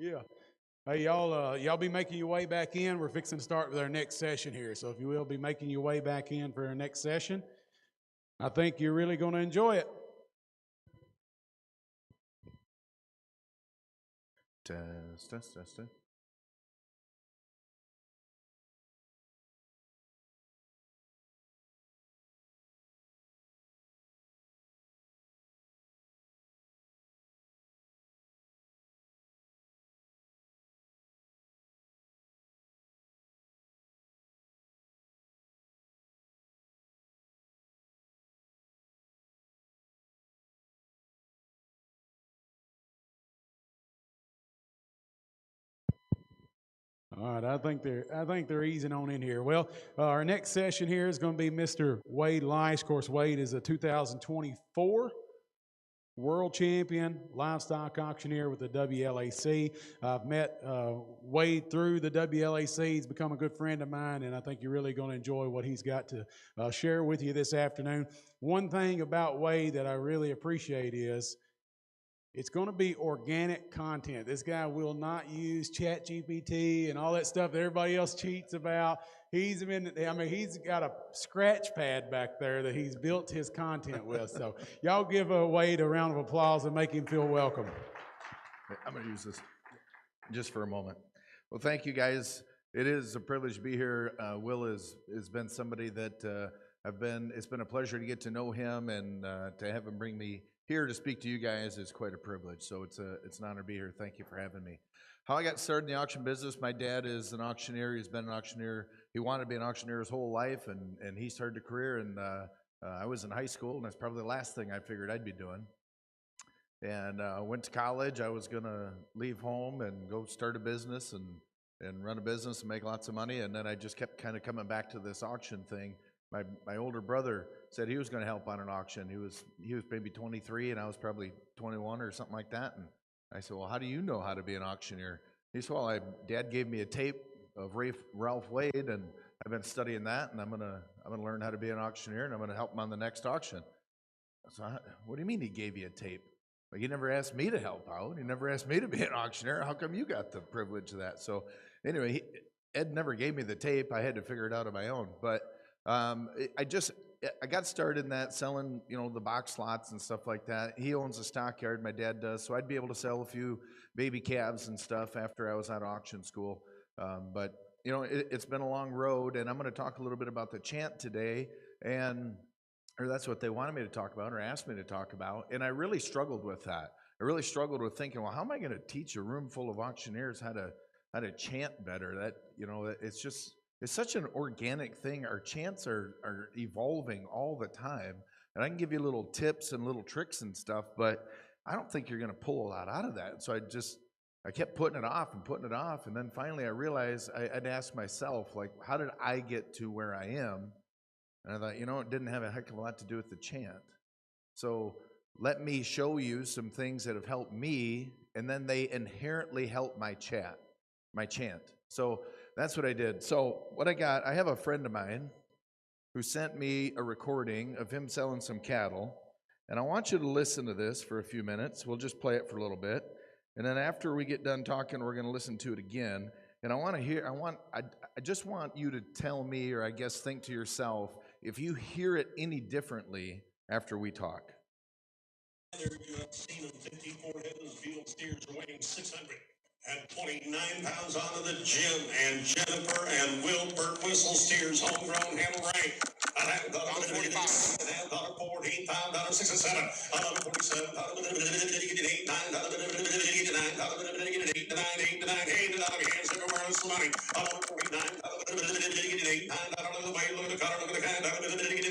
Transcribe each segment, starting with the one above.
Yeah. Hey, y'all be making your way back in. We're fixing to start with our next session here. So if you will be making your way back in for our next session, I think you're really going to enjoy it. Test. All right, I think they're easing on in here. Well, our next session here is going to be Mr. Wade Leist. Of course, Wade is a 2024 world champion livestock auctioneer with the WLAC. I've met Wade through the WLAC. He's become a good friend of mine, and I think you're really going to enjoy what he's got to share with you this afternoon. One thing about Wade that I really appreciate is it's going to be organic content. This guy will not use ChatGPT and all that stuff that everybody else cheats about. He's got a scratch pad back there that he's built his content with. So y'all give Wade a round of applause and make him feel welcome. I'm going to use this just for a moment. Well, thank you guys. It is a privilege to be here. Will has been somebody that it's been a pleasure to get to know him, and to have him bring me here to speak to you guys is quite a privilege. So it's an honor to be here. Thank you for having me. How I got started in the auction business, my dad is an auctioneer. He's been an auctioneer. He wanted to be an auctioneer his whole life, and he started a career, and I was in high school, and that's probably the last thing I figured I'd be doing. And went to college. I was going to leave home and go start a business and run a business and make lots of money, and then I just kept kind of coming back to this auction thing. My older brother said he was going to help on an auction. He was maybe 23 and I was probably 21 or something like that. And I said, well, how do you know how to be an auctioneer? He said, well, Dad gave me a tape of Ralph Wade, and I've been studying that, and I'm gonna learn how to be an auctioneer, and I'm gonna help him on the next auction. So what do you mean he gave you a tape? Like, he never asked me to help out. He never asked me to be an auctioneer. How come you got the privilege of that? So anyway, Ed never gave me the tape. I had to figure it out on my own. But I got started in that, selling, the box lots and stuff like that. He owns a stockyard, my dad does, so I'd be able to sell a few baby calves and stuff after I was out of auction school. But it's been a long road, and I'm going to talk a little bit about the chant today, or that's what they wanted me to talk about or asked me to talk about, and I really struggled with that. I really struggled with thinking, well, how am I going to teach a room full of auctioneers how to chant better? That it's such an organic thing. Our chants are evolving all the time, and I can give you little tips and little tricks and stuff, but I don't think you're going to pull a lot out of that. So I kept putting it off, and then finally I realized I'd ask myself, like, how did I get to where I am? And I thought, it didn't have a heck of a lot to do with the chant. So let me show you some things that have helped me, and then they inherently help my chant. So that's what I did. So what I have a friend of mine who sent me a recording of him selling some cattle, and I want you to listen to this for a few minutes. We'll just play it for a little bit, and then after we get done talking, we're going to listen to it again. And I just want you to tell me, or I guess think to yourself, if you hear it any differently after we talk. You have seen them 54 head of the field steers weighing 629 pounds onto the gym, and Jennifer and Wilbert Whistle steers homegrown handle rank. $145, $14, $5, 6 and 7, $47, $8, $9, $8 hands everywhere is money. $49, $8, the way, look at the color, look at the kind,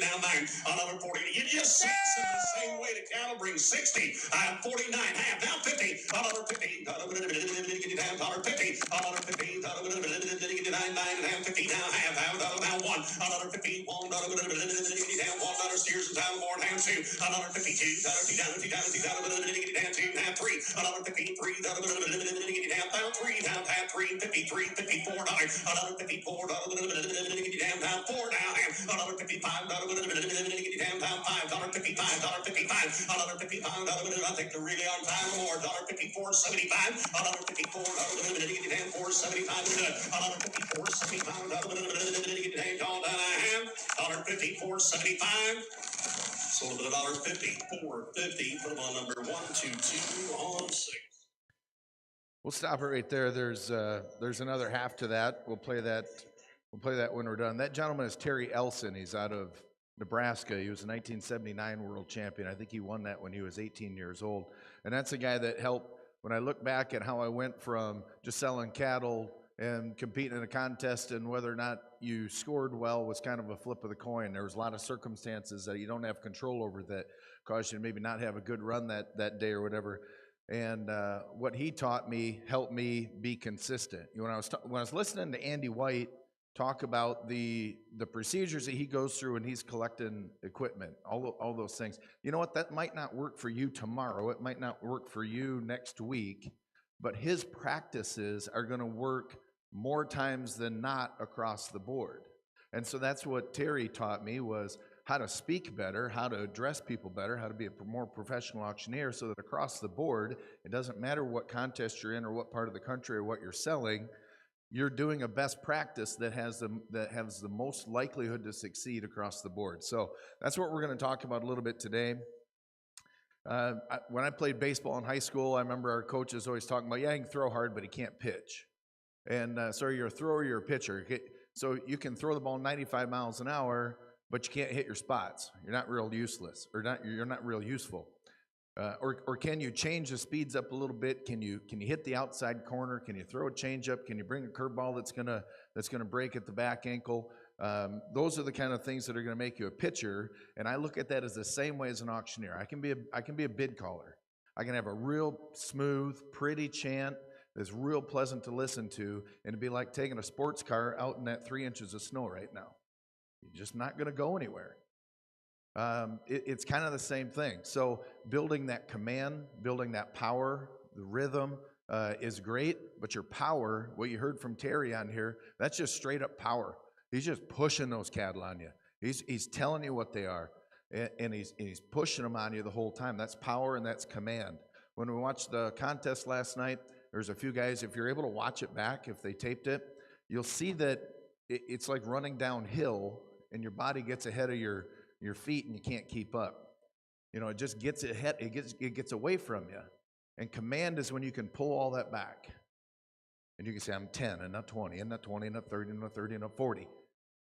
down 9, $40. You just see in the same way the cattle bring 60, 49, half, now 50, $50, $50, $50, $50, now half, now 1, $50, $1, steers and down more, down 2, $52, down 2, down 3, $53, down 3, down 3, $53, $54, $54, down 4, down 55, down 5, $55, $1.55, $1.55, I think they're really on time or more. $1.54.75, $1.54, $4.75, $1.54.75, all down I have, $1.54.75. Sold at $1.54.50. Put them on number 122 on 6. We'll stop it right there. There's another half to that. We'll play that when we're done. That gentleman is Terry Elson. He's out of Nebraska. He was a 1979 world champion. I think he won that when he was 18 years old. And that's a guy that helped. When I look back at how I went from just selling cattle and competing in a contest, and whether or not you scored well was kind of a flip of the coin. There was a lot of circumstances that you don't have control over that caused you to maybe not have a good run that day or whatever. And what he taught me helped me be consistent. When I was listening to Andy White talk about the procedures that he goes through when he's collecting equipment, all those things, you know what? That might not work for you tomorrow. It might not work for you next week, but his practices are going to work more times than not across the board. And so that's what Terry taught me, was how to speak better, how to address people better, how to be a more professional auctioneer, so that across the board, it doesn't matter what contest you're in or what part of the country or what you're selling, you're doing a best practice that has the most likelihood to succeed across the board. So that's what we're going to talk about a little bit today. When I played baseball in high school, I remember our coaches always talking about, yeah, he can throw hard, but he can't pitch. And so you're a thrower, you're a pitcher. So you can throw the ball 95 miles an hour, but you can't hit your spots. You're not real useless, or you're not real useful. Or can you change the speeds up a little bit? Can you hit the outside corner? Can you throw a changeup? Can you bring a curveball that's gonna break at the back ankle? Those are the kind of things that are gonna make you a pitcher. And I look at that as the same way as an auctioneer. I can be a bid caller. I can have a real smooth, pretty chant that's real pleasant to listen to, and it'd be like taking a sports car out in that 3 inches of snow right now. You're just not gonna go anywhere. It's kind of the same thing. So building that command, building that power, the rhythm is great, but your power, what you heard from Terry on here, that's just straight up power. He's just pushing those cattle on you. He's telling you what they are, and he's pushing them on you the whole time. That's power and that's command. When we watched the contest last night, there's a few guys, if you're able to watch it back, if they taped it, you'll see that it's like running downhill and your body gets ahead of your feet and you can't keep up. You know, it just gets ahead, it gets away from you. And command is when you can pull all that back. And you can say, I'm 10 and not 20 and not 20 and not 30 and not 30 and not 40.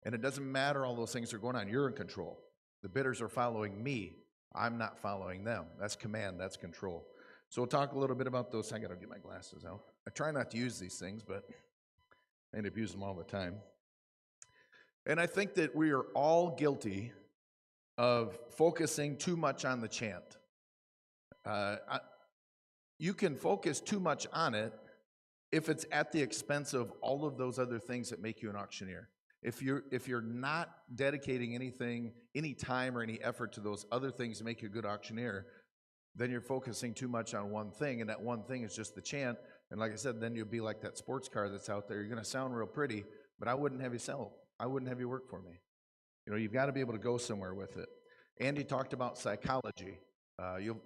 And it doesn't matter, all those things are going on. You're in control. The bidders are following me. I'm not following them. That's command, that's control. So we'll talk a little bit about those. I gotta get my glasses out. I try not to use these things, but I end up using them all the time. And I think that we are all guilty of focusing too much on the chant. You can focus too much on it if it's at the expense of all of those other things that make you an auctioneer. If you're not dedicating anything, any time or any effort to those other things to make you a good auctioneer, then you're focusing too much on one thing, and that one thing is just the chant. And like I said, then you'll be like that sports car that's out there. You're going to sound real pretty, but I wouldn't have you sell. I wouldn't have you work for me. You know, you've got to be able to go somewhere with it. Andy talked about psychology. You'll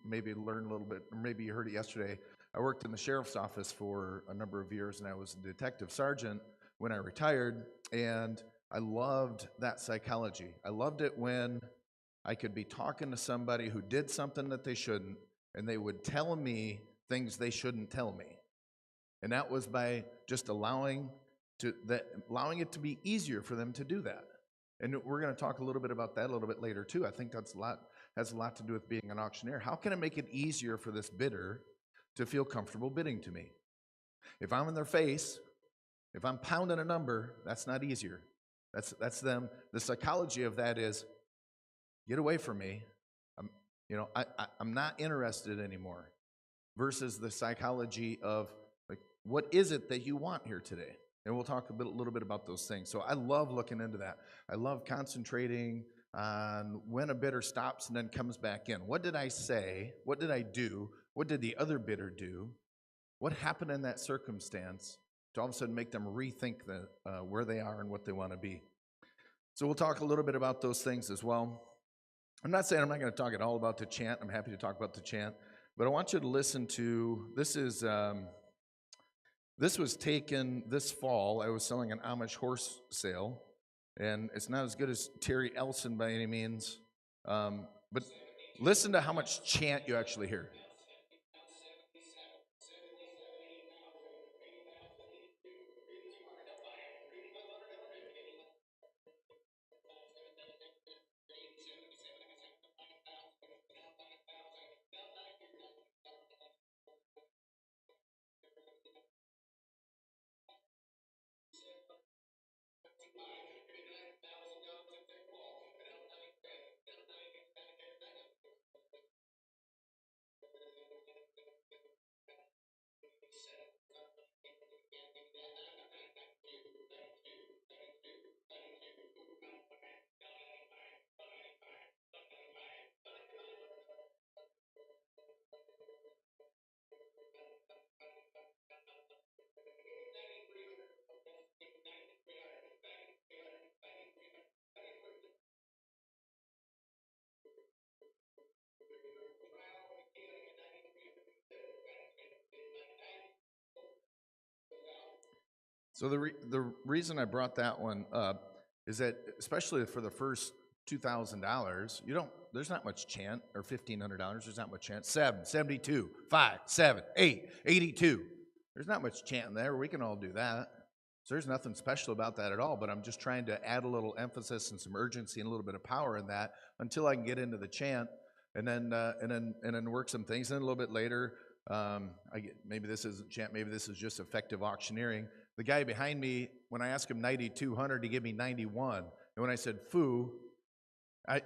maybe learn a little bit, or maybe you heard it yesterday. I worked in the sheriff's office for a number of years, and I was a detective sergeant when I retired, and I loved that psychology. I loved it when I could be talking to somebody who did something that they shouldn't, and they would tell me things they shouldn't tell me. And that was by just allowing it to be easier for them to do that. And we're going to talk a little bit about that a little bit later too. I think has a lot to do with being an auctioneer. How can I make it easier for this bidder to feel comfortable bidding to me? If I'm in their face, if I'm pounding a number, that's not easier. That's them. The psychology of that is, get away from me. I'm not interested anymore. Versus the psychology of, like, what is it that you want here today? And we'll talk a little bit about those things. So I love looking into that. I love concentrating on when a bidder stops and then comes back in. What did I say? What did I do? What did the other bidder do? What happened in that circumstance to all of a sudden make them rethink where they are and what they want to be? So we'll talk a little bit about those things as well. I'm not saying I'm not going to talk at all about the chant. I'm happy to talk about the chant. But I want you to listen to, this was taken this fall. I was selling an Amish horse sale, and it's not as good as Terry Elson by any means. But listen to how much chant you actually hear. So the reason I brought that one up is that, especially for the first $2,000, there's not much chant, or $1,500, there's not much chant. 7, 72, 5, 7, 8, 82. There's not much chant in there. We can all do that. So there's nothing special about that at all, but I'm just trying to add a little emphasis and some urgency and a little bit of power in that until I can get into the chant, and then work some things. And then a little bit later, maybe this isn't chant, maybe this is just effective auctioneering. The guy behind me, when I asked him 9,200, he gave me 91. And when I said foo,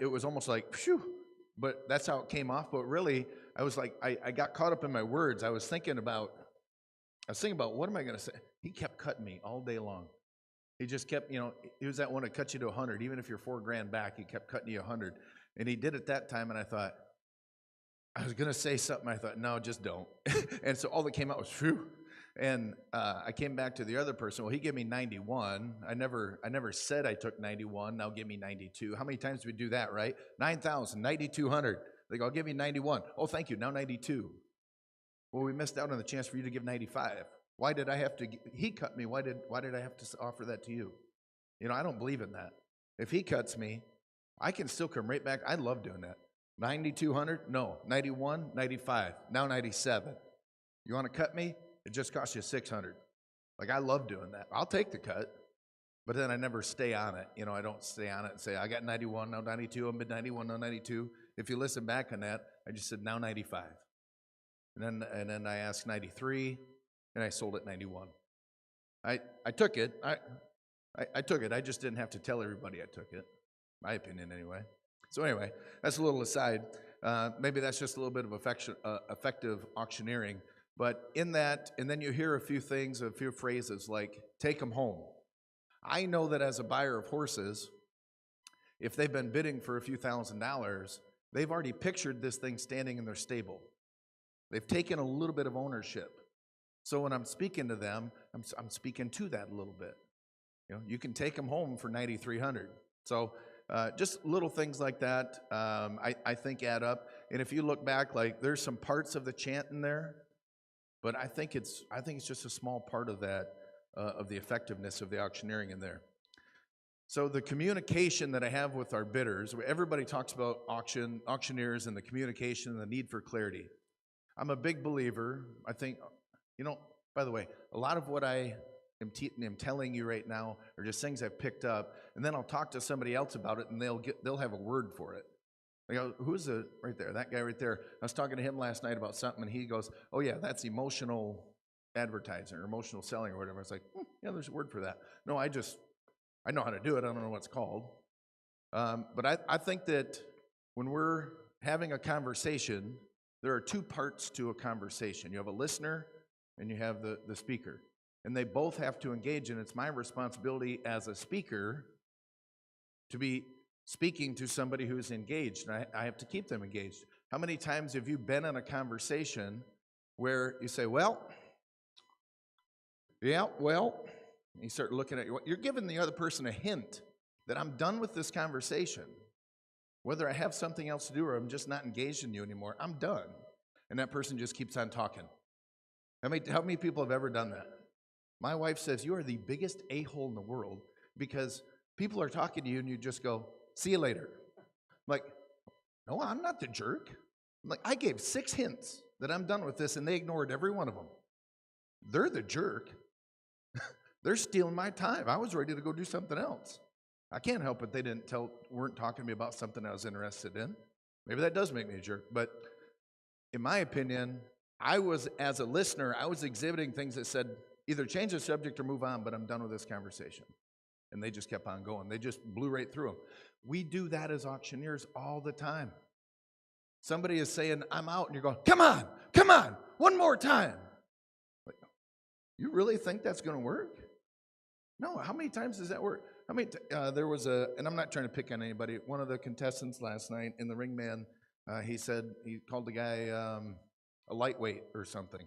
it was almost like, phew, but that's how it came off. But really, I was like, I got caught up in my words. I was thinking about, what am I going to say? He kept cutting me all day long. He just kept, he was that one that cut you to 100. Even if you're $4,000 back, he kept cutting you 100. And he did it that time, and I thought, I was going to say something. I thought, no, just don't. And so all that came out was, phew. And I came back to the other person. Well, he gave me 91. I never said I took 91. Now give me 92. How many times do we do that, right? 9,000, 9,200. They go, I'll give you 91. Oh, thank you. Now 92. Well, we missed out on the chance for you to give 95. Why did I have to? He cut me. Why did I have to offer that to you? I don't believe in that. If he cuts me, I can still come right back. I love doing that. 9,200? No. 91, 95. Now 97. You want to cut me? It just costs you 600. Like, I love doing that. I'll take the cut, but then I never stay on it. I don't stay on it and say, I got 91, now 92, I'm at 91, now 92. If you listen back on that, I just said, now 95. And then I asked 93, and I sold at 91. I took it. I took it. I just didn't have to tell everybody I took it. My opinion, anyway. So anyway, that's a little aside. Maybe that's just a little bit of effective auctioneering. But in that, and then you hear a few things, a few phrases like, take them home. I know that as a buyer of horses, if they've been bidding for a few $1,000s, they've already pictured this thing standing in their stable. They've taken a little bit of ownership. So when I'm speaking to them, I'm speaking to that a little bit. You can take them home for 9,300. So just little things like that, I think add up. And if you look back, like, there's some parts of the chant in there, but I think it's just a small part of that, of the effectiveness of the auctioneering in there. So the communication that I have with our bidders, everybody talks about auctioneers and the communication and the need for clarity. I'm a big believer. I think, by the way, a lot of what I am telling you right now are just things I've picked up, and then I'll talk to somebody else about it, and they'll have a word for it. They go, who's right there? That guy right there. I was talking to him last night about something, and he goes, oh yeah, that's emotional advertising or emotional selling or whatever. I was like, yeah, there's a word for that. No, I know how to do it. I don't know what it's called. But I think that when we're having a conversation, there are two parts to a conversation. You have a listener and you have the speaker. And they both have to engage, and it's my responsibility as a speaker to be speaking to somebody who's engaged, and I have to keep them engaged. How many times have you been in a conversation where you say, well, yeah, well, and you start looking at you're giving the other person a hint that I'm done with this conversation. Whether I have something else to do or I'm just not engaged in you anymore, I'm done. And that person just keeps on talking. How many people have ever done that? My wife says, you are the biggest a-hole in the world because people are talking to you and you just go, see you later. I'm like, no, I'm not the jerk. I'm like, I gave 6 hints that I'm done with this and they ignored every one of them. They're the jerk. They're stealing my time. I was ready to go do something else. I can't help it they weren't talking to me about something I was interested in. Maybe that does make me a jerk, but in my opinion, as a listener, I was exhibiting things that said, either change the subject or move on, but I'm done with this conversation. And they just kept on going. They just blew right through them. We do that as auctioneers all the time. Somebody is saying, I'm out, and you're going, come on, one more time. Like, you really think that's going to work? No, how many times does that work? There was and I'm not trying to pick on anybody, one of the contestants last night in the ring man, he said, he called the guy a lightweight or something.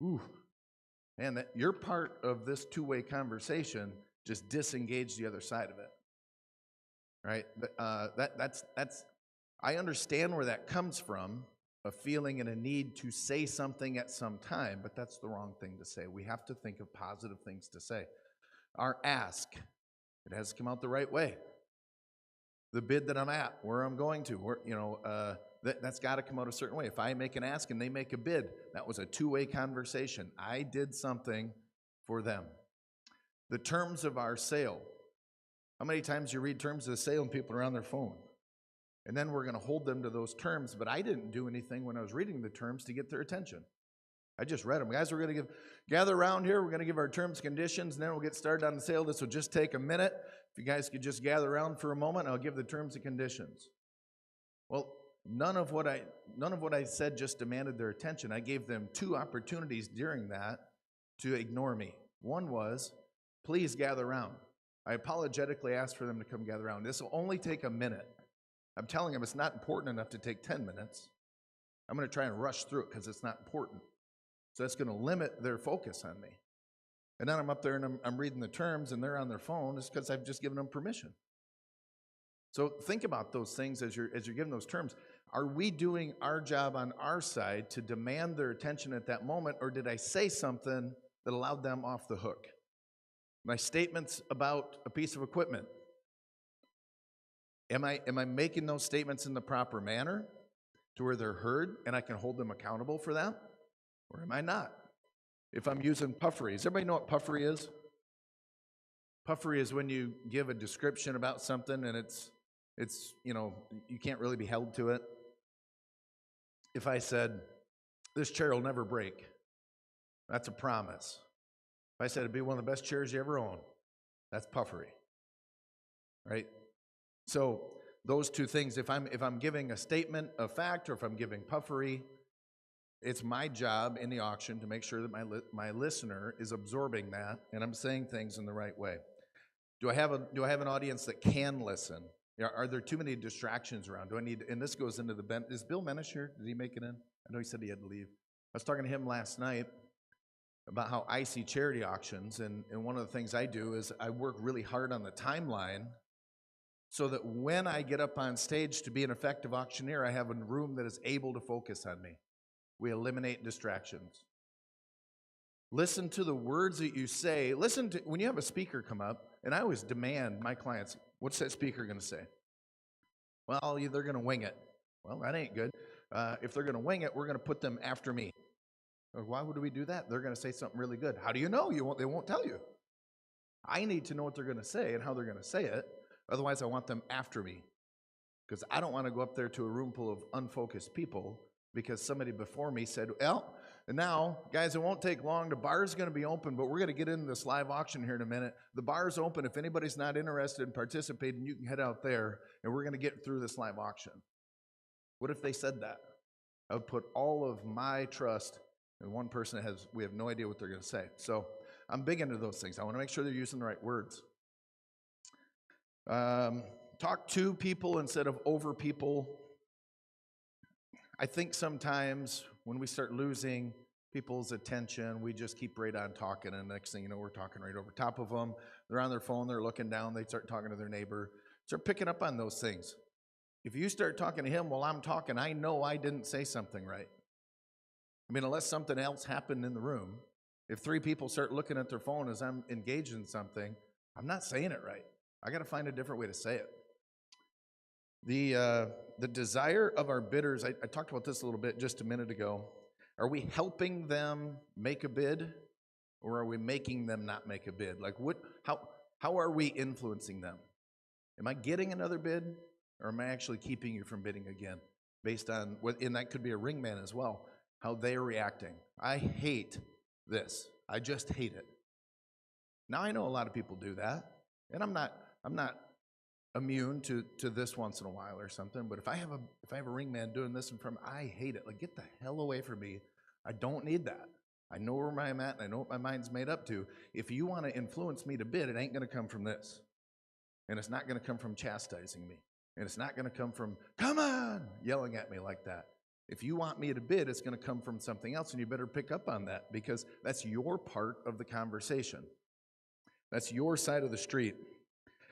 Ooh, man, your part of this two-way conversation just disengaged the other side of it, right? That's I understand where that comes from, a feeling and a need to say something at some time, but that's the wrong thing to say. We have to think of positive things to say. Our ask, it has to come out the right way. The bid that I'm at, where I'm going to, that's got to come out a certain way. If I make an ask and they make a bid, that was a two-way conversation. I did something for them. The terms of our sale. How many times you read terms of the sale and people are on their phone? And then we're going to hold them to those terms, but I didn't do anything when I was reading the terms to get their attention. I just read them. Guys, we're going to gather around here. We're going to give our terms, conditions, and then we'll get started on the sale. This will just take a minute. If you guys could just gather around for a moment, I'll give the terms and conditions. Well, none of what I said just demanded their attention. I gave them 2 opportunities during that to ignore me. One was, please gather around. I apologetically asked for them to come gather around. This will only take a minute. I'm telling them it's not important enough to take 10 minutes. I'm going to try and rush through it because it's not important. So that's going to limit their focus on me. And then I'm up there and I'm reading the terms and they're on their phone. It's because I've just given them permission. So think about those things as you're giving those terms. Are we doing our job on our side to demand their attention at that moment, or did I say something that allowed them off the hook? My statements about a piece of equipment, am I making those statements in the proper manner to where they're heard and I can hold them accountable for that? Or am I not? If I'm using puffery, does everybody know what puffery is? Puffery is when you give a description about something and it's you can't really be held to it. If I said, this chair will never break, that's a promise. If I said it'd be one of the best chairs you ever own, that's puffery, right? So those 2 things, if I'm giving a statement of fact or if I'm giving puffery, it's my job in the auction to make sure that my listener is absorbing that and I'm saying things in the right way. Do I have an audience that can listen? Are there too many distractions around? And this goes into is Bill Menish here? Did he make it in? I know he said he had to leave. I was talking to him last night about how I see charity auctions, and one of the things I do is I work really hard on the timeline so that when I get up on stage to be an effective auctioneer, I have a room that is able to focus on me. We eliminate distractions. Listen to the words that you say. Listen to when you have a speaker come up, and I always demand my clients, what's that speaker going to say? Well, they're going to wing it. Well, that ain't good. If they're going to wing it, we're going to put them after me. Or why would we do that? They're going to say something really good. How do you know? They won't tell you. I need to know what they're going to say and how they're going to say it. Otherwise, I want them after me. Because I don't want to go up there to a room full of unfocused people because somebody before me said, well, and now, guys, it won't take long. The bar's going to be open, but we're going to get into this live auction here in a minute. The bar's open. If anybody's not interested in participating, you can head out there, and we're going to get through this live auction. What if they said that? I would put all of my trust in one person that we have no idea what they're going to say. So I'm big into those things. I want to make sure they're using the right words. Talk to people instead of over people. I think sometimes when we start losing people's attention, we just keep right on talking, and next thing you know, we're talking right over top of them. They're on their phone, they're looking down, they start talking to their neighbor. Start picking up on those things. If you start talking to him while I'm talking, I know I didn't say something right. I mean, unless something else happened in the room, if 3 people start looking at their phone as I'm engaged in something, I'm not saying it right. I got to find a different way to say it. The desire of our bidders, I talked about this a little bit just a minute ago. Are we helping them make a bid, or are we making them not make a bid? Like, how are we influencing them? Am I getting another bid, or am I actually keeping you from bidding again? Based on what, and that could be a ringman as well, how they're reacting. I hate this. I just hate it. Now I know a lot of people do that, and I'm not immune to this once in a while or something. But if I have a ringman doing this in front of me, I hate it. Like, get the hell away from me. I don't need that. I know where I'm at, and I know what my mind's made up to. If you want to influence me to bid, it ain't going to come from this. And it's not going to come from chastising me. And it's not going to come from, come on, yelling at me like that. If you want me to bid, it's going to come from something else, and you better pick up on that, because that's your part of the conversation. That's your side of the street.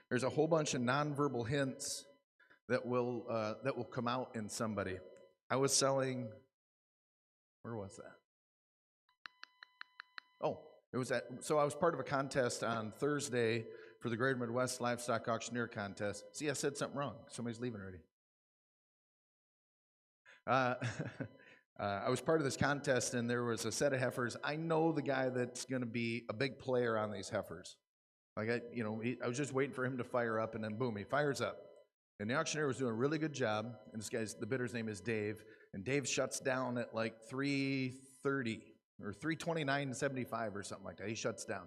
There's a whole bunch of nonverbal hints that will come out in somebody. I was selling, where was that? Oh, it was so I was part of a contest on Thursday for the Greater Midwest Livestock Auctioneer contest. See, I said something wrong. Somebody's leaving already. I was part of this contest, and there was a set of heifers. I know the guy that's going to be a big player on these heifers. Like, I was just waiting for him to fire up, and then boom, he fires up. And the auctioneer was doing a really good job, and the bidder's name is Dave, and Dave shuts down at like 3:30 or 3:29.75 or something like that. He shuts down.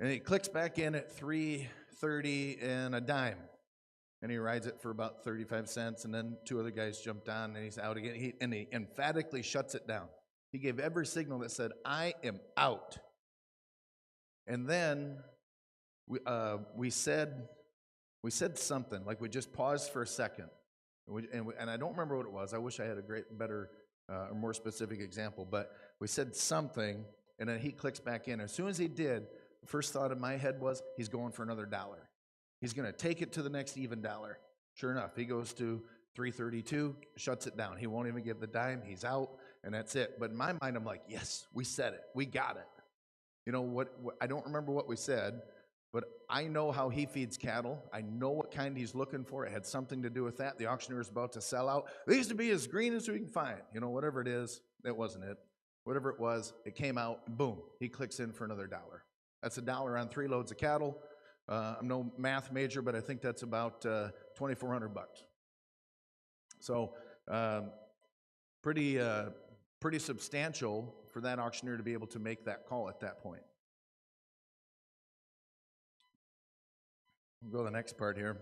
And he clicks back in at 3:30 and a dime. And he rides it for about 35 cents, and then 2 other guys jumped on, and he's out again. He emphatically shuts it down. He gave every signal that said, I am out. And then we said something, like we just paused for a second. And I don't remember what it was. I wish I had a better, or more specific example, but we said something, and then he clicks back in. As soon as he did, the first thought in my head was, he's going for another $1. He's going to take it to the next even $1. Sure enough, he goes to 3:32, shuts it down. He won't even give the dime. He's out, and that's it. But in my mind, I'm like, yes, we said it. We got it. You know what I don't remember what we said, but I know how he feeds cattle. I know what kind he's looking for. It had something to do with that. The auctioneer is about to sell out. They used to be as green as we can find. You know, whatever it is, that wasn't it. Whatever it was, it came out, and boom, he clicks in for another $1. That's $1 on 3 loads of cattle. I'm no math major, but I think that's about $2,400. So pretty substantial for that auctioneer to be able to make that call at that point. We'll go to the next part here.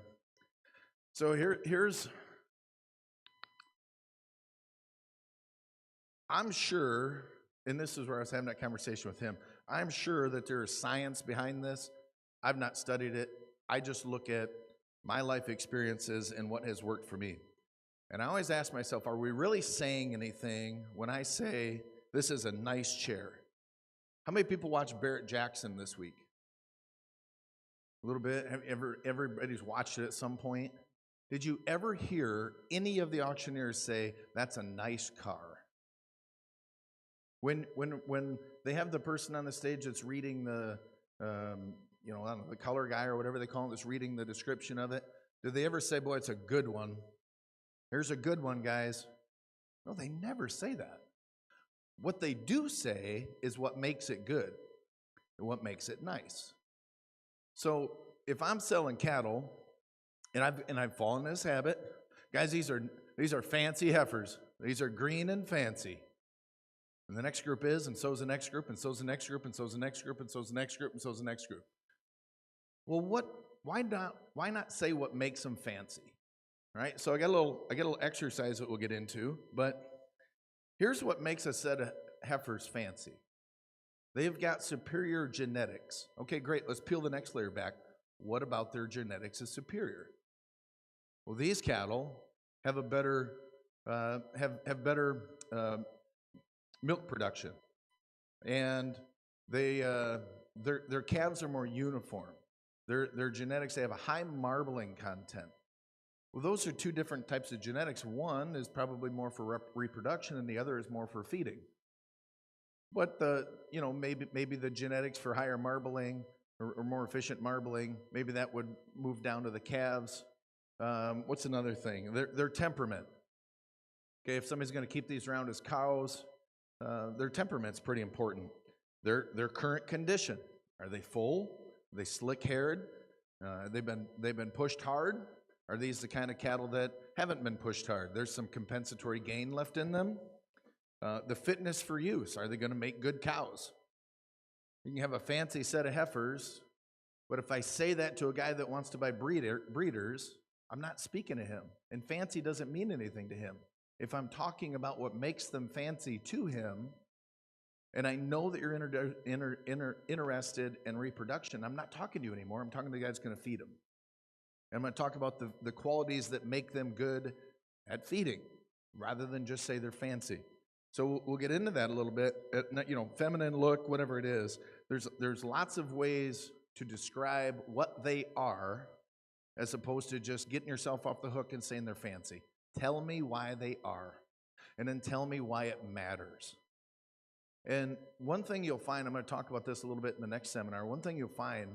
So here's, I'm sure, and this is where I was having that conversation with him, I'm sure that there is science behind this. I've not studied it. I just look at my life experiences and what has worked for me. And I always ask myself, are we really saying anything when I say, this is a nice chair? How many people watched Barrett Jackson this week? A little bit. Everybody's watched it at some point. Did you ever hear any of the auctioneers say, that's a nice car? When they have the person on the stage that's reading the, I don't know, the color guy or whatever they call it, that's reading the description of it, do they ever say, boy, it's a good one? Here's a good one, guys. No, they never say that. What they do say is what makes it good and what makes it nice. So if I'm selling cattle, and I've fallen in this habit, guys, these are fancy heifers. These are green and fancy. And the next group is, and so is the next group, and so is the next group, and so is the next group, and so is the next group, and so is the next group. Well, why not say what makes them fancy? All right? So I got a little exercise that we'll get into, but here's what makes a set of heifers fancy. They've got superior genetics. Okay, great. Let's peel the next layer back. What about their genetics is superior? Well, these cattle have a better milk production, and their calves are more uniform. Their genetics, they have a high marbling content. Well, those are two different types of genetics. One is probably more for reproduction, and the other is more for feeding. But maybe the genetics for higher marbling or more efficient marbling, maybe that would move down to the calves. What's another thing? Their temperament. Okay, if somebody's going to keep these around as cows, their temperament's pretty important. Their current condition. Are they full? Are they slick-haired? They've been pushed hard? Are these the kind of cattle that haven't been pushed hard? There's some compensatory gain left in them. The fitness for use. Are they going to make good cows? You can have a fancy set of heifers, but if I say that to a guy that wants to buy breeders, I'm not speaking to him. And fancy doesn't mean anything to him. If I'm talking about what makes them fancy to him, and I know that you're interested in reproduction, I'm not talking to you anymore. I'm talking to the guy that's going to feed them. And I'm going to talk about the qualities that make them good at feeding, rather than just say they're fancy. So we'll get into that a little bit. Feminine look, whatever it is. There's lots of ways to describe what they are, as opposed to just getting yourself off the hook and saying they're fancy. Tell me why they are, and then tell me why it matters. And one thing you'll find, I'm going to talk about this a little bit in the next seminar, one thing you'll find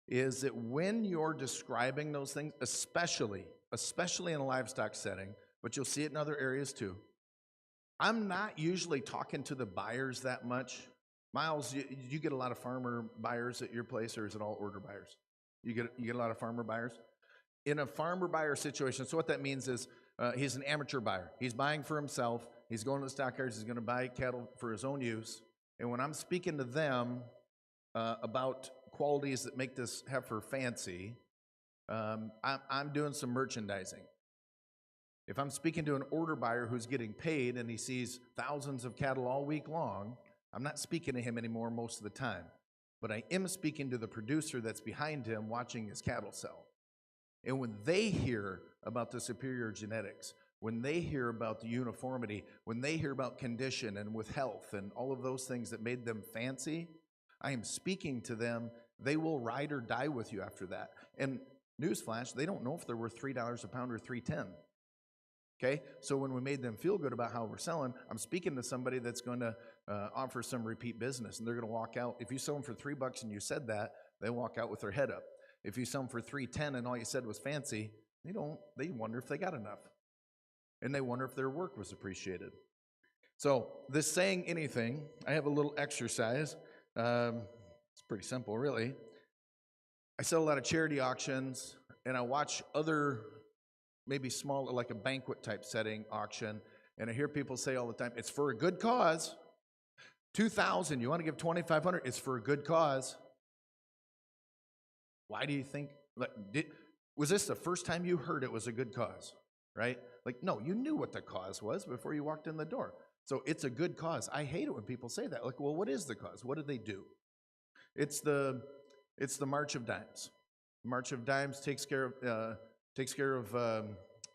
is that when you're describing those things, especially in a livestock setting, but you'll see it in other areas too, I'm not usually talking to the buyers that much. Miles, you get a lot of farmer buyers at your place, or is it all order buyers? You get a lot of farmer buyers? In a farmer buyer situation, so what that means is he's an amateur buyer. He's buying for himself. He's going to the stockyards. He's going to buy cattle for his own use. And when I'm speaking to them about qualities that make this heifer fancy, I'm doing some merchandising. If I'm speaking to an order buyer who's getting paid and he sees thousands of cattle all week long, I'm not speaking to him anymore most of the time. But I am speaking to the producer that's behind him watching his cattle sell. And when they hear about the superior genetics, when they hear about the uniformity, when they hear about condition and with health and all of those things that made them fancy, I am speaking to them. They will ride or die with you after that. And newsflash, they don't know if they're worth $3 a pound or $3.10. Okay, so when we made them feel good about how we're selling, I'm speaking to somebody that's going to offer some repeat business, and they're going to walk out. If you sell them for $3 and you said that, they walk out with their head up. If you sell them for $3.10 and all you said was fancy, they wonder if they got enough, and they wonder if their work was appreciated. So this saying anything, I have a little exercise. It's pretty simple, really. I sell a lot of charity auctions, and I watch other maybe small, like a banquet type setting auction, and I hear people say all the time, it's for a good cause. $2,000, you want to give $2,500, it's for a good cause. Why do you think, was this the first time you heard it was a good cause, right? No, you knew what the cause was before you walked in the door. So it's a good cause. I hate it when people say that. Well, what is the cause? What did they do? It's the March of Dimes. March of Dimes takes care of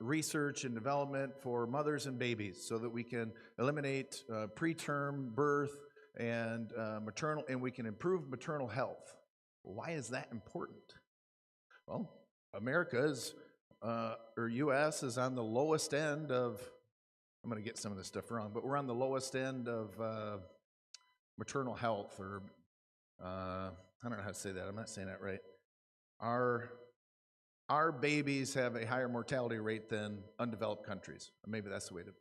research and development for mothers and babies, so that we can eliminate preterm birth and maternal, and we can improve maternal health. Why is that important? Well, U.S. is on the lowest end of, I'm going to get some of this stuff wrong, but we're on the lowest end of maternal health, or I don't know how to say that. I'm not saying that right. Our babies have a higher mortality rate than undeveloped countries. Maybe that's the way to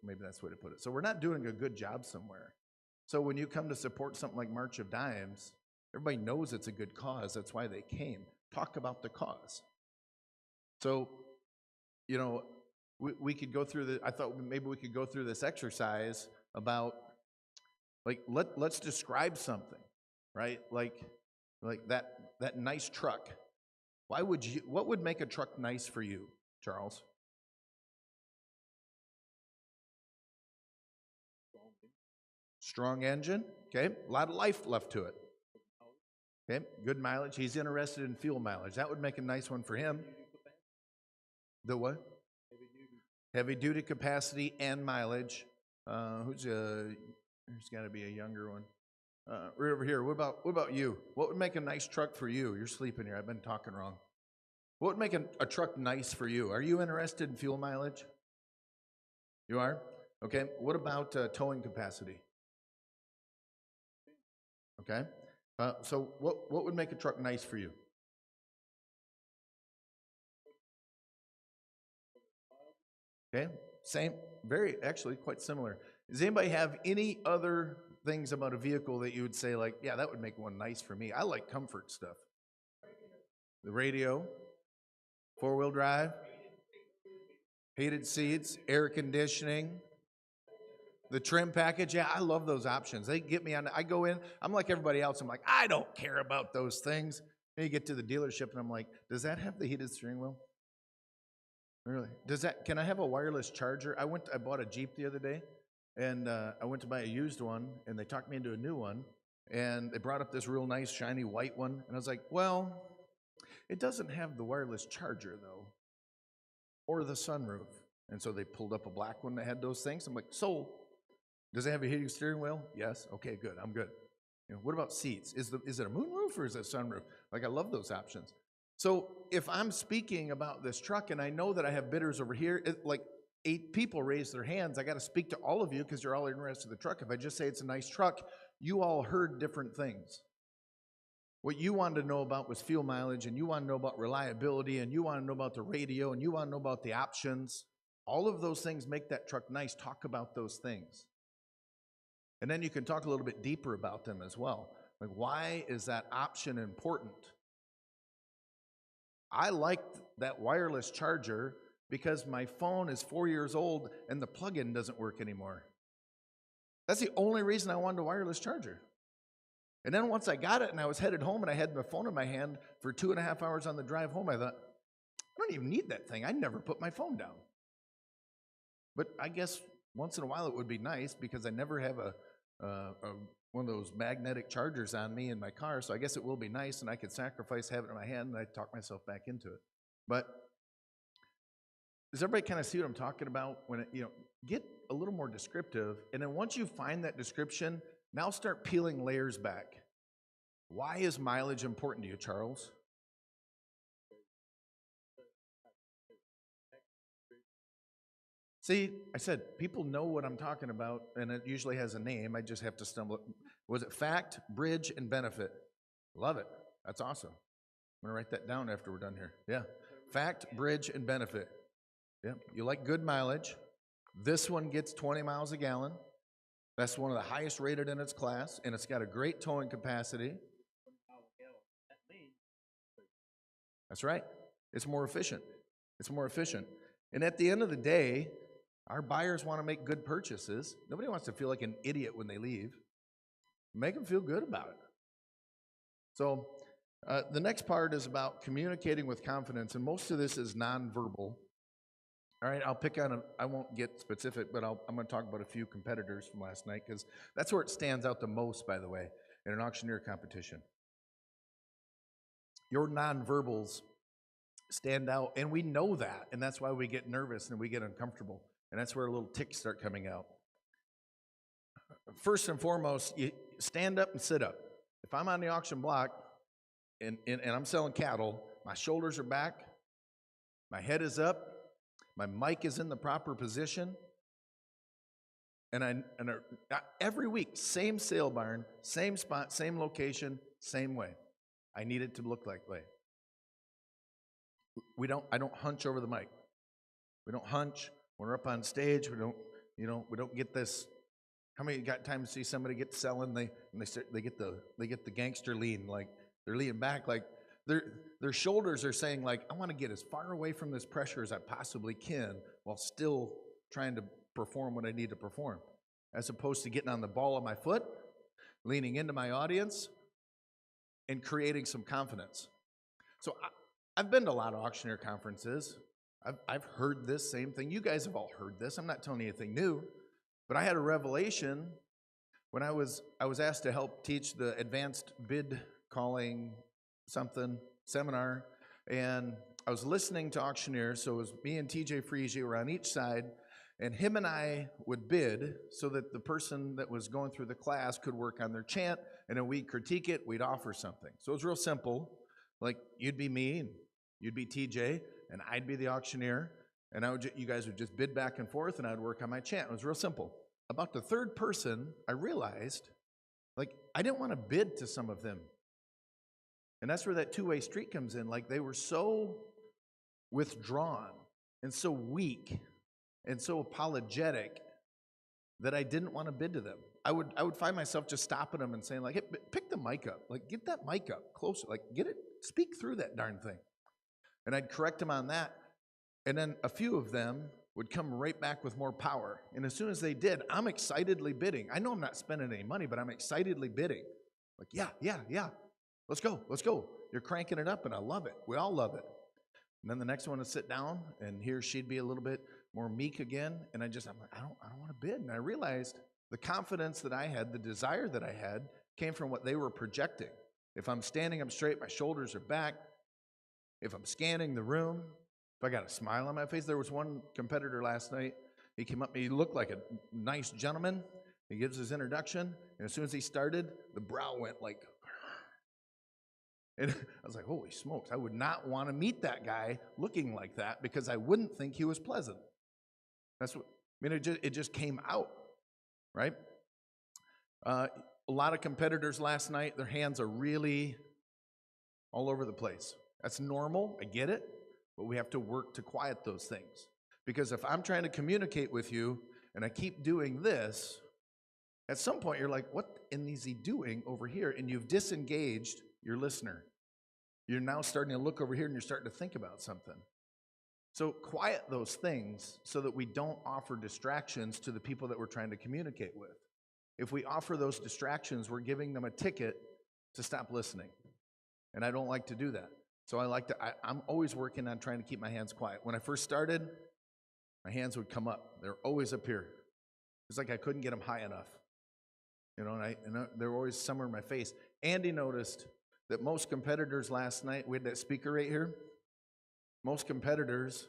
put it. So we're not doing a good job somewhere. So when you come to support something like March of Dimes, everybody knows it's a good cause. That's why they came. Talk about the cause. So, we could go through I thought maybe we could go through this exercise about, let's describe something, right? Like that nice truck. What would make a truck nice for you, Charles? Strong engine, okay? A lot of life left to it. Okay, good mileage. He's interested in fuel mileage. That would make a nice one for him. The what? Heavy duty capacity and mileage. There's got to be a younger one. Right over here. What about you? What would make a nice truck for you? You're sleeping here. I've been talking wrong. What would make a truck nice for you? Are you interested in fuel mileage? You are? Okay. What about towing capacity? Okay. So what would make a truck nice for you? Okay. Same. Very, actually, quite similar. Does anybody have any other things about a vehicle that you would say, like, yeah, that would make one nice for me? I like comfort stuff. The radio, four-wheel drive, heated seats, air conditioning, the trim package. Yeah, I love those options. They get me on. I go in, I'm like everybody else. I'm like, I don't care about those things. Then you get to the dealership and I'm like, does that have the heated steering wheel? Really? Can I have a wireless charger? I bought a Jeep the other day, and I went to buy a used one, and they talked me into a new one, and they brought up this real nice, shiny white one, and I was like, well, it doesn't have the wireless charger, though, or the sunroof. And so they pulled up a black one that had those things. I'm like, sold. Does it have a heated steering wheel? Yes. Okay, good. I'm good. What about seats? Is it a moonroof or is it a sunroof? Like, I love those options. So if I'm speaking about this truck and I know that I have bidders over here, like 8 people raise their hands, I got to speak to all of you because you're all interested in the truck. If I just say it's a nice truck, you all heard different things. What you wanted to know about was fuel mileage, and you want to know about reliability, and you want to know about the radio, and you want to know about the options. All of those things make that truck nice. Talk about those things. And then you can talk a little bit deeper about them as well. Like, why is that option important? I like that wireless charger because my phone is 4 years old and the plug-in doesn't work anymore. That's the only reason I wanted a wireless charger. And then once I got it and I was headed home and I had my phone in my hand for 2.5 hours on the drive home, I thought, I don't even need that thing. I never put my phone down. But I guess once in a while it would be nice because I never have one of those magnetic chargers on me in my car, so I guess it will be nice, and I could sacrifice having it in my hand, and I talk myself back into it. But does everybody kind of see what I'm talking about? When get a little more descriptive, and then once you find that description, now start peeling layers back. Why is mileage important to you, Charles? See, I said people know what I'm talking about, and it usually has a name. I just have to stumble. Was it fact, bridge, and benefit? Love it. That's awesome. I'm going to write that down after we're done here. Yeah. Fact, bridge, and benefit. Yeah. You like good mileage. This one gets 20 miles a gallon. That's one of the highest rated in its class, and it's got a great towing capacity. That's right. It's more efficient. It's more efficient. And at the end of the day, our buyers want to make good purchases. Nobody wants to feel like an idiot when they leave. Make them feel good about it. So the next part is about communicating with confidence, and most of this is nonverbal. All right, I'll pick on I won't get specific, but I'm going to talk about a few competitors from last night because that's where it stands out the most, by the way, in an auctioneer competition. Your nonverbals stand out, and we know that, and that's why we get nervous and we get uncomfortable, and that's where little ticks start coming out. First and foremost, you stand up and sit up. If I'm on the auction block and I'm selling cattle, my shoulders are back, my head is up, my mic is in the proper position, and every week, same sale barn, same spot, same location, same way. I need it to look like way. I don't hunch over the mic. We don't hunch. When we're up on stage, we don't get this. How many got time to see somebody get selling? They get the gangster lean, like they're leaning back, like their shoulders are saying, like, I want to get as far away from this pressure as I possibly can while still trying to perform what I need to perform, as opposed to getting on the ball of my foot, leaning into my audience, and creating some confidence. So I've been to a lot of auctioneer conferences. I've heard this same thing. You guys have all heard this. I'm not telling you anything new. But I had a revelation when I was asked to help teach the advanced bid calling seminar, and I was listening to auctioneers. So it was me and TJ Friese were on each side, and him and I would bid so that the person that was going through the class could work on their chant and then we'd critique it, we'd offer something. So it was real simple. Like, you'd be me, and you'd be TJ, and I'd be the auctioneer, and you guys would just bid back and forth, and I'd work on my chant. It was real simple. About the third person, I realized, like, I didn't want to bid to some of them. And that's where that two-way street comes in. Like, they were so withdrawn and so weak and so apologetic that I didn't want to bid to them. I would find myself just stopping them and saying, like, hey, pick the mic up. Like, get that mic up closer. Like, speak through that darn thing. And I'd correct them on that. And then a few of them would come right back with more power. And as soon as they did, I'm excitedly bidding. I know I'm not spending any money, but I'm excitedly bidding. Like, yeah. Let's go. You're cranking it up, and I love it. We all love it. And then the next one would sit down, and he or she'd be a little bit more meek again. And I'm like, I don't want to bid. And I realized the confidence that I had, the desire that I had, came from what they were projecting. If I'm standing up straight, my shoulders are back. If I'm scanning the room, if I got a smile on my face. There was one competitor last night. He came up, he looked like a nice gentleman. He gives his introduction, and as soon as he started, the brow went like, and I was like, holy smokes, I would not want to meet that guy looking like that because I wouldn't think he was pleasant. That's what, I mean, it just came out, right? A lot of competitors last night, their hands are really all over the place. That's normal, I get it, but we have to work to quiet those things. Because if I'm trying to communicate with you and I keep doing this, at some point you're like, what is he doing over here? And you've disengaged your listener. You're now starting to look over here and you're starting to think about something. So quiet those things so that we don't offer distractions to the people that we're trying to communicate with. If we offer those distractions, we're giving them a ticket to stop listening. And I don't like to do that. So I'm always working on trying to keep my hands quiet. When I first started, my hands would come up. They're always up here. It's like I couldn't get them high enough. And they were always somewhere in my face. Andy noticed that most competitors last night, we had that speaker right here. Most competitors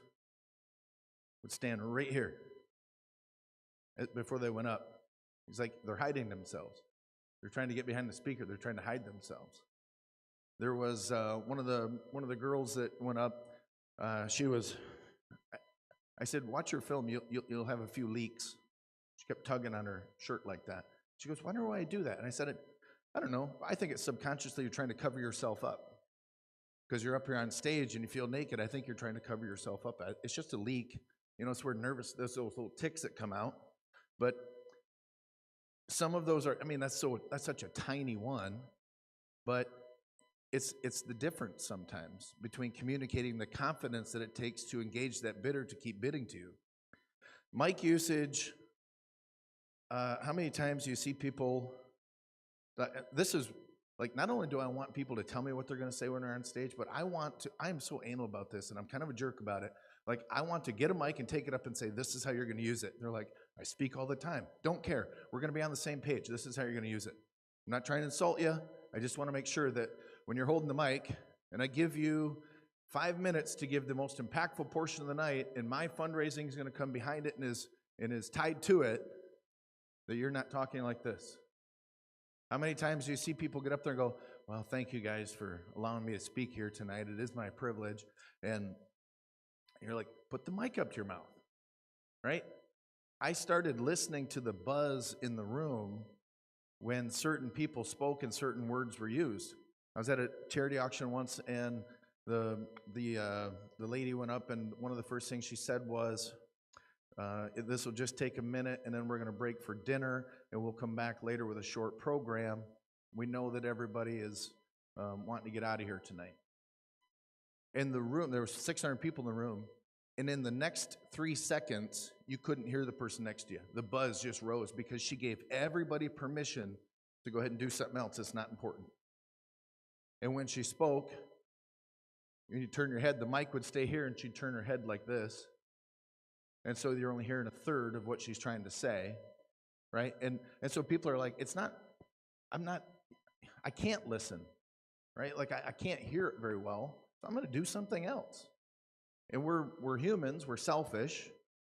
would stand right here before they went up. He's like, they're hiding themselves. They're trying to get behind the speaker. They're trying to hide themselves. There was one of the girls that went up. I said, watch your film. You'll have a few leaks. She kept tugging on her shirt like that. She goes, wonder why I do that. And I said, I don't know. I think it's subconsciously you're trying to cover yourself up. Because you're up here on stage and you feel naked, I think you're trying to cover yourself up. It's just a leak. It's where nervous, there's those little ticks that come out. But some of those are, that's such a tiny one. But it's the difference sometimes between communicating the confidence that it takes to engage that bidder to keep bidding to you. Mic usage, how many times do you see people, this is, like, not only do I want people to tell me what they're going to say when they're on stage, but I'm so anal about this, and I'm kind of a jerk about it. Like, I want to get a mic and take it up and say, this is how you're going to use it. They're like, I speak all the time. Don't care. We're going to be on the same page. This is how you're going to use it. I'm not trying to insult you. I just want to make sure that when you're holding the mic, and I give you 5 minutes to give the most impactful portion of the night, and my fundraising is going to come behind it and is tied to it, that you're not talking like this. How many times do you see people get up there and go, well, thank you guys for allowing me to speak here tonight. It is my privilege. And you're like, put the mic up to your mouth, right? I started listening to the buzz in the room when certain people spoke and certain words were used. I was at a charity auction once, and the lady went up, and one of the first things she said was, this will just take a minute, and then we're going to break for dinner, and we'll come back later with a short program. We know that everybody is wanting to get out of here tonight. In the room, there was 600 people in the room, and in the next 3 seconds, you couldn't hear the person next to you. The buzz just rose because she gave everybody permission to go ahead and do something else that's not important. And when she spoke, you turn your head, the mic would stay here, and she'd turn her head like this. And so you're only hearing a third of what she's trying to say, right? And so people are like, I can't listen, right? Like, I can't hear it very well, so I'm going to do something else. And we're humans, we're selfish,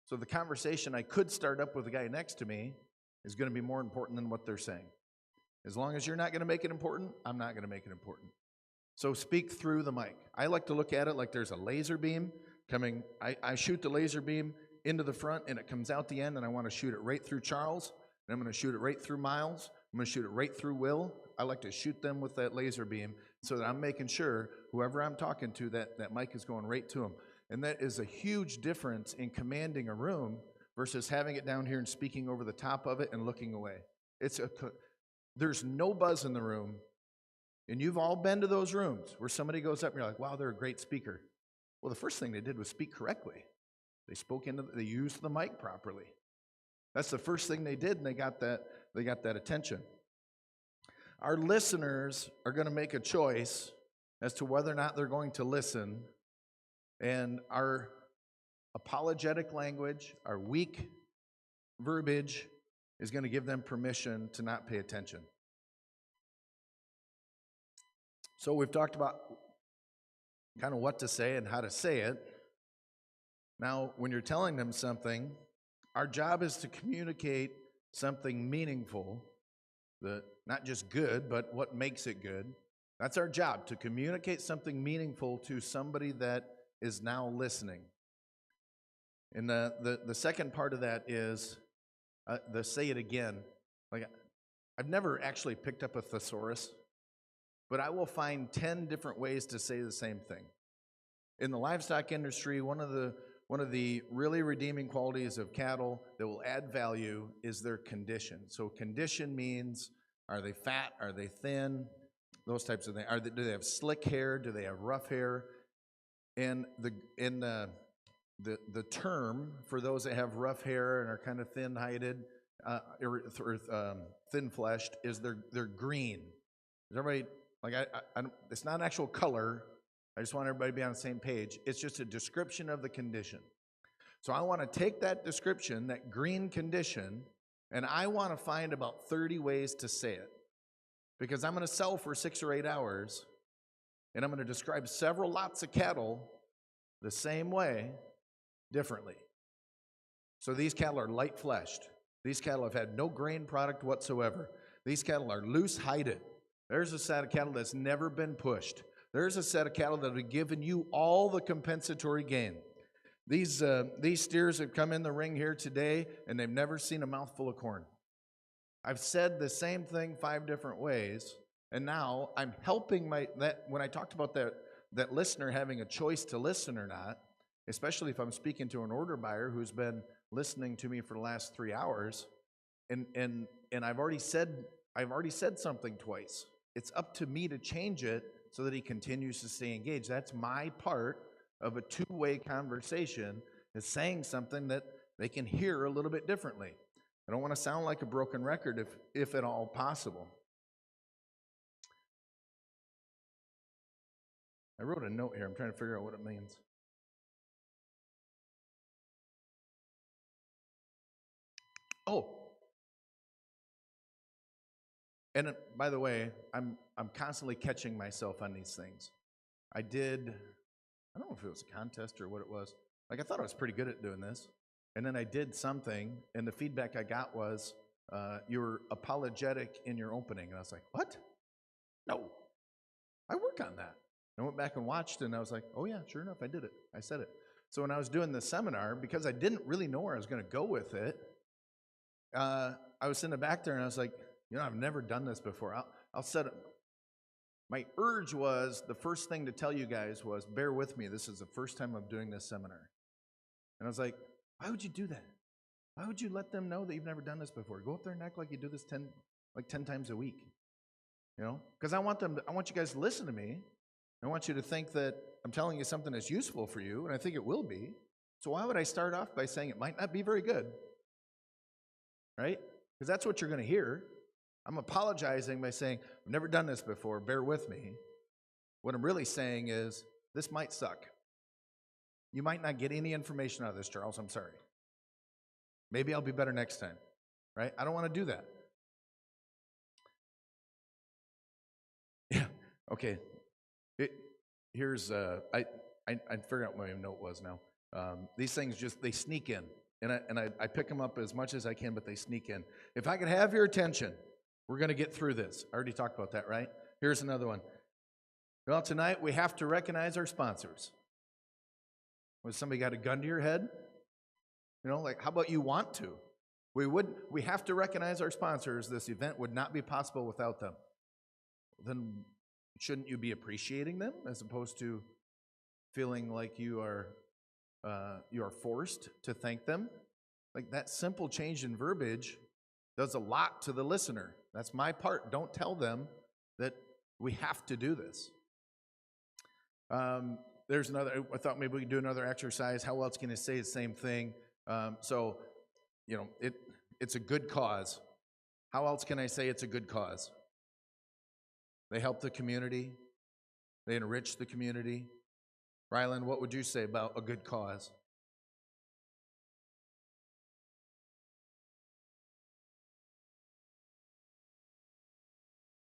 so the conversation I could start up with the guy next to me is going to be more important than what they're saying. As long as you're not going to make it important, I'm not going to make it important. So speak through the mic. I like to look at it like there's a laser beam coming. I shoot the laser beam into the front, and it comes out the end, and I want to shoot it right through Charles, and I'm going to shoot it right through Miles. I'm going to shoot it right through Will. I like to shoot them with that laser beam so that I'm making sure whoever I'm talking to, that mic is going right to them. And that is a huge difference in commanding a room versus having it down here and speaking over the top of it and looking away. There's no buzz in the room, and you've all been to those rooms where somebody goes up and you're like, wow, they're a great speaker. Well, the first thing they did was speak correctly. They used the mic properly. That's the first thing they did, and they got that attention. Our listeners are going to make a choice as to whether or not they're going to listen, and our apologetic language, our weak verbiage is going to give them permission to not pay attention. So we've talked about kind of what to say and how to say it. Now, when you're telling them something, our job is to communicate something meaningful, not just good, but what makes it good. That's our job, to communicate something meaningful to somebody that is now listening. And the second part of that is the say it again. Like, I've never actually picked up a thesaurus, but I will find 10 different ways to say the same thing. In the livestock industry, one of the really redeeming qualities of cattle that will add value is their condition. So condition means, are they fat? Are they thin? Those types of things. Do they have slick hair? Do they have rough hair? And the term for those that have rough hair and are kind of thin-hided, thin-fleshed, is they're green. Is everybody, like, it's not an actual color. I just want everybody to be on the same page. It's just a description of the condition. So I want to take that description, that green condition, and I want to find about 30 ways to say it. Because I'm going to sell for 6 or 8 hours, and I'm going to describe several lots of cattle the same way, differently. So these cattle are light-fleshed. These cattle have had no grain product whatsoever. These cattle are loose-hided. There's a set of cattle that's never been pushed. There's a set of cattle that have given you all the compensatory gain. These steers have come in the ring here today, and they've never seen a mouthful of corn. I've said the same thing 5 different ways, and now I'm helping when I talked about that listener having a choice to listen or not, especially if I'm speaking to an order buyer who's been listening to me for the last 3 hours, and I've already said something twice. It's up to me to change it so that he continues to stay engaged. That's my part of a 2-way conversation, is saying something that they can hear a little bit differently. I don't want to sound like a broken record if at all possible. I wrote a note here. I'm trying to figure out what it means. Oh. And by the way, I'm constantly catching myself on these things. I don't know if it was a contest or what it was. Like, I thought I was pretty good at doing this. And then I did something, and the feedback I got was, you were apologetic in your opening. And I was like, what? No, I work on that. I went back and watched, and I was like, oh yeah, sure enough, I did it. I said it. So when I was doing the seminar, because I didn't really know where I was going to go with it, I was sitting back there, and I was like, I've never done this before. I'll set it. My urge was, the first thing to tell you guys was, bear with me. This is the first time I'm doing this seminar. And I was like, why would you do that? Why would you let them know that you've never done this before? Go up there and act like you do this 10 times a week. Because I want you guys to listen to me. I want you to think that I'm telling you something that's useful for you, and I think it will be. So why would I start off by saying it might not be very good? Right? Because that's what you're going to hear. I'm apologizing by saying, I've never done this before, bear with me. What I'm really saying is, this might suck. You might not get any information out of this, Charles, I'm sorry. Maybe I'll be better next time, right? I don't want to do that. Yeah, okay. Here's, I figured out what my note was now. These things they sneak in. And I pick them up as much as I can, but they sneak in. If I could have your attention, We're going to get through this. I already talked about that, right? Here's another one. Well, tonight we have to recognize our sponsors. When somebody got a gun to your head, you know, like, how about you want to? We have to recognize our sponsors. This event would not be possible without them. Then shouldn't you be appreciating them as opposed to feeling like you are forced to thank them? Like, that simple change in verbiage does a lot to the listener. That's my part. Don't tell them that we have to do this. There's another, I thought maybe we could do another exercise. How else can I say the same thing? So, you know, it's a good cause. How else can I say it's a good cause? They help the community. They enrich the community. Rylan, what would you say about a good cause?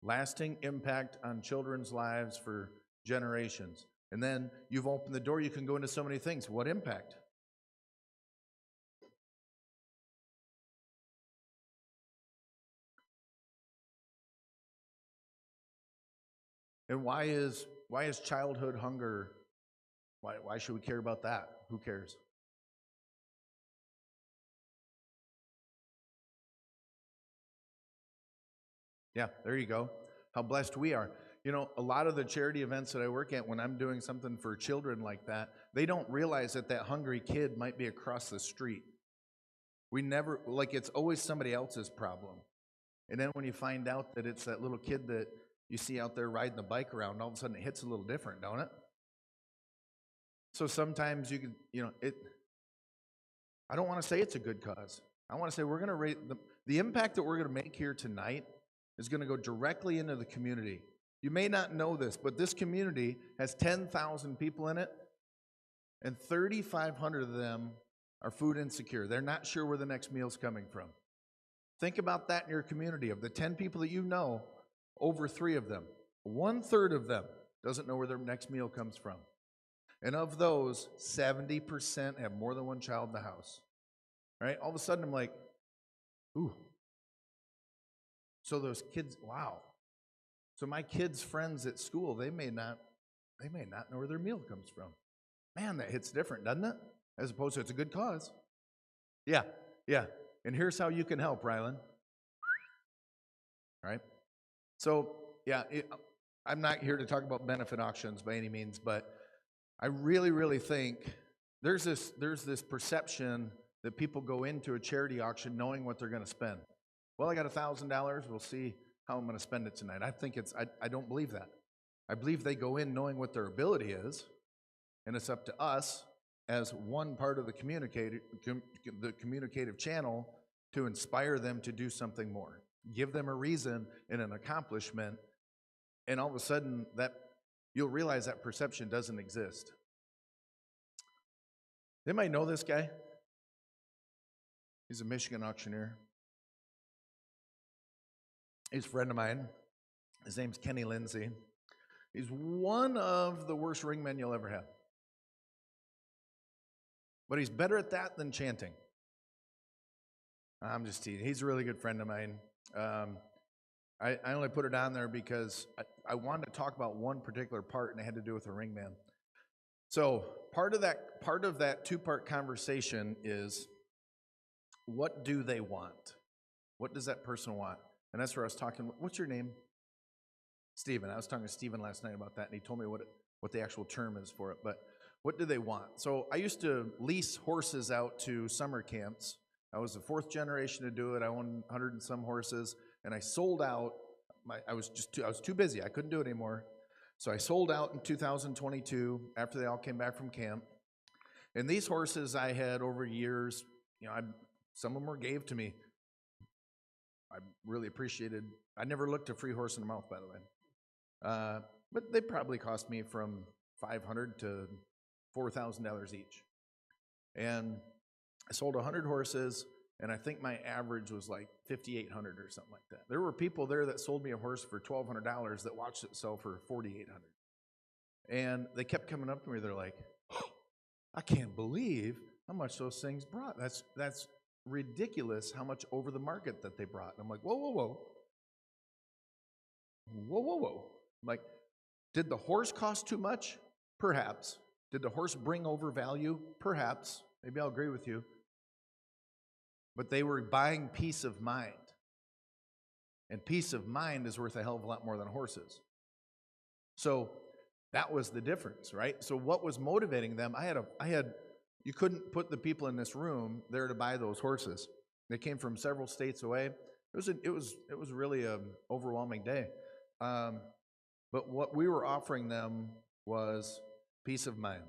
Lasting impact on children's lives for generations. And then you've opened the door, you can go into so many things. What impact? And why is childhood hunger, why should we care about that? Who cares? Yeah, there you go. How blessed we are. You know, a lot of the charity events that I work at, when I'm doing something for children like that, they don't realize that that hungry kid might be across the street. We never, like, it's always somebody else's problem. And then when you find out that it's that little kid that you see out there riding the bike around, all of a sudden it hits a little different, don't it? So sometimes you can, you know, I don't want to say it's a good cause. I want to say we're going to rate the impact that we're going to make here tonight is going to go directly into the community. You may not know this, but this community has 10,000 people in it, and 3,500 of them are food insecure. They're not sure where the next meal's coming from. Think about that in your community. Of the 10 people that you know, over 3 of them, 1/3 of them doesn't know where their next meal comes from. And of those, 70% have more than one child in the house. Right? All of a sudden I'm like, ooh. So those kids, wow. So my kids' friends at school, they may not know where their meal comes from. Man, that hits different, doesn't it? As opposed to it's a good cause. Yeah. And here's how you can help, Rylan. All right? So, yeah, I'm not here to talk about benefit auctions by any means, but I really, really think there's this perception that people go into a charity auction knowing what they're going to spend. Well, I got $1,000. We'll see how I'm going to spend it tonight. I don't believe that. I believe they go in knowing what their ability is, and it's up to us as one part of the communicative channel to inspire them to do something more. Give them a reason and an accomplishment, and all of a sudden that you'll realize that perception doesn't exist. Anybody know this guy? He's a Michigan auctioneer. He's a friend of mine. His name's Kenny Lindsay. He's one of the worst ringmen you'll ever have. But he's better at that than chanting. I'm just teasing. He's a really good friend of mine. I only put it on there because I wanted to talk about one particular part, and it had to do with a ringman. So part of that 2-part conversation is, what do they want? What does that person want? And that's where I was talking. What's your name? Stephen. I was talking to Stephen last night about that, and he told me what the actual term is for it. But what do they want? So I used to lease horses out to summer camps. I was the 4th generation to do it. I owned 100 and some horses, and I sold out. I was too busy. I couldn't do it anymore. So I sold out in 2022 after they all came back from camp. And these horses I had over years, you know, some of them were gave to me. I really appreciated. I never looked a free horse in the mouth, by the way. But they probably cost me from $500 to $4,000 each. And I sold 100 horses, and I think my average was like $5,800 or something like that. There were people there that sold me a horse for $1,200 that watched it sell for $4,800. And they kept coming up to me. They're like, oh, I can't believe how much those things brought. That's ridiculous how much over the market that they brought. And I'm like, whoa. whoa, whoa, whoa. Like, did the horse cost too much? Perhaps. Did the horse bring over value? Perhaps. Maybe I'll agree with you. But they were buying peace of mind. And peace of mind is worth a hell of a lot more than horses. So that was the difference, right? So what was motivating them? You couldn't put the people in this room there to buy those horses. They came from several states away. It was really an overwhelming day. But what we were offering them was peace of mind.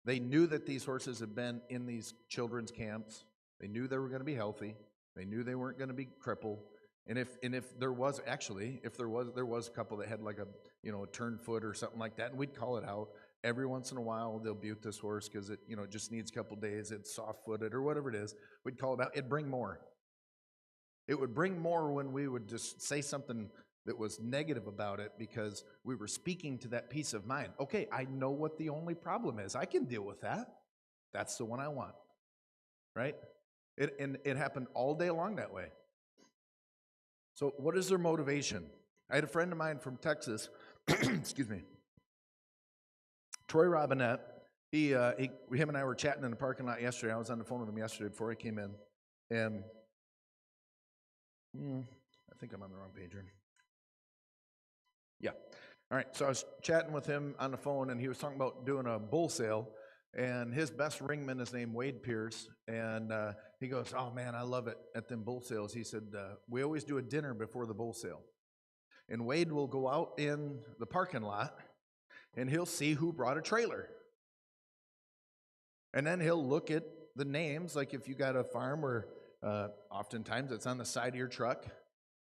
They knew that these horses had been in these children's camps. They knew they were going to be healthy. They knew they weren't going to be crippled. And if there was a couple that had like a turned foot or something like that, and we'd call it out every once in a while. They'll butte this horse because it just needs a couple days. It's soft-footed or whatever it is. We'd call it out. It'd bring more. It would bring more when we would just say something that was negative about it because we were speaking to that peace of mind. Okay, I know what the only problem is. I can deal with that. That's the one I want, right? It happened all day long that way. So what is their motivation? I had a friend of mine from Texas, excuse me, Troy Robinette. Him and I were chatting in the parking lot yesterday. I was on the phone with him yesterday before I came in, and I think I'm on the wrong page here. Yeah. All right. So I was chatting with him on the phone, and he was talking about doing a bull sale, and his best ringman is named Wade Pierce, and he goes, "Oh man, I love it at them bull sales." He said, "We always do a dinner before the bull sale, and Wade will go out in the parking lot, and he'll see who brought a trailer, and then he'll look at the names. Like if you got a farm where oftentimes it's on the side of your truck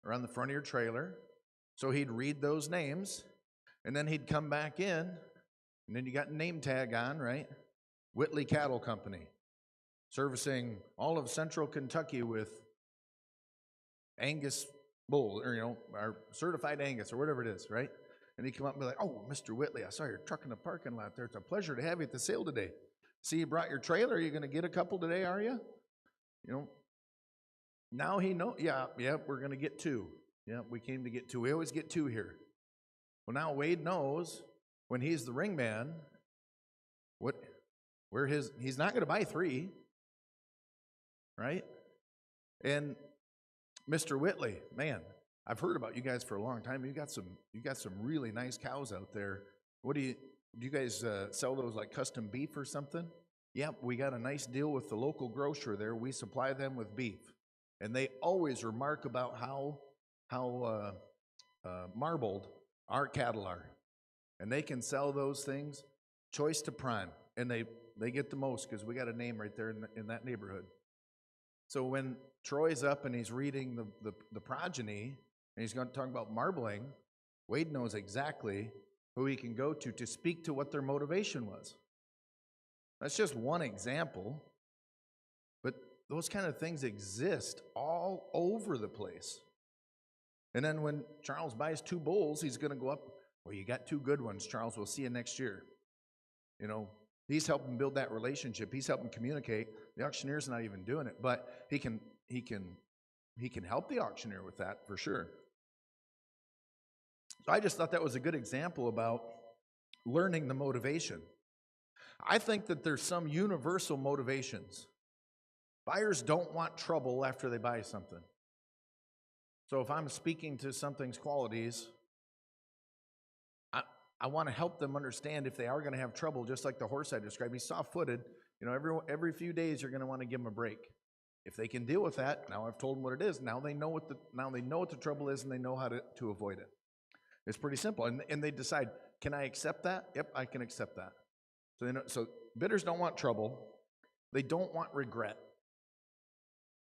or on the front of your trailer." So he'd read those names, and then he'd come back in, and then you got name tag on, right? Whitley Cattle Company, servicing all of central Kentucky with Angus bull, or our certified Angus, or whatever it is, right? And he'd come up and be like, "Oh, Mr. Whitley, I saw your truck in the parking lot there. It's a pleasure to have you at the sale today. See, you brought your trailer. Are you going to get a couple today, are you?" Now he knows, yeah, we're going to get two. Yeah, we came to get two. We always get two here. Well, now Wade knows when he's the ring man, he's not going to buy three, right? And Mr. Whitley, man, I've heard about you guys for a long time. You got some really nice cows out there. What do you guys sell those like custom beef or something? Yep, we got a nice deal with the local grocer there. We supply them with beef, and they always remark about how marbled our cattle are, and they can sell those things choice to prime, and they get the most because we got a name right there in that neighborhood. So when Troy's up and he's reading the progeny and he's going to talk about marbling, Wade knows exactly who he can go to speak to what their motivation was. That's just one example, but those kind of things exist all over the place. And then when Charles buys two bulls, he's going to go up, "Well, you got two good ones, Charles. We'll see you next year." He's helping build that relationship. He's helping communicate. The auctioneer's not even doing it, but he can help the auctioneer with that for sure. So I just thought that was a good example about learning the motivation. I think that there's some universal motivations. Buyers don't want trouble after they buy something. So if I'm speaking to something's qualities, I want to help them understand if they are going to have trouble, just like the horse I described. He's soft-footed. Every few days you're going to want to give him a break. If they can deal with that, now I've told them what it is. Now they know what the trouble is, and they know how to avoid it. It's pretty simple, and they decide, can I accept that? Yep, I can accept that. So bidders don't want trouble. They don't want regret.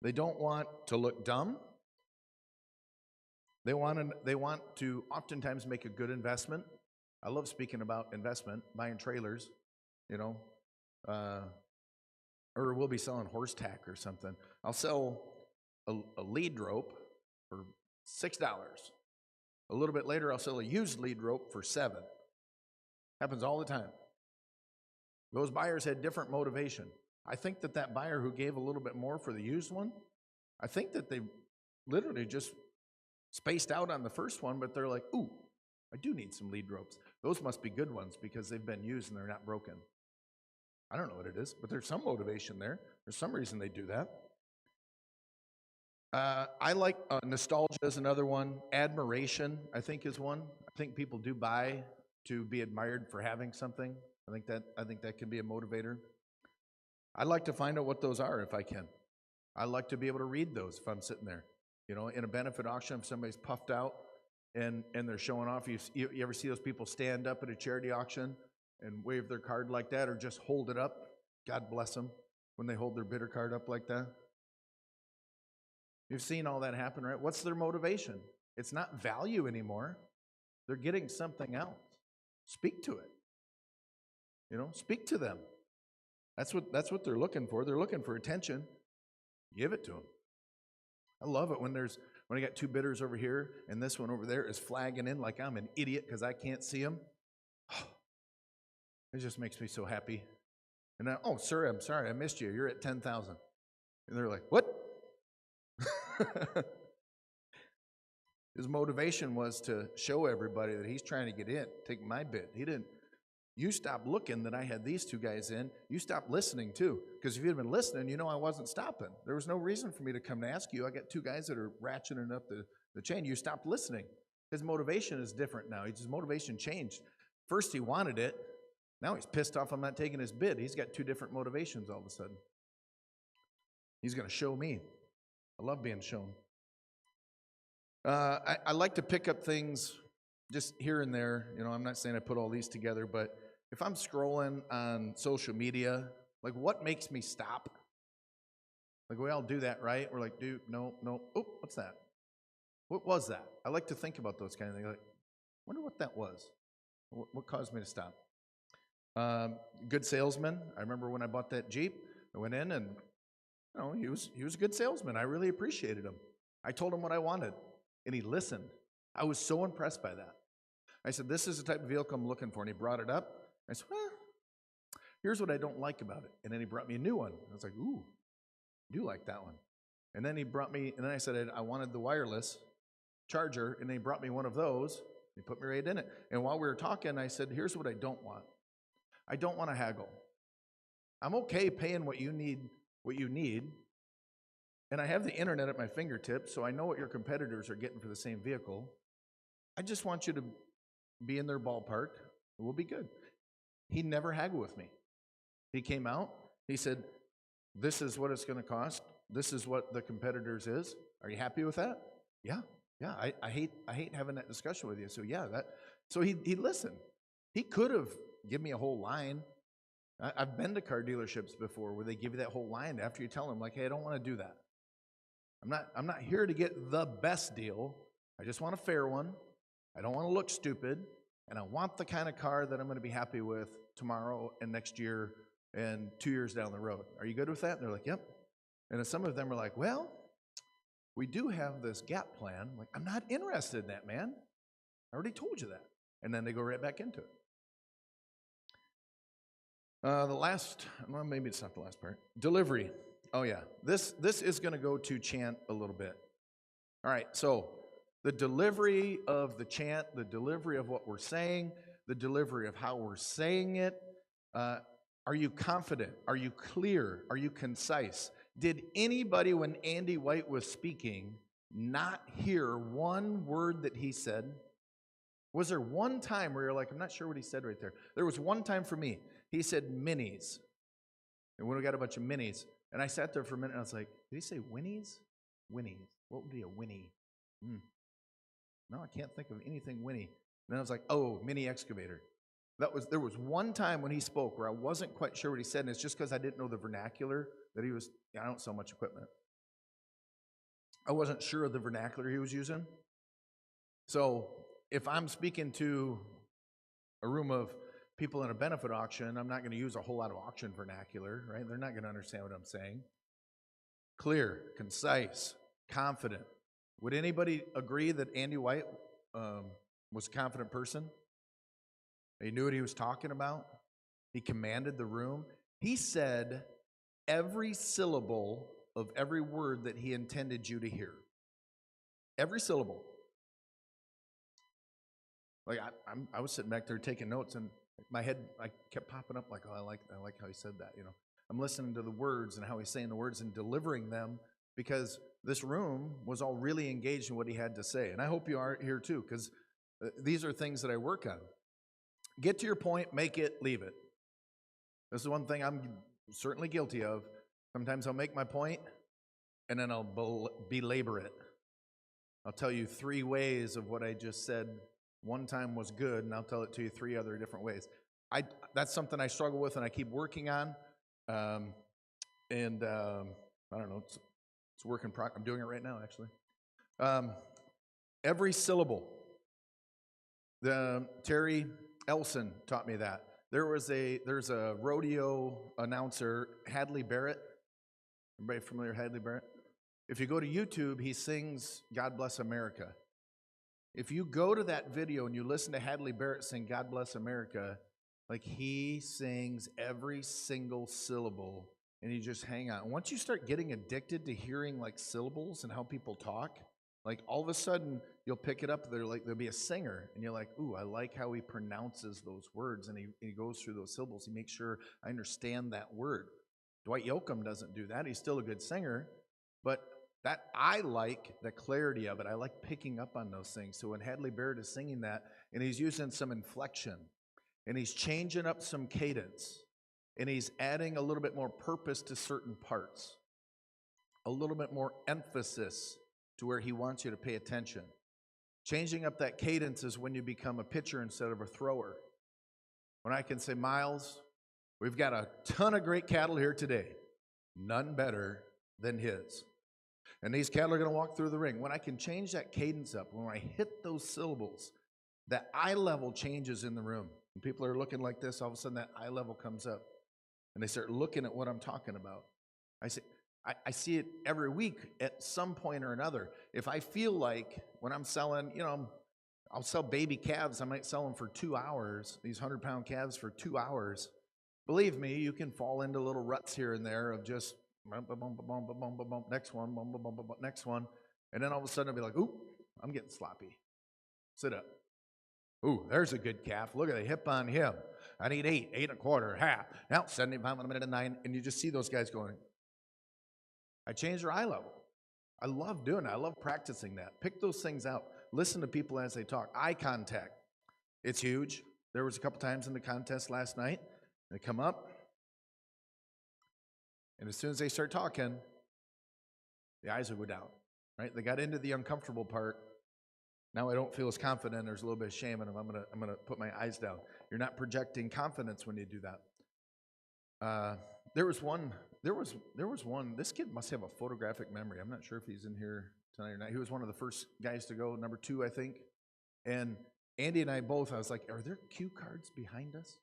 They don't want to look dumb. They want to oftentimes make a good investment. I love speaking about investment, buying trailers, or we'll be selling horse tack or something. I'll sell a lead rope for $6. A little bit later, I'll sell a used lead rope for $7. Happens all the time. Those buyers had different motivation. I think that buyer who gave a little bit more for the used one, I think that they literally just spaced out on the first one, but they're like, ooh, I do need some lead ropes. Those must be good ones because they've been used and they're not broken. I don't know what it is, but there's some motivation there. There's some reason they do that. I like nostalgia is another one. Admiration, I think, is one. I think people do buy to be admired for having something. I think that can be a motivator. I like to find out what those are if I can. I like to be able to read those if I'm sitting there. You know, in a benefit auction, if somebody's puffed out and they're showing off, you ever see those people stand up at a charity auction and wave their card like that, or just hold it up? God bless them when they hold their bidder card up like that. You've seen all that happen, right? What's their motivation? It's not value anymore. They're getting something else. Speak to it. You know, speak to them. That's what they're looking for. They're looking for attention. Give it to them. I love it when I got two bidders over here and this one over there is flagging in like I'm an idiot because I can't see them. It just makes me so happy. And then, oh, sir, I'm sorry, I missed you. You're at 10,000. And they're like, what? His motivation was to show everybody that he's trying to get in, take my bid. He didn't. You stopped looking that I had these two guys in. You stopped listening too. Because if you'd been listening, you know I wasn't stopping. There was no reason for me to come to ask you. I got two guys that are ratcheting up the chain. You stopped listening. His motivation is different now. His motivation changed. First he wanted it. Now he's pissed off I'm not taking his bid. He's got two different motivations all of a sudden. He's going to show me. I love being shown. I like to pick up things just here and there. You know, I'm not saying I put all these together, but if I'm scrolling on social media, like what makes me stop? Like we all do that, right? We're like, dude, no. Oh, what's that? What was that? I like to think about those kind of things. Like, wonder what that was. What caused me to stop? Good salesman. I remember when I bought that Jeep, I went in and you know, he was a good salesman. I really appreciated him. I told him what I wanted, and he listened. I was so impressed by that. I said, this is the type of vehicle I'm looking for, and he brought it up. I said, well, here's what I don't like about it. And then he brought me a new one. I was like, ooh, I do like that one. And then he brought me, and then I said, I wanted the wireless charger, and then he brought me one of those. He put me right in it. And while we were talking, I said, here's what I don't want. I don't want to haggle. I'm okay paying what you need, and I have the internet at my fingertips, so I know what your competitors are getting for the same vehicle. I just want you to be in their ballpark. We'll be good. He never haggled with me. He came out. He said, this is what it's going to cost. This is what the competitors is. Are you happy with that? Yeah. I hate having that discussion with you. So yeah, so he listened. He could have given me a whole line. I've been to car dealerships before where they give you that whole line after you tell them, like, hey, I don't want to do that. I'm not here to get the best deal. I just want a fair one. I don't want to look stupid, and I want the kind of car that I'm going to be happy with tomorrow and next year and 2 years down the road. Are you good with that? And they're like, yep. And then some of them are like, well, we do have this gap plan. I'm like, I'm not interested in that, man. I already told you that. And then they go right back into it. Well, maybe it's not the last part. Delivery. Oh yeah, this is going to go to chant a little bit. All right, so the delivery of the chant, the delivery of what we're saying, the delivery of how we're saying it. Are you confident? Are you clear? Are you concise? Did anybody, when Andy White was speaking, not hear one word that he said? Was there one time where you're like, I'm not sure what he said right there? There was one time for me. He said minis. And when we got a bunch of minis, and I sat there for a minute and I was like, did he say winnies? Winnies. What would be a winnie? No, I can't think of anything winnie. And then I was like, oh, mini excavator. There was one time when he spoke where I wasn't quite sure what he said, and it's just because I didn't know the vernacular that he was. I don't sell much equipment. I wasn't sure of the vernacular he was using. So if I'm speaking to a room of people in a benefit auction, I'm not going to use a whole lot of auction vernacular, right? They're not going to understand what I'm saying. Clear, concise, confident. Would anybody agree that Andy White was a confident person? He knew what he was talking about. He commanded the room. He said every syllable of every word that he intended you to hear. Every syllable. Like I was sitting back there taking notes, and my head, I kept popping up like, oh, I like how he said that. I'm listening to the words and how he's saying the words and delivering them, because this room was all really engaged in what he had to say. And I hope you are here too, because these are things that I work on. Get to your point, make it, leave it. This is one thing I'm certainly guilty of. Sometimes I'll make my point, and then I'll belabor it. I'll tell you 3 ways of what I just said one time was good, and I'll tell it to you 3 other different ways. That's something I struggle with and I keep working on. I don't know, it's a work in progress. I'm doing it right now, actually. Every syllable. Terry Elson taught me that. There's a rodeo announcer, Hadley Barrett. Everybody familiar with Hadley Barrett? If you go to YouTube, he sings God Bless America. If you go to that video and you listen to Hadley Barrett sing God Bless America, like he sings every single syllable, and you just hang on. Once you start getting addicted to hearing like syllables and how people talk, like all of a sudden you'll pick it up. There'll be a singer, and you're like, ooh, I like how he pronounces those words, and he goes through those syllables. He makes sure I understand that word. Dwight Yoakam doesn't do that. He's still a good singer, but that I like the clarity of it. I like picking up on those things. So when Hadley Barrett is singing that, and he's using some inflection, and he's changing up some cadence, and he's adding a little bit more purpose to certain parts, a little bit more emphasis to where he wants you to pay attention. Changing up that cadence is when you become a pitcher instead of a thrower. When I can say, Miles, we've got a ton of great cattle here today, none better than his. And these cattle are going to walk through the ring. When I can change that cadence up, when I hit those syllables, that eye level changes in the room. When people are looking like this, all of a sudden that eye level comes up, and they start looking at what I'm talking about. I see it every week at some point or another. If I feel like when I'm selling, I'll sell baby calves. I might sell them for 2 hours, these 100-pound calves for 2 hours. Believe me, you can fall into little ruts here and there of just next one, next one. And then all of a sudden I'll be like, ooh, I'm getting sloppy. Sit up. Ooh, there's a good calf. Look at the hip on him. I need 8, 8 1/4, half. Now 75, 1 minute and 9. And you just see those guys going. I changed their eye level. I love doing that. I love practicing that. Pick those things out. Listen to people as they talk. Eye contact. It's huge. There was a couple times in the contest last night. They come up, and as soon as they start talking, the eyes will go down, right? They got into the uncomfortable part. Now I don't feel as confident. There's a little bit of shame in them. I'm gonna put my eyes down. You're not projecting confidence when you do that. There was one. This kid must have a photographic memory. I'm not sure if he's in here tonight or not. He was one of the first guys to go, number 2, I think. And Andy and I both, I was like, are there cue cards behind us?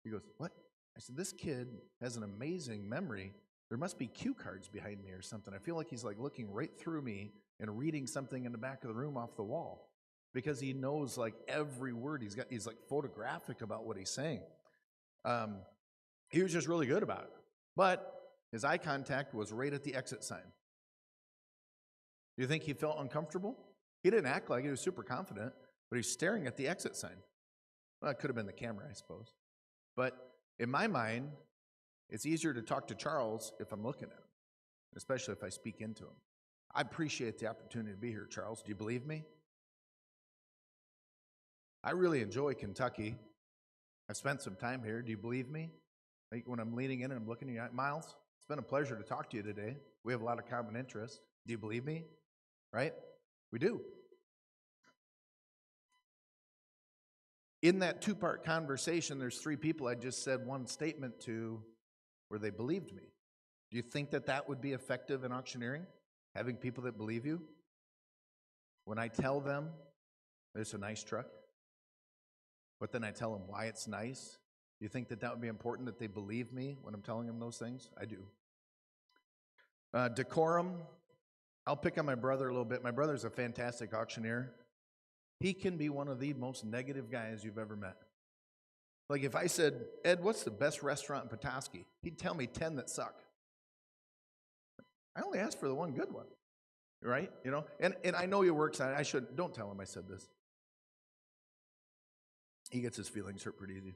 He goes, what? I said, this kid has an amazing memory. There must be cue cards behind me or something. I feel like he's like looking right through me and reading something in the back of the room off the wall, because he knows like every word. He's like photographic about what he's saying. He was just really good about it. But his eye contact was right at the exit sign. Do you think he felt uncomfortable? He didn't act like he was super confident, but he's staring at the exit sign. Well, it could have been the camera, I suppose. But in my mind, it's easier to talk to Charles if I'm looking at him, especially if I speak into him. I appreciate the opportunity to be here, Charles. Do you believe me? I really enjoy Kentucky. I've spent some time here. Do you believe me? Like when I'm leaning in and I'm looking at you, Miles, it's been a pleasure to talk to you today. We have a lot of common interests. Do you believe me? Right? We do. In that 2-part conversation, there's 3 people I just said one statement to where they believed me. Do you think that that would be effective in auctioneering? Having people that believe you? When I tell them there's a nice truck, but then I tell them why it's nice, do you think that that would be important, that they believe me when I'm telling them those things? I do. Decorum. I'll pick on my brother a little bit. My brother's a fantastic auctioneer. He can be one of the most negative guys you've ever met. Like if I said, Ed, what's the best restaurant in Petoskey? He'd tell me 10 that suck. I only asked for the one good one, right? And I know he works on it. Don't tell him I said this. He gets his feelings hurt pretty easy.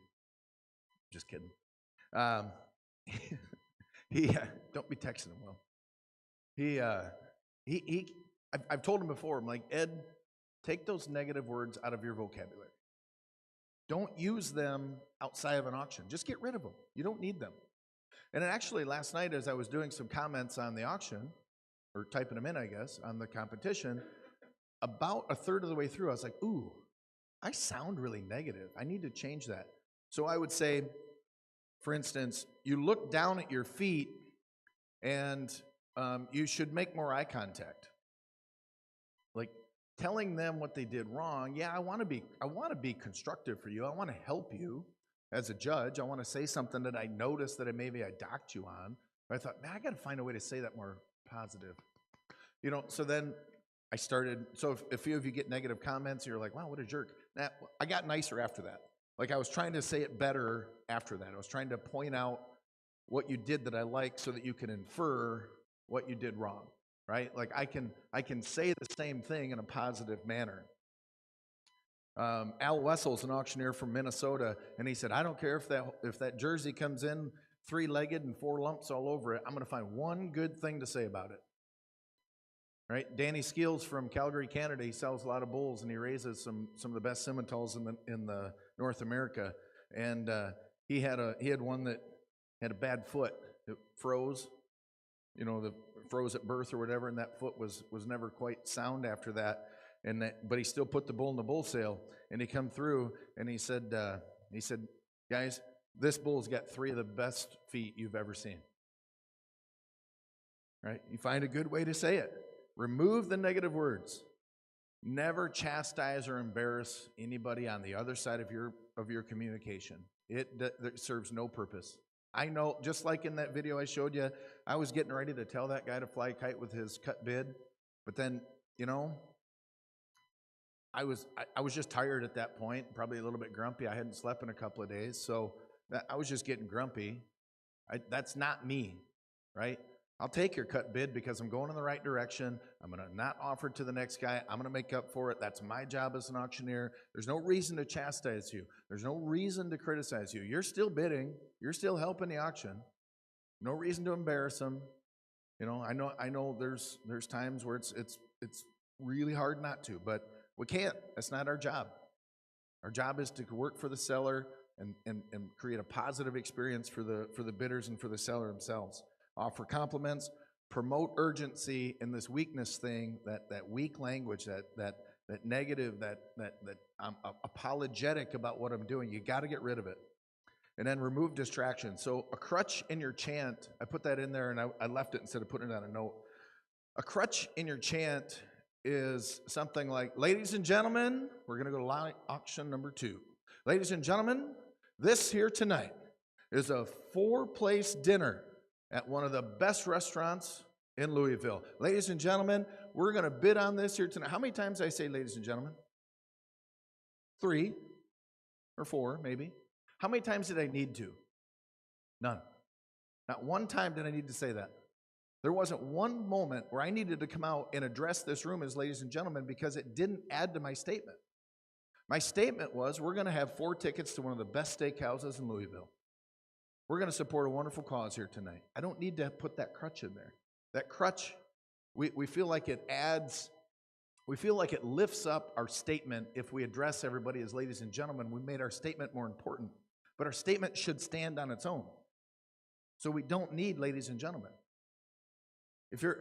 Just kidding. Um, he don't be texting him, Will. I've told him before, I'm like, Ed, take those negative words out of your vocabulary. Don't use them outside of an auction. Just get rid of them. You don't need them. And actually, last night, as I was doing some comments on the auction, or typing them in, I guess, on the competition, about a third of the way through, I was like, ooh, I sound really negative. I need to change that. So I would say, for instance, you look down at your feet and you should make more eye contact. Like telling them what they did wrong. Yeah, I want to be constructive for you. I want to help you as a judge. I want to say something that I noticed that maybe I docked you on. But I thought, man, I got to find a way to say that more positive. You know, so then I started, so if a few of you get negative comments, you're like, wow, what a jerk. I got nicer after that. Like I was trying to say it better after that. I was trying to point out what you did that I like so that you can infer what you did wrong, right? Like I can say the same thing in a positive manner. Al Wessel's an auctioneer from Minnesota, and he said, I don't care if that jersey comes in 3-legged and 4 lumps all over it, I'm going to find one good thing to say about it. Right? Danny Skeels from Calgary, Canada, he sells a lot of bulls, and he raises some of the best Simmentals in the North America. And he had one that had a bad foot. It froze, froze at birth or whatever, and that foot was never quite sound after that. But he still put the bull in the bull sale, and he come through and he said, guys, this bull's got 3 of the best feet you've ever seen. Right? You find a good way to say it. Remove the negative words. Never chastise or embarrass anybody on the other side of your communication. It serves no purpose. I know, just like in that video I showed you, I was getting ready to tell that guy to fly a kite with his cut bid, but then, I was just tired at that point, probably a little bit grumpy. I hadn't slept in a couple of days, so I was just getting grumpy. That's not me, right? I'll take your cut bid because I'm going in the right direction. I'm going to not offer it to the next guy. I'm going to make up for it. That's my job as an auctioneer. There's no reason to chastise you. There's no reason to criticize you. You're still bidding. You're still helping the auction. No reason to embarrass them. I know there's times where it's really hard not to, but we can't. That's not our job. Our job is to work for the seller and create a positive experience for the bidders and for the seller themselves. Offer compliments, promote urgency in this weakness thing, that weak language, that negative, that I'm apologetic about what I'm doing. You got to get rid of it. And then remove distraction. So a crutch in your chant, I put that in there and I left it instead of putting it on a note. A crutch in your chant is something like, ladies and gentlemen, we're going to go to auction number 2. Ladies and gentlemen, this here tonight is a 4-place dinner at one of the best restaurants in Louisville. Ladies and gentlemen, we're going to bid on this here tonight. How many times did I say ladies and gentlemen? 3 or 4, maybe. How many times did I need to? None. Not one time did I need to say that. There wasn't one moment where I needed to come out and address this room as ladies and gentlemen because it didn't add to my statement. My statement was, we're going to have 4 tickets to one of the best steakhouses in Louisville. We're going to support a wonderful cause here tonight. I don't need to put that crutch in there. That crutch, we feel like it adds, we feel like it lifts up our statement if we address everybody as ladies and gentlemen. We made our statement more important. But our statement should stand on its own. So we don't need ladies and gentlemen.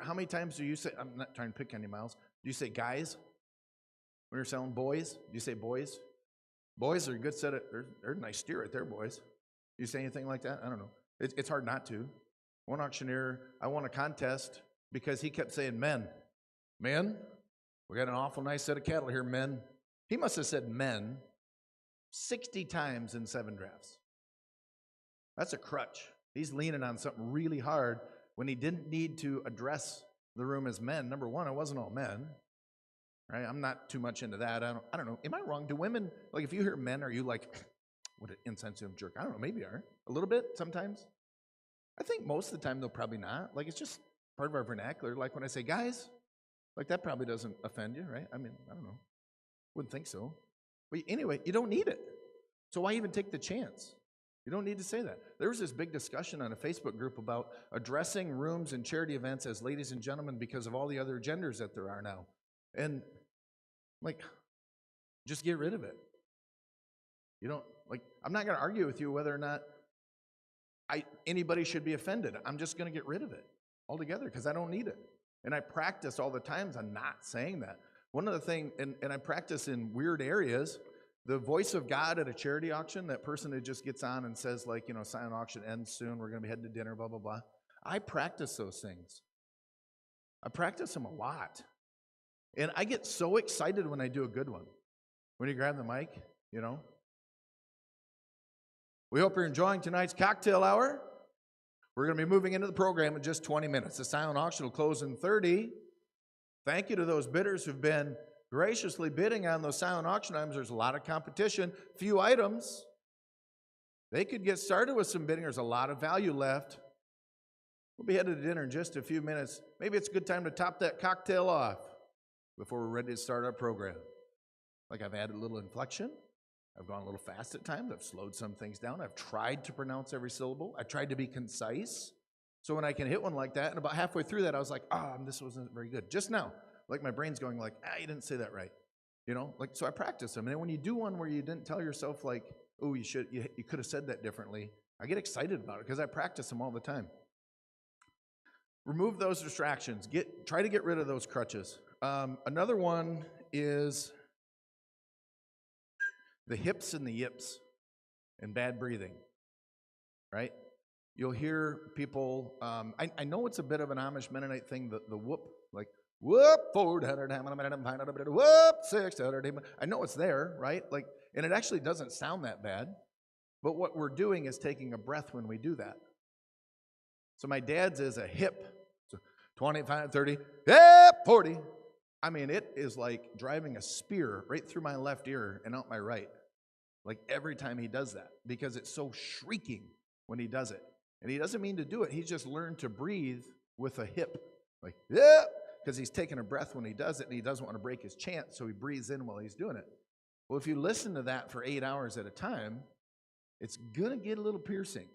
How many times do you say, I'm not trying to pick any Miles, do you say guys? When you're selling boys, do you say boys? Boys are a good set of, they're a nice steer right there, boys. You say anything like that? I don't know. It's hard not to. One auctioneer, I won a contest because he kept saying men. Men, we got an awful nice set of cattle here, men. He must have said men 60 times in 7 drafts. That's a crutch. He's leaning on something really hard when he didn't need to address the room as men. Number one, it wasn't all men. Right? I'm not too much into that. I don't know. Am I wrong? Do women, like if you hear men, are you like, what an insensitive jerk? I don't know, maybe you are. A little bit, sometimes. I think most of the time, they'll probably not. Like, it's just part of our vernacular. Like, when I say guys, like, that probably doesn't offend you, right? I mean, I don't know. Wouldn't think so. But anyway, you don't need it. So why even take the chance? You don't need to say that. There was this big discussion on a Facebook group about addressing rooms and charity events as ladies and gentlemen because of all the other genders that there are now. And like, just get rid of it. You don't, like, I'm not going to argue with you whether or not anybody should be offended. I'm just going to get rid of it altogether because I don't need it. And I practice all the times on not saying that. One of the things, and I practice in weird areas, the voice of God at a charity auction, that person who just gets on and says, like, you know, silent auction ends soon, we're going to be heading to dinner, blah, blah, blah. I practice those things. I practice them a lot. And I get so excited when I do a good one. When you grab the mic, you know. We hope you're enjoying tonight's cocktail hour. We're going to be moving into the program in just 20 minutes. The silent auction will close in 30. Thank you to those bidders who've been graciously bidding on those silent auction items. There's a lot of competition, few items. They could get started with some bidding. There's a lot of value left. We'll be headed to dinner in just a few minutes. Maybe it's a good time to top that cocktail off before we're ready to start our program. Like, I've added a little inflection. I've gone a little fast at times. I've slowed some things down. I've tried to pronounce every syllable. I tried to be concise. So when I can hit one like that, and about halfway through that, I was like, this wasn't very good. Just now, like my brain's going like, you didn't say that right. You know, like, so I practice them. And then when you do one where you didn't tell yourself like, oh, you could have said that differently, I get excited about it because I practice them all the time. Remove those distractions. Try to get rid of those crutches. Another one is the hips and the yips and bad breathing, right? You'll hear people, I know it's a bit of an Amish Mennonite thing, the whoop, like, whoop, forward, whoop, 600. I know it's there, right? Like, and it actually doesn't sound that bad, but what we're doing is taking a breath when we do that. So my dad's is a hip, so 25, 30, hip, 40. I mean, it is like driving a spear right through my left ear and out my right. Like every time he does that, because it's so shrieking when he does it. And he doesn't mean to do it. He's just learned to breathe with a hip. Like, yeah, because he's taking a breath when he does it, and he doesn't want to break his chant, so he breathes in while he's doing it. Well, if you listen to that for 8 hours at a time, it's going to get a little piercing.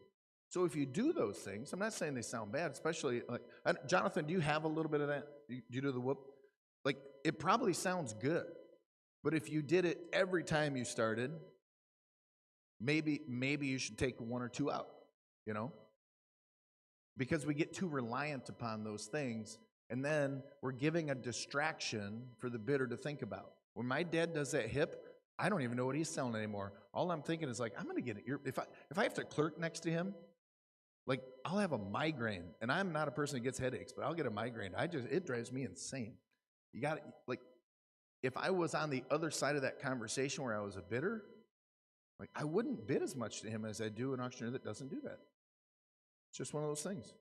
So if you do those things, I'm not saying they sound bad, especially, like, Jonathan, do you have a little bit of that? Do you do the whoop? Like, it probably sounds good. But if you did it every time you started, maybe you should take 1 or 2 out, you know? Because we get too reliant upon those things, and then we're giving a distraction for the bidder to think about. When my dad does that hip, I don't even know what he's selling anymore. All I'm thinking is like, I'm going to get it. If I have to clerk next to him, like, I'll have a migraine, and I'm not a person that gets headaches, but I'll get a migraine. It drives me insane. You got, like, if I was on the other side of that conversation where I was a bidder, like, I wouldn't bid as much to him as I do an auctioneer that doesn't do that. It's just one of those things.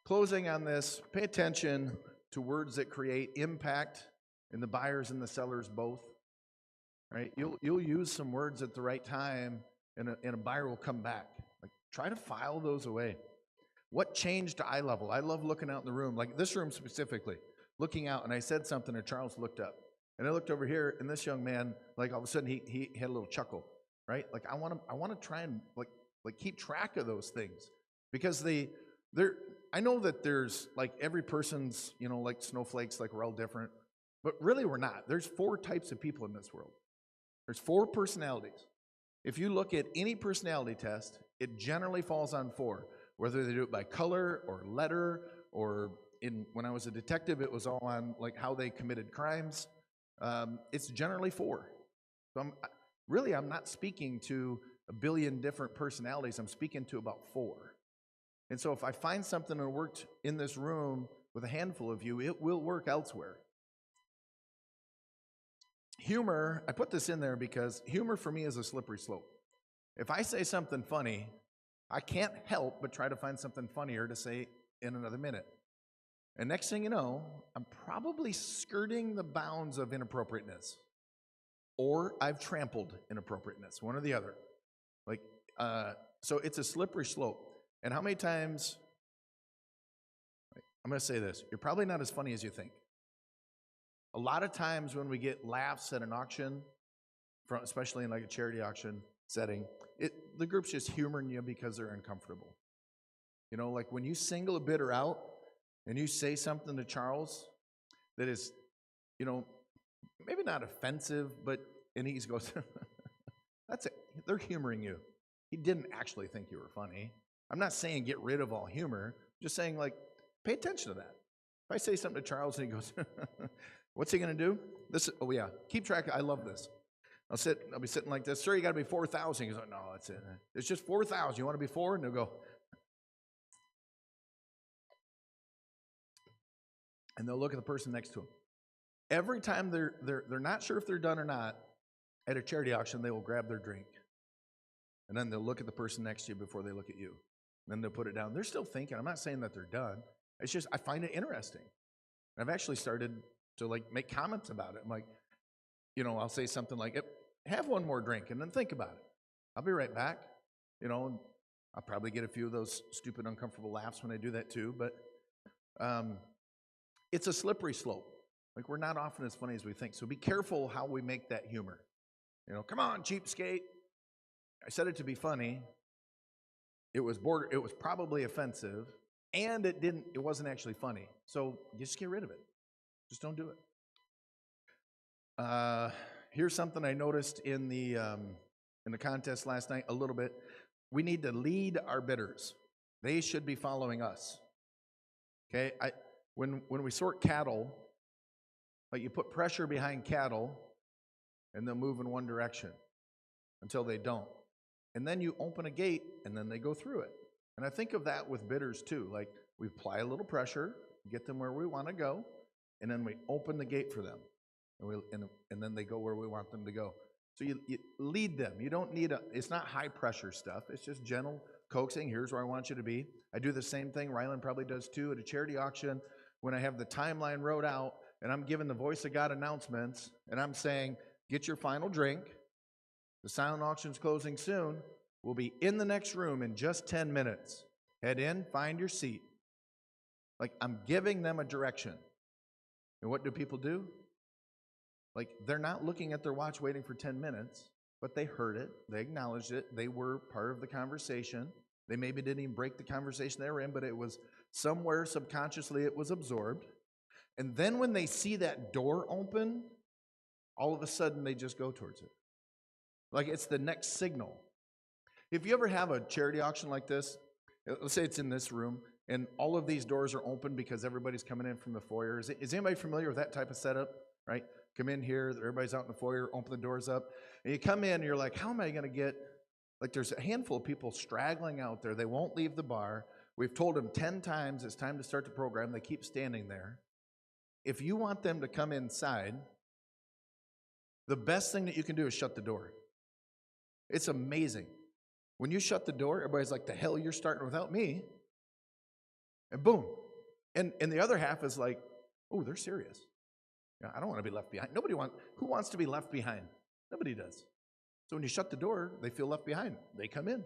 Closing on this, pay attention to words that create impact in the buyers and the sellers both. Right? You'll use some words at the right time, and a buyer will come back. Like, try to file those away. What changed to eye level? I love looking out in the room, like this room specifically, looking out, and I said something, and Charles looked up. And I looked over here, and this young man, like, all of a sudden, he had a little chuckle, right? Like, I want to try and like keep track of those things, because I know that there's, like, every person's, you know, like snowflakes, like, we're all different, but really we're not. There's 4 types of people in this world. There's 4 personalities. If you look at any personality test, it generally falls on 4, whether they do it by color or letter, or when I was a detective, it was all on, like, how they committed crimes. It's generally 4. So I'm not speaking to a billion different personalities. I'm speaking to about 4. And so if I find something that worked in this room with a handful of you, it will work elsewhere. Humor, I put this in there because humor for me is a slippery slope. If I say something funny, I can't help but try to find something funnier to say in another minute. And next thing you know, I'm probably skirting the bounds of inappropriateness. Or I've trampled inappropriateness, one or the other. Like, so it's a slippery slope. And how many times, I'm going to say this, you're probably not as funny as you think. A lot of times when we get laughs at an auction, especially in like a charity auction setting, the group's just humoring you because they're uncomfortable. You know, like when you single a bidder out and you say something to Charles that is, you know, maybe not offensive, and he goes, that's it. They're humoring you. He didn't actually think you were funny. I'm not saying get rid of all humor. I'm just saying, like, pay attention to that. If I say something to Charles and he goes, what's he going to do? Oh yeah, keep track. I love this. I'll be sitting like this. Sir, you got to be 4,000. He goes, no, that's it. It's just 4,000. You want to be 4? And they'll go. And they'll look at the person next to them. Every time they're not sure if they're done or not, at a charity auction, they will grab their drink. And then they'll look at the person next to you before they look at you. And then they'll put it down. They're still thinking. I'm not saying that they're done. It's just I find it interesting. I've actually started to like make comments about it. I'm like, you know, I'll say something like, have one more drink and then think about it. I'll be right back. You know, and I'll probably get a few of those stupid, uncomfortable laughs when I do that too. But it's a slippery slope. Like, we're not often as funny as we think. So be careful how we make that humor. You know, come on, cheapskate. I said it to be funny. It was probably offensive, and it wasn't actually funny. So just get rid of it. Just don't do it. Here's something I noticed in the contest last night a little bit. We need to lead our bidders. They should be following us. Okay, when we sort cattle, like, you put pressure behind cattle, and they'll move in one direction until they don't. And then you open a gate, and then they go through it. And I think of that with bidders too. Like, we apply a little pressure, get them where we want to go, and then we open the gate for them. And then they go where we want them to go. So you lead them. You don't need it's not high pressure stuff. It's just gentle coaxing. Here's where I want you to be. I do the same thing. Ryland probably does too at a charity auction. When I have the timeline wrote out and I'm giving the Voice of God announcements and I'm saying, get your final drink. The silent auction's closing soon. We'll be in the next room in just 10 minutes. Head in, find your seat. Like, I'm giving them a direction. And what do people do? Like, they're not looking at their watch waiting for 10 minutes, but they heard it, they acknowledged it, they were part of the conversation. They maybe didn't even break the conversation they were in, but it was somewhere subconsciously it was absorbed. And then when they see that door open, all of a sudden they just go towards it. Like, it's the next signal. If you ever have a charity auction like this, let's say it's in this room, and all of these doors are open because everybody's coming in from the foyer. Is anybody familiar with that type of setup, right? Come in here, everybody's out in the foyer, open the doors up, and you come in and you're like, how am I going to get, like, there's a handful of people straggling out there. They won't leave the bar. We've told them 10 times it's time to start the program. They keep standing there. If you want them to come inside, the best thing that you can do is shut the door. It's amazing. When you shut the door, everybody's like, the hell, you're starting without me. And boom. And the other half is like, oh, they're serious. Yeah, I don't want to be left behind. Who wants to be left behind? Nobody does. So when you shut the door, they feel left behind. They come in.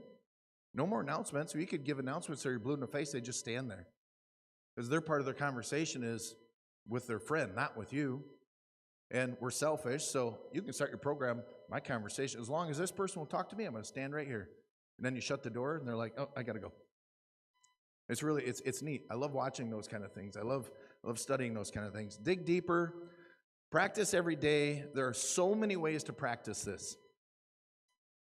No more announcements. Or you could give announcements so you're blue in the face, they just stand there. Because their part of their conversation is with their friend, not with you. And we're selfish, so you can start your program, my conversation. As long as this person will talk to me, I'm going to stand right here. And then you shut the door, and they're like, oh, I got to go. It's really, it's neat. I love watching those kind of things. I love studying those kind of things. Dig deeper. Practice every day. There are so many ways to practice this.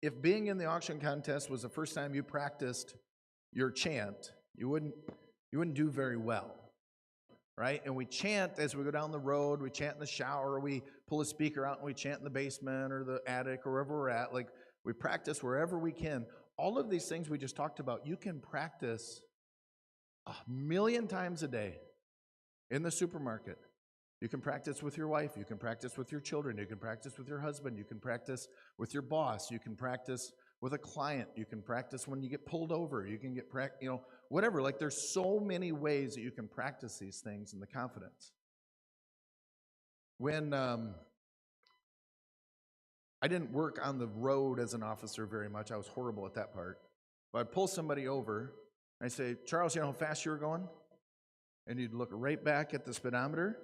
If being in the auction contest was the first time you practiced your chant, you wouldn't do very well, right? And we chant as we go down the road. We chant in the shower. We pull a speaker out and we chant in the basement or the attic or wherever we're at. Like, we practice wherever we can. All of these things we just talked about, you can practice 1,000,000 times a day in the supermarket. You can practice with your wife. You can practice with your children. You can practice with your husband. You can practice with your boss. You can practice with a client. You can practice when you get pulled over. You can get, whatever. Like, there's so many ways that you can practice these things in the confidence. When I didn't work on the road as an officer very much. I was horrible at that part. But I'd pull somebody over, and I'd say, Charles, you know how fast you were going? And you'd look right back at the speedometer.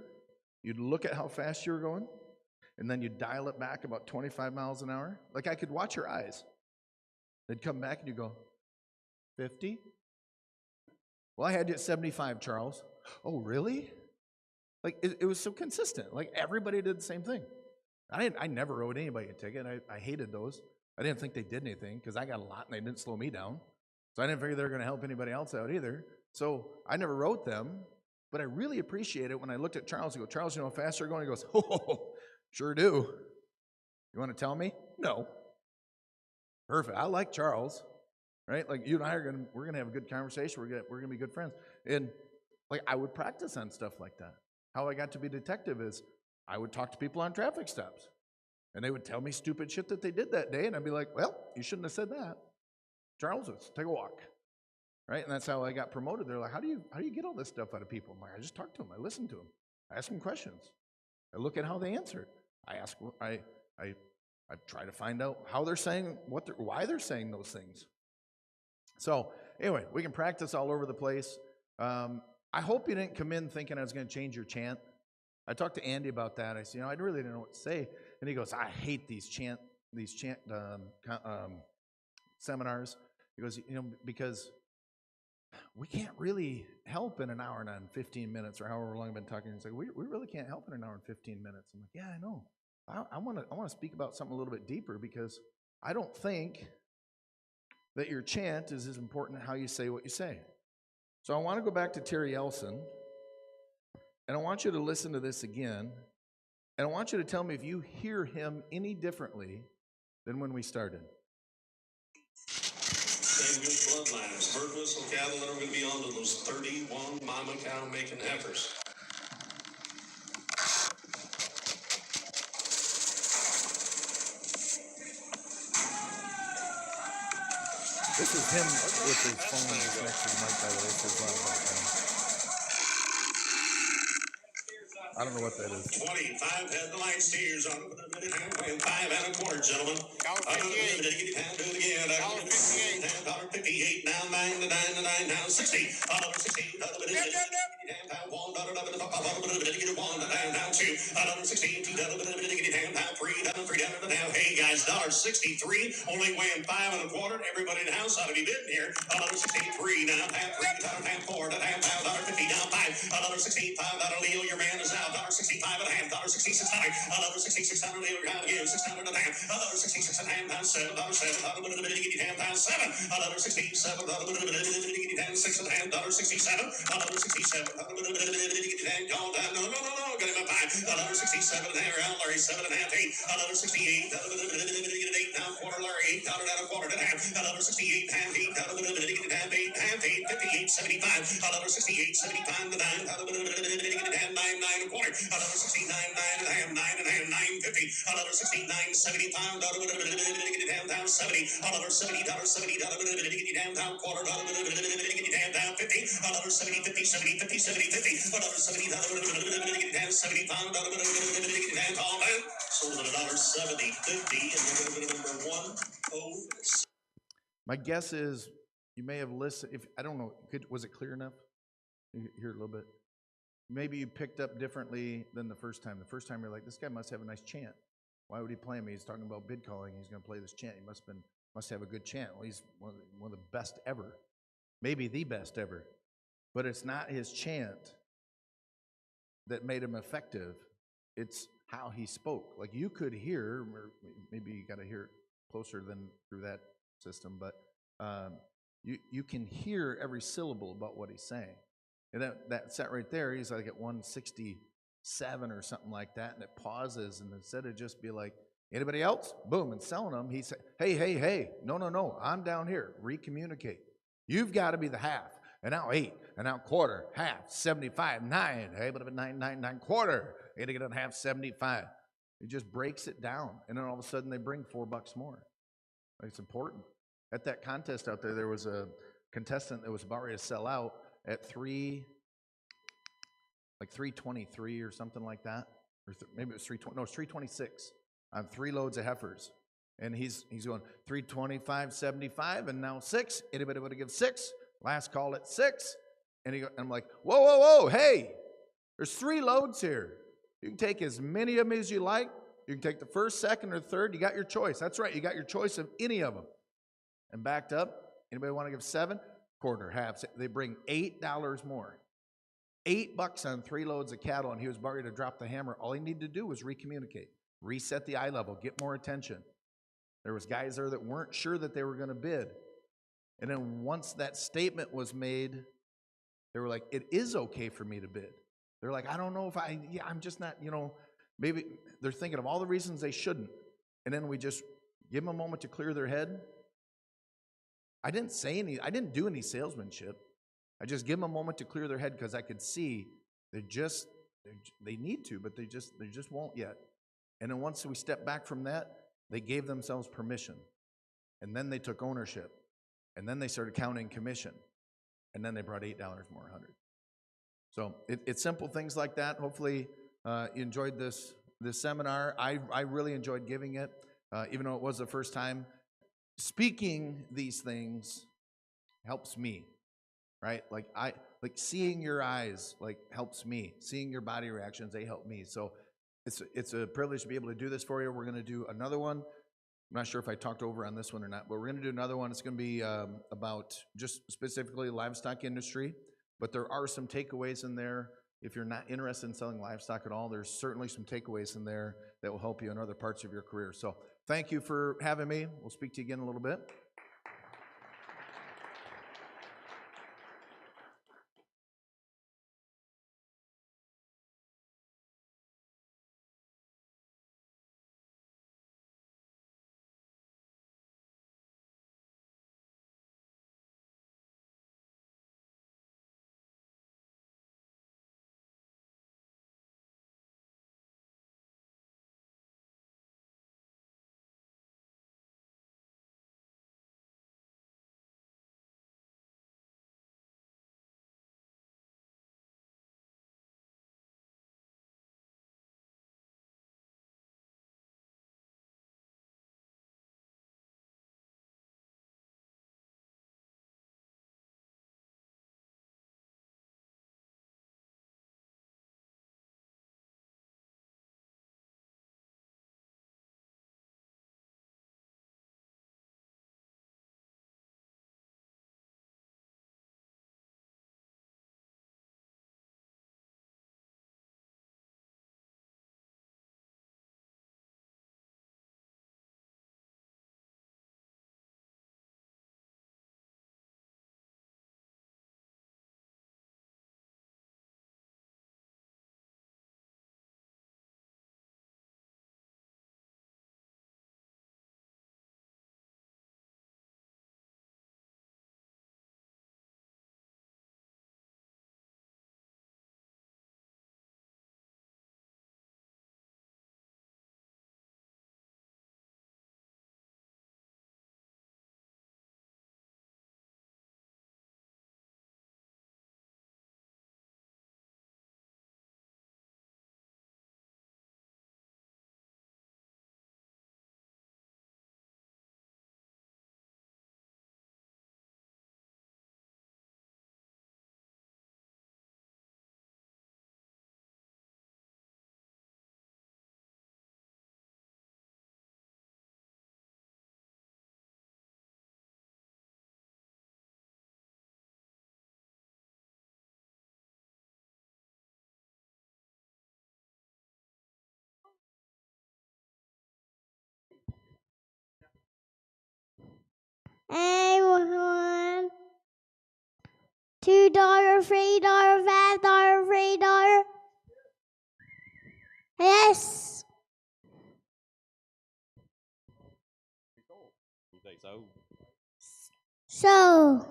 You'd look at how fast you were going, and then you dial it back about 25 miles an hour. Like I could watch your eyes. They'd come back and you go, 50? Well, I had you at 75, Charles. Oh, really? Like it was so consistent. Like everybody did the same thing. I never wrote anybody a ticket. I hated those. I didn't think they did anything because I got a lot and they didn't slow me down. So I didn't figure they were going to help anybody else out either. So I never wrote them, but I really appreciate it when I looked at Charles. I go, Charles, you know how fast you're going? He goes, oh, sure do. You want to tell me? No. Perfect. I like Charles, right? Like you and I we're gonna have a good conversation. We're gonna be good friends. And like I would practice on stuff like that. How I got to be a detective is I would talk to people on traffic stops, and they would tell me stupid shit that they did that day, and I'd be like, well, you shouldn't have said that. Charles, let's take a walk, right? And that's how I got promoted. They're like, how do you get all this stuff out of people? I'm like, I just talk to them. I listen to them. I ask them questions. I look at how they answer. I try to find out how they're saying, why they're saying those things. So anyway, we can practice all over the place. I hope you didn't come in thinking I was going to change your chant. I talked to Andy about that. I said, I really didn't know what to say. And he goes, I hate these chant seminars. He goes, because we can't really help in an hour and 15 minutes or however long I've been talking. He's like, we really can't help in an hour and 15 minutes. I'm like, yeah, I know. I want to speak about something a little bit deeper because I don't think that your chant is as important as how you say what you say. So I want to go back to Terry Elson, and I want you to listen to this again, and I want you to tell me if you hear him any differently than when we started. Same good bloodlines, herd whistle cattle that are going to be on to those 31 mama cow making heifers. This is him with his phone just next to the mic, by the way, so there's a lot of background. I don't know what that is. 25 headlight steers on $5 and a quarter, gentlemen. $58. Do it again. $58. Now $9 now $60. $60. Hey guys, $1.63, only weighing 5 and a quarter. Everybody in the house ought to be bidding here. $1.63 now, $4, $50 down 5, $1.65. Leo, your man is out. $1.65 and a half, $1.66 high, $1.66 Leo, you're out again, $600 and a half, $1.66 and a half, pound $7, pound $7, $1.67, $6 and a half, $1.67, gone down, no, got him up high, $1.67 and a half, round Larry, 7 and a half, 8, $1.68, $8 now, quarter Larry, $8 down a quarter and a half, $1.68, half, $8, half, 8, 58, 75, $1.68, 75, the 9, $9 a quarter, $1.69, 9 and a half, 9.50, $1.69, 75, down 70, $70, down quarter, down 50, $70, 50, 70, 50, 70, 50, $70, down 75, down all that, sold at $1.70, 50, and we're number 106. My guess is you may have listened. If I don't know, was it clear enough? You hear a little bit. Maybe you picked up differently than the first time. The first time you're like, this guy must have a nice chant. Why would he play me? He's talking about bid calling. He's going to play this chant. He must have a good chant. Well, he's one of the best ever, maybe the best ever. But it's not his chant that made him effective. It's how he spoke. Like you could hear, or maybe you got to hear it closer than through that system, but you can hear every syllable about what he's saying. And that set right there, he's like at 167 or something like that, and it pauses, and instead of just be like, anybody else? Boom, and selling them, he said, hey, no, I'm down here, recommunicate. You've got to be the half, and now 8, and now quarter, half, 75, 9, hey, but 9 quarter, you got to get on half, 75. It just breaks it down, and then all of a sudden they bring $4 more. It's important. At that contest out there was a contestant that was about ready to sell out at 323 or something like that, or maybe it was 320. No, it's 326 on 3 loads of heifers, and he's going 325.75, and now 6. Anybody would have given 6? Last call at 6, and I'm like, whoa, hey, there's 3 loads here. You can take as many of them as you like. You can take the first, second, or third. You got your choice. That's right. You got your choice of any of them. And backed up, anybody want to give 7? Quarter, half. They bring $8 more. $8 on 3 loads of cattle, and he was about ready to drop the hammer. All he needed to do was recommunicate, reset the eye level, get more attention. There was guys there that weren't sure that they were going to bid. And then once that statement was made, they were like, it is okay for me to bid. They're like, I don't know if I'm just not, maybe they're thinking of all the reasons they shouldn't. And then we just give them a moment to clear their head. I didn't do any salesmanship. I just give them a moment to clear their head because I could see they need to, but they just won't yet. And then once we step back from that, they gave themselves permission. And then they took ownership. And then they started counting commission. And then they brought $8 more, 100. So it's simple things like that. Hopefully you enjoyed this seminar. I really enjoyed giving it, even though it was the first time. Speaking these things helps me, right? Like seeing your eyes helps me. Seeing your body reactions, they help me. So it's a privilege to be able to do this for you. We're going to do another one. I'm not sure if I talked over on this one or not, but we're going to do another one. It's going to be about just specifically the livestock industry, but there are some takeaways in there. If you're not interested in selling livestock at all, there's certainly some takeaways in there that will help you in other parts of your career. So thank you for having me. We'll speak to you again in a little bit. Everyone. $2, $3, $5, $3. Yes. You think so? So.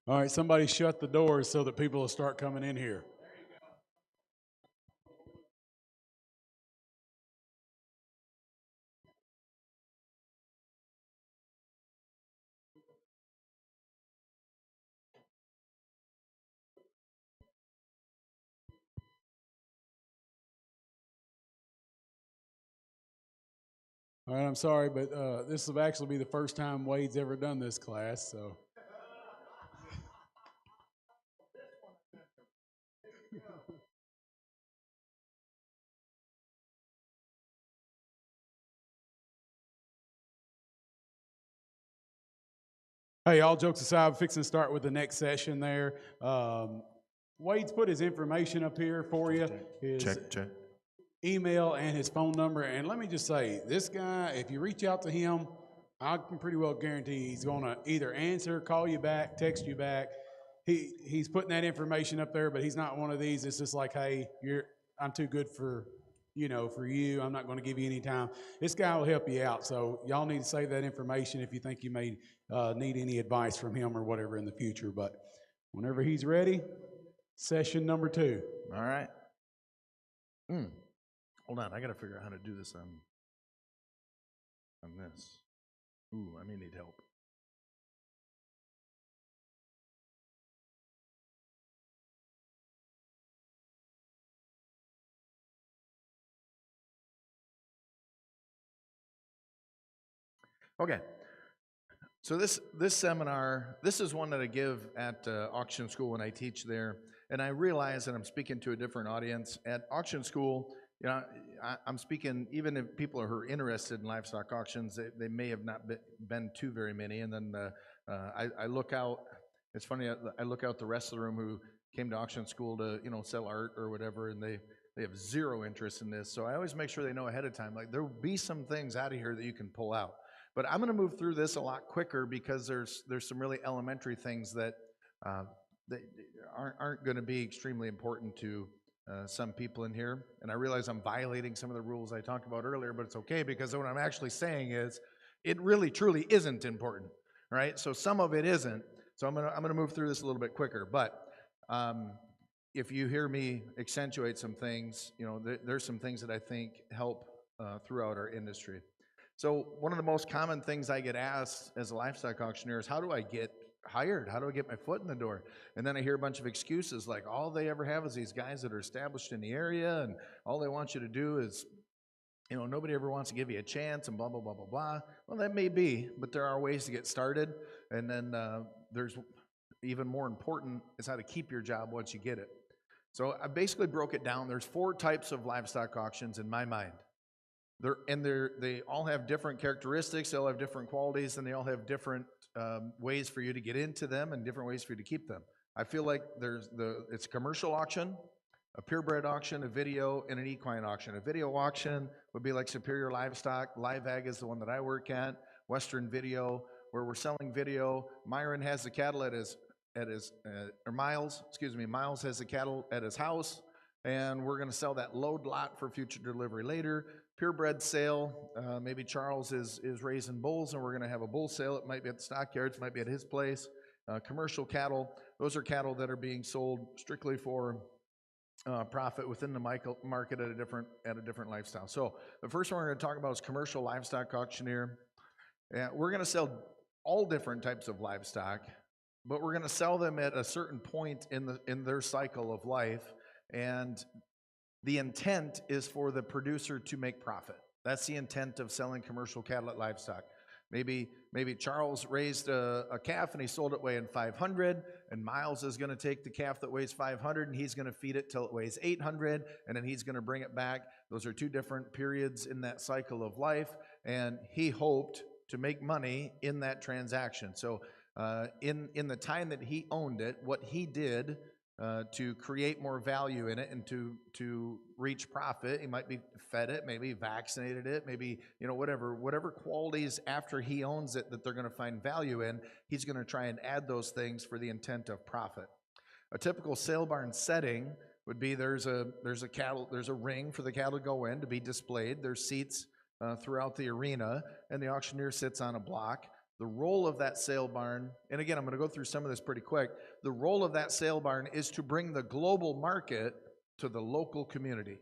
All right, somebody shut the doors so that people will start coming in here. All right, I'm sorry, but this will actually be the first time Wade's ever done this class, so. Hey, all jokes aside, we're fixing to start with the next session there. Wade's put his information up here for you, his Check. email and his phone number. And let me just say, this guy, if you reach out to him, I can pretty well guarantee he's going to either answer, call you back, text you back. He's putting that information up there, but he's not one of these. It's just like, hey, I'm too good for you. I'm not going to give you any time. This guy will help you out. So y'all need to save that information if you think you may need any advice from him or whatever in the future. But whenever he's ready, session number 2. All right. Hold on, I got to figure out how to do this on this. Ooh, I may need help. Okay. So this seminar, this is one that I give at auction school when I teach there, and I realize that I'm speaking to a different audience. At auction school, I'm speaking, even if people who are interested in livestock auctions, they may have not been to very many, and then I look out, it's funny, I look out the rest of the room who came to auction school to, sell art or whatever, and they have zero interest in this, so I always make sure they know ahead of time, like, there will be some things out of here that you can pull out. But I'm going to move through this a lot quicker because there's some really elementary things that aren't going to be extremely important to some people in here. And I realize I'm violating some of the rules I talked about earlier, but it's okay because what I'm actually saying is it really truly isn't important, right? So some of it isn't. So I'm gonna move through this a little bit quicker. But if you hear me accentuate some things, there's some things that I think help throughout our industry. So one of the most common things I get asked as a livestock auctioneer is, how do I get hired? How do I get my foot in the door? And then I hear a bunch of excuses like, all they ever have is these guys that are established in the area, and all they want you to do is, nobody ever wants to give you a chance, and blah, blah, blah, blah, blah. Well, that may be, but there are ways to get started. And then there's even more important is how to keep your job once you get it. So I basically broke it down. There's 4 types of livestock auctions in my mind. They all have different characteristics, they all have different qualities, and they all have different ways for you to get into them and different ways for you to keep them. I feel like it's a commercial auction, a purebred auction, a video, and an equine auction. A video auction would be like Superior Livestock. Live Ag is the one that I work at. Western Video, where we're selling video. Myron has the cattle Miles has the cattle at his house, and we're going to sell that load lot for future delivery later. Purebred sale, maybe Charles is raising bulls, and we're going to have a bull sale. It might be at the stockyards, it might be at his place. Commercial cattle, those are cattle that are being sold strictly for profit within the market at a different lifestyle. So the first one we're going to talk about is commercial livestock auctioneer. We're going to sell all different types of livestock, but we're going to sell them at a certain point in their cycle of life, and the intent is for the producer to make profit. That's the intent of selling commercial cattle at livestock. Maybe Charles raised a calf and he sold it weighing 500, and Miles is going to take the calf that weighs 500 and he's going to feed it till it weighs 800, and then he's going to bring it back. Those are 2 different periods in that cycle of life, and he hoped to make money in that transaction. So in the time that he owned it, what he did to create more value in it and to reach profit, he might be fed it, maybe vaccinated it, maybe whatever qualities after he owns it that they're going to find value in, he's going to try and add those things for the intent of profit. A typical sale barn setting would be there's a ring for the cattle to go in to be displayed. There's seats throughout the arena, and the auctioneer sits on a block. The role of that sale barn, and again, I'm going to go through some of this pretty quick. The role of that sale barn is to bring the global market to the local community.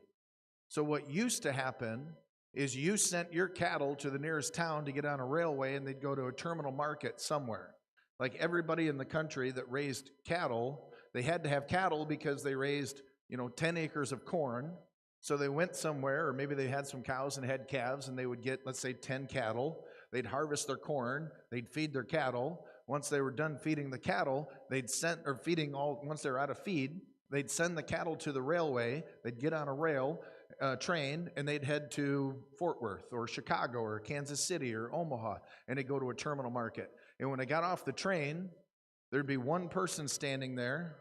So what used to happen is you sent your cattle to the nearest town to get on a railway, and they'd go to a terminal market somewhere. Like everybody in the country that raised cattle, they had to have cattle because they raised, 10 acres of corn. So they went somewhere, or maybe they had some cows and had calves, and they would get, let's say, 10 cattle. They'd harvest their corn, they'd feed their cattle. Once they were done feeding the cattle, once they were out of feed, they'd send the cattle to the railway, they'd get on a train, and they'd head to Fort Worth or Chicago or Kansas City or Omaha, and they'd go to a terminal market. And when they got off the train, there'd be one person standing there,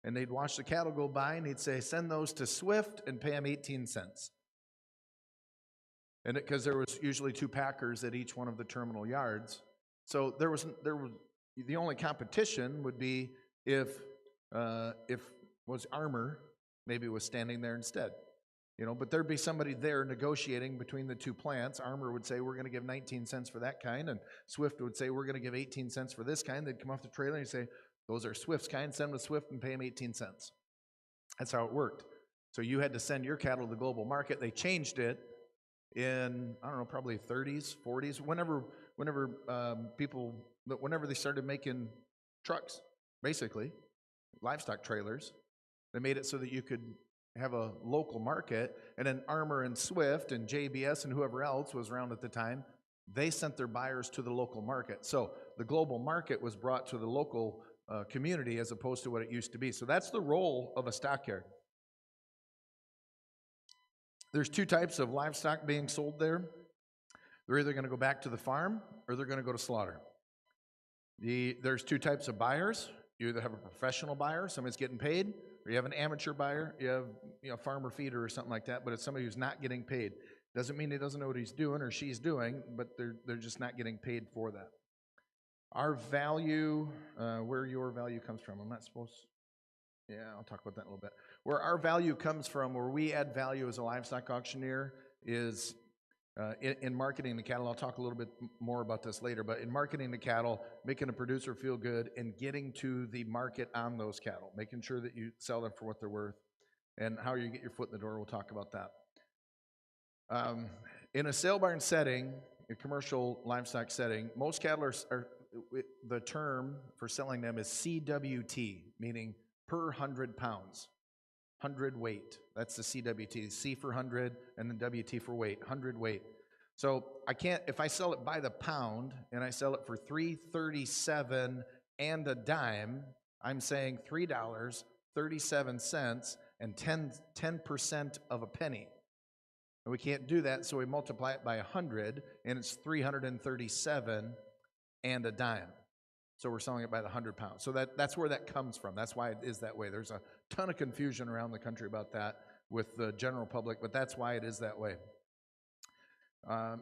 and they'd watch the cattle go by, and he'd say, send those to Swift and pay them 18 cents. And because there was usually 2 packers at each one of the terminal yards. So there was the only competition would be if was Armour maybe was standing there instead. But there'd be somebody there negotiating between the 2 plants. Armour would say, we're going to give 19 cents for that kind, and Swift would say, we're going to give 18 cents for this kind. They'd come off the trailer and say, those are Swift's kind, send them to Swift and pay them 18 cents. That's how it worked. So you had to send your cattle to the global market. They changed it in, I don't know, probably 30s, 40s, whenever they started making trucks, basically, livestock trailers. They made it so that you could have a local market, and then Armour and Swift and JBS and whoever else was around at the time, they sent their buyers to the local market. So the global market was brought to the local community as opposed to what it used to be. So that's the role of a stockyard. There's 2 types of livestock being sold there. They're either going to go back to the farm or they're going to go to slaughter. There's 2 types of buyers. You either have a professional buyer, somebody's getting paid, or you have an amateur buyer, you have farmer feeder or something like that, but it's somebody who's not getting paid. Doesn't mean he doesn't know what he's doing or she's doing, but they're just not getting paid for that. Our value, where your value comes from, I'm not supposed to. Yeah, I'll talk about that in a little bit. Where our value comes from, where we add value as a livestock auctioneer is in marketing the cattle. I'll talk a little bit more about this later, but in marketing the cattle, making a producer feel good and getting to the market on those cattle, making sure that you sell them for what they're worth, and how you get your foot in the door, we'll talk about that. In a sale barn setting, a commercial livestock setting, most cattle are the term for selling them is CWT, meaning per 100 pounds, 100 weight. That's the CWT. C for 100 and then WT for weight, 100 weight. So if I sell it by the pound and I sell it for $3.37 and a dime, I'm saying $3.37 and 10% of a penny. And we can't do that, so we multiply it by 100, and it's 337 and a dime. So we're selling it by the 100 pounds. So that's where that comes from. That's why it is that way. There's a ton of confusion around the country about that with the general public, but that's why it is that way.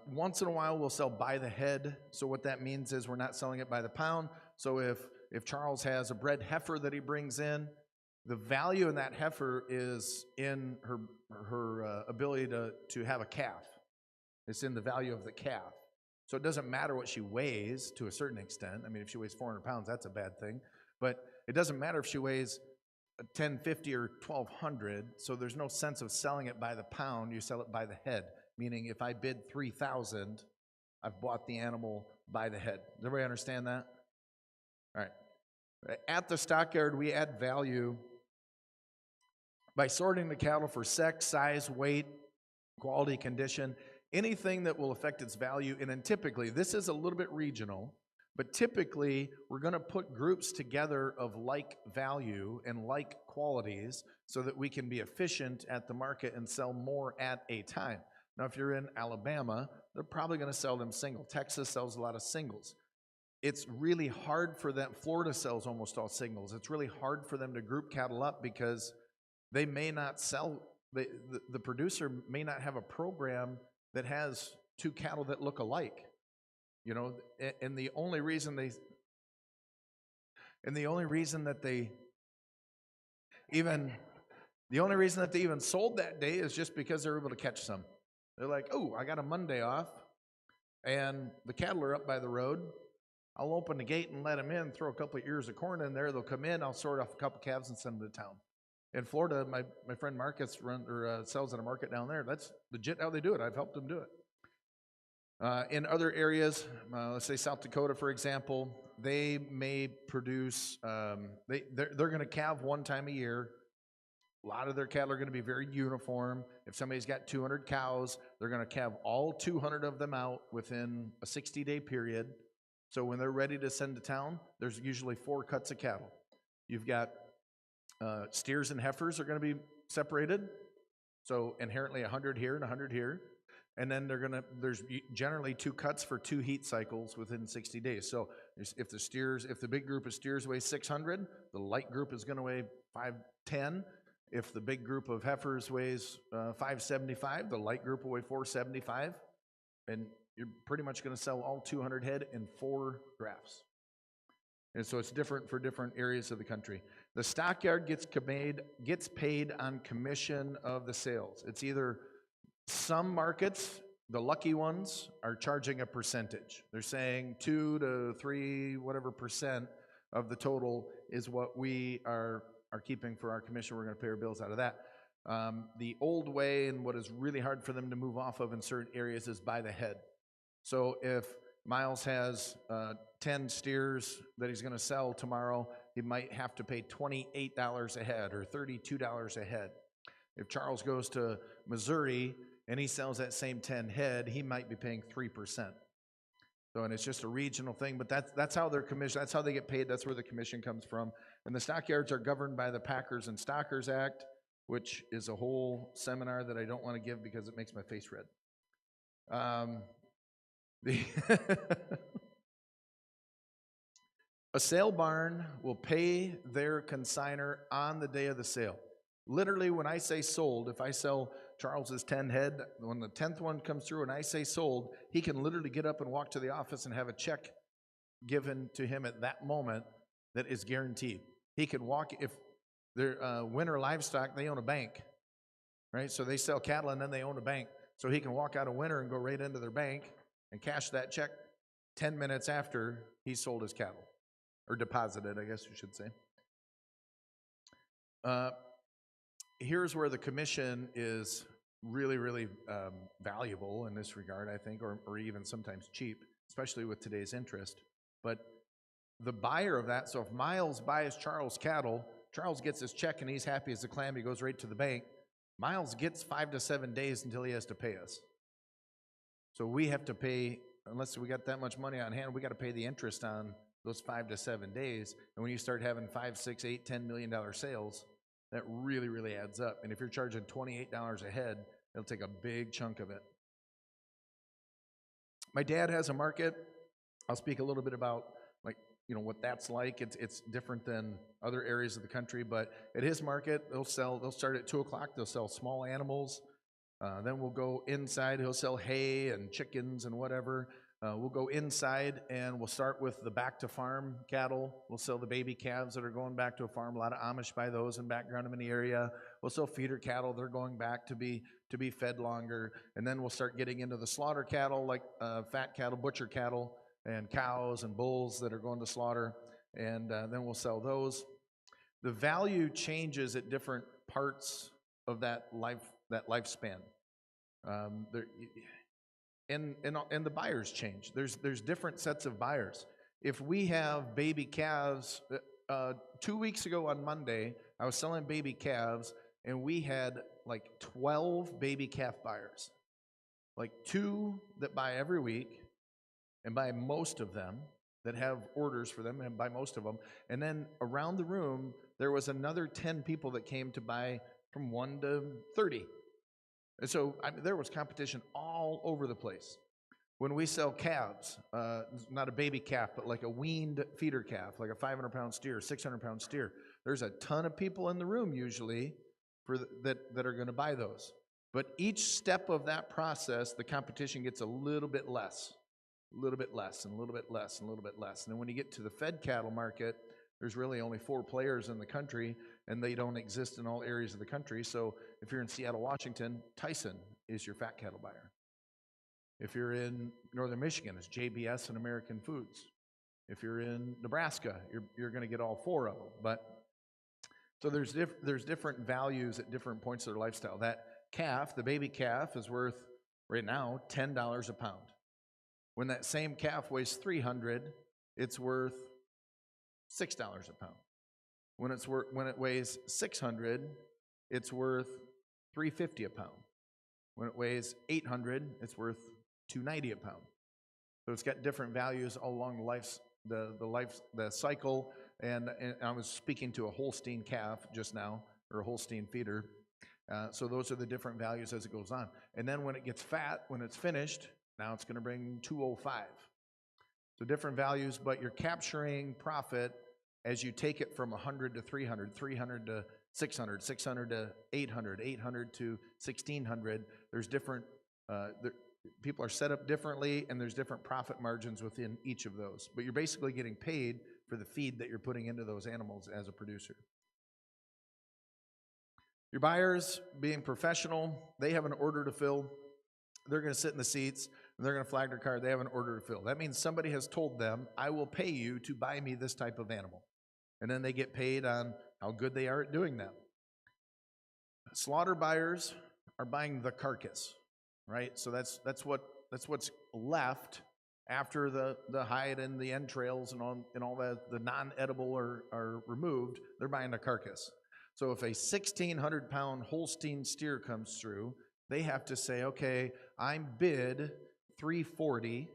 Once in a while, we'll sell by the head. So what that means is we're not selling it by the pound. So if Charles has a bred heifer that he brings in, the value in that heifer is in her ability to have a calf. It's in the value of the calf. So it doesn't matter what she weighs to a certain extent. I mean, if she weighs 400 pounds, that's a bad thing. But it doesn't matter if she weighs 1050 or 1200. So there's no sense of selling it by the pound. You sell it by the head. Meaning if I bid 3,000, I've bought the animal by the head. Does everybody understand that? All right. At the stockyard, we add value by sorting the cattle for sex, size, weight, quality, condition, anything that will affect its value. And then typically, this is a little bit regional, but typically we're going to put groups together of like value and like qualities so that we can be efficient at the market and sell more at a time. Now, if you're in Alabama, they're probably going to sell them single. Texas sells a lot of singles. It's really hard for them. Florida sells almost all singles. It's really hard for them to group cattle up because they may not sell, the producer may not have a program that has 2 cattle that look alike, you know, and the only reason that they even sold that day is just because they're able to catch some. They're like, oh, I got a Monday off, and the cattle are up by the road. I'll open the gate and let them in, throw a couple of ears of corn in there. They'll come in. I'll sort off a couple calves and send them to town. In Florida, my friend Marcus sells at a market down there. That's legit how they do it. I've helped them do it. In other areas, let's say South Dakota, for example, they may produce, they're going to calve one time a year. A lot of their cattle are going to be very uniform. If somebody's got 200 cows, they're going to calve all 200 of them out within a 60-day period. So when they're ready to send to town, there's usually 4 cuts of cattle. You've got steers and heifers are going to be separated. So inherently 100 here and 100 here. And then there's generally 2 cuts for 2 heat cycles within 60 days. So if the big group of steers weighs 600, the light group is going to weigh 510. If the big group of heifers weighs 575, the light group will weigh 475. And you're pretty much going to sell all 200 head in 4 drafts. And so it's different for different areas of the country. The stockyard gets paid on commission of the sales. It's either some markets, the lucky ones, are charging a percentage. They're saying 2 to 3, whatever percent of the total is what we are keeping for our commission. We're going to pay our bills out of that. The old way, and what is really hard for them to move off of in certain areas, is by the head. So if Miles has 10 steers that he's going to sell tomorrow, he might have to pay $28 a head or $32 a head. If Charles goes to Missouri and he sells that same 10 head, he might be paying 3%. So, and it's just a regional thing, but that's how they're commissioned. That's how they get paid. That's where the commission comes from. And the stockyards are governed by the Packers and Stockers Act, which is a whole seminar that I don't want to give because it makes my face red. A sale barn will pay their consignor on the day of the sale. Literally, when I say sold, if I sell Charles's 10 head, when the 10th one comes through and I say sold, he can literally get up and walk to the office and have a check given to him at that moment that is guaranteed. He can walk, if they're Winter Livestock, they own a bank, right? So they sell cattle and then they own a bank. So he can walk out of Winter and go right into their bank and cash that check 10 minutes after he sold his cattle, or deposited, I guess you should say. Here's where the commission is really, really valuable in this regard, I think, or even sometimes cheap, especially with today's interest. But the buyer of that, so if Miles buys Charles cattle, Charles gets his check and he's happy as a clam, he goes right to the bank. Miles gets 5 to 7 days until he has to pay us. So we have to pay, unless we got that much money on hand, we got to pay the interest on those 5 to 7 days. And when you start having $5, $6, $8, $10 million sales, that really, really adds up. And if you're charging $28 a head, it'll take a big chunk of it. My dad has a market. I'll speak a little bit about, like, what that's like. It's different than other areas of the country, but at his market, they'll start at 2 o'clock. They'll sell small animals. Then we'll go inside. He'll sell hay and chickens and whatever. We'll go inside and we'll start with the back to farm cattle. We'll sell the baby calves that are going back to a farm. A lot of Amish buy those and background them in the area. We'll sell feeder cattle. They're going back to be fed longer. And then we'll start getting into the slaughter cattle, like fat cattle, butcher cattle, and cows and bulls that are going to slaughter. And then we'll sell those. The value changes at different parts of that lifespan. And the buyers change. There's different sets of buyers. If we have baby calves, 2 weeks ago on Monday, I was selling baby calves, and we had like 12 baby calf buyers. Like 2 that buy every week, and buy most of them, that have orders for them, and buy most of them. And then around the room, there was another 10 people that came to buy from 1 to 30. And so there was competition all over the place. When we sell calves, not a baby calf, but like a weaned feeder calf, like a 500-pound steer, 600-pound steer, there's a ton of people in the room usually that are going to buy those. But each step of that process, the competition gets a little bit less, a little bit less, and a little bit less, and a little bit less. And then when you get to the fed cattle market, there's really only 4 players in the country, and they don't exist in all areas of the country. So if you're in Seattle, Washington, Tyson is your fat cattle buyer. If you're in northern Michigan, it's JBS and American Foods. If you're in Nebraska, you're going to get all 4 of them. But so there's different values at different points of their lifestyle. That calf, the baby calf, is worth right now $10 a pound. When that same calf weighs 300, it's worth $6 a pound. When it weighs 600, it's worth $3.50 a pound. When it weighs 800, it's worth $2.90 a pound. So it's got different values all along the cycle. And I was speaking to a Holstein calf just now, or a Holstein feeder. So those are the different values as it goes on. And then when it gets fat, when it's finished, now it's going to bring 205. So different values, but you're capturing profit as you take it from 100 to 300, 300 to 600, 600 to 800, 800 to 1600. There's different, people are set up differently, and there's different profit margins within each of those. But you're basically getting paid for the feed that you're putting into those animals as a producer. Your buyers, being professional, they have an order to fill. They're going to sit in the seats, and they're going to flag their card. They have an order to fill. That means somebody has told them, I will pay you to buy me this type of animal. And then they get paid on how good they are at doing that. Slaughter buyers are buying the carcass, right? So that's what's left after the hide and the entrails and all the non-edible are removed. They're buying the carcass. So if a 1,600-pound Holstein steer comes through, they have to say, okay, I'm bid $340,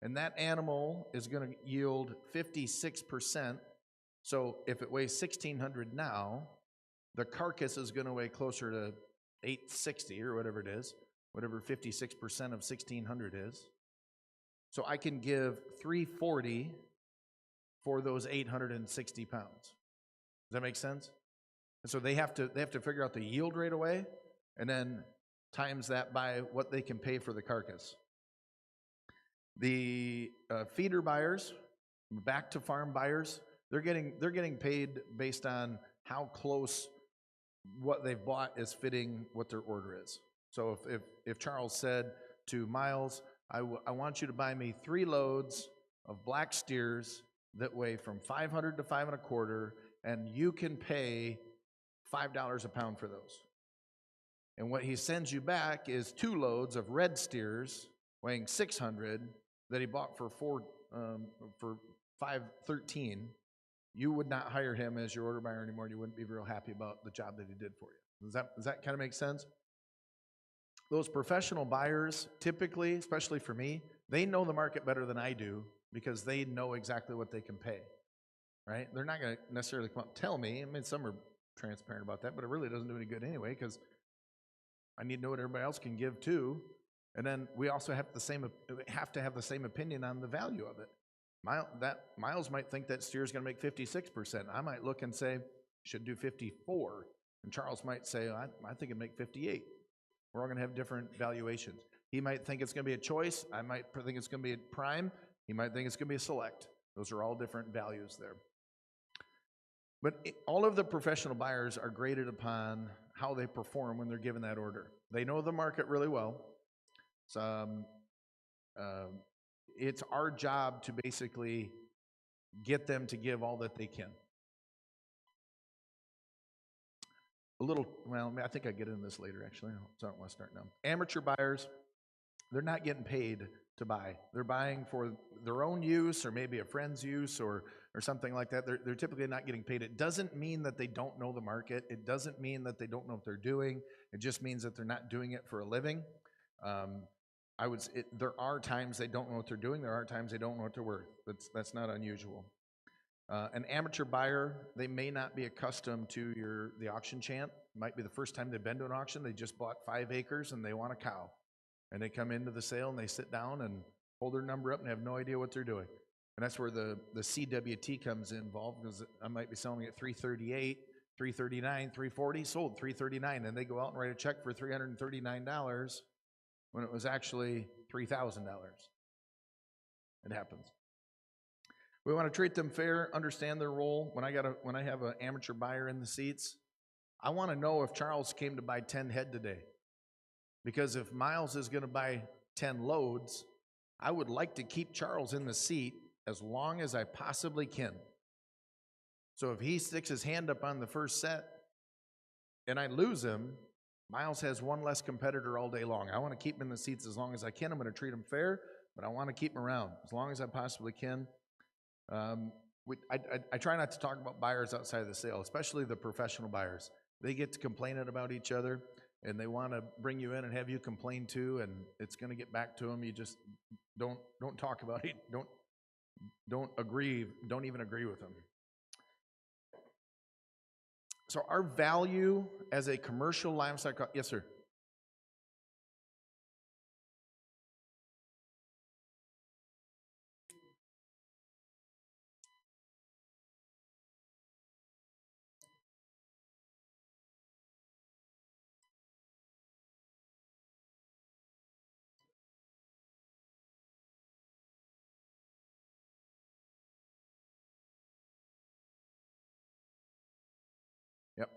and that animal is going to yield 56%. So if it weighs 1,600 now, the carcass is going to weigh closer to 860 or whatever it is, whatever 56% of 1,600 is. So I can give $340 for those 860 pounds. Does that make sense? And so they have to figure out the yield right away, and then times that by what they can pay for the carcass. The feeder buyers, back to farm buyers, they're getting paid based on how close what they've bought is fitting what their order is. So if Charles said to Miles, I want you to buy me 3 loads of black steers that weigh from 500 to 5 1/4, and you can pay $5 a pound for those. And what he sends you back is 2 loads of red steers weighing 600 that he bought for $513. You would not hire him as your order buyer anymore, and you wouldn't be real happy about the job that he did for you. Does that kind of make sense? Those professional buyers, typically, especially for me, they know the market better than I do because they know exactly what they can pay, right? They're not going to necessarily come up and tell me. I mean, some are transparent about that, but it really doesn't do any good anyway because I need to know what everybody else can give too. And then we also have to have the same opinion on the value of it. Miles might think that steer is going to make 56%. I might look and say, should do 54. And Charles might say, I think it'd make 58. We're all going to have different valuations. He might think it's going to be a choice. I might think it's going to be a prime. He might think it's going to be a select. Those are all different values there. But all of the professional buyers are graded upon how they perform when they're given that order. They know the market really well. It's our job to basically get them to give all that they can. I think I get into this later, actually, so I don't want to start now. Amateur buyers, they're not getting paid to buy. They're buying for their own use or maybe a friend's use or something like that. They're typically not getting paid. It doesn't mean that they don't know the market. It doesn't mean that they don't know what they're doing. It just means that they're not doing it for a living. There are times they don't know what they're doing. There are times they don't know what they're worth. That's not unusual. An amateur buyer, they may not be accustomed to the auction chant. It might be the first time they've been to an auction. They just bought 5 acres and they want a cow. And they come into the sale and they sit down and hold their number up and have no idea what they're doing. And that's where the CWT comes involved, because I might be selling at $338, $339, $340, sold $339, and they go out and write a check for $339 when it was actually $3,000. It happens. We want to treat them fair, understand their role. When I have an amateur buyer in the seats, I want to know if Charles came to buy 10 head today. Because if Miles is going to buy 10 loads, I would like to keep Charles in the seat as long as I possibly can. So if he sticks his hand up on the first set and I lose him, Miles has one less competitor all day long. I want to keep him in the seats as long as I can. I'm going to treat him fair, but I want to keep him around as long as I possibly can. I try not to talk about buyers outside of the sale, especially the professional buyers. They get to complaining about each other, and they want to bring you in and have you complain too, and it's going to get back to them. You just don't talk about it. Don't agree. Don't even agree with them. So our value as a commercial livestock, yes, sir. Yep.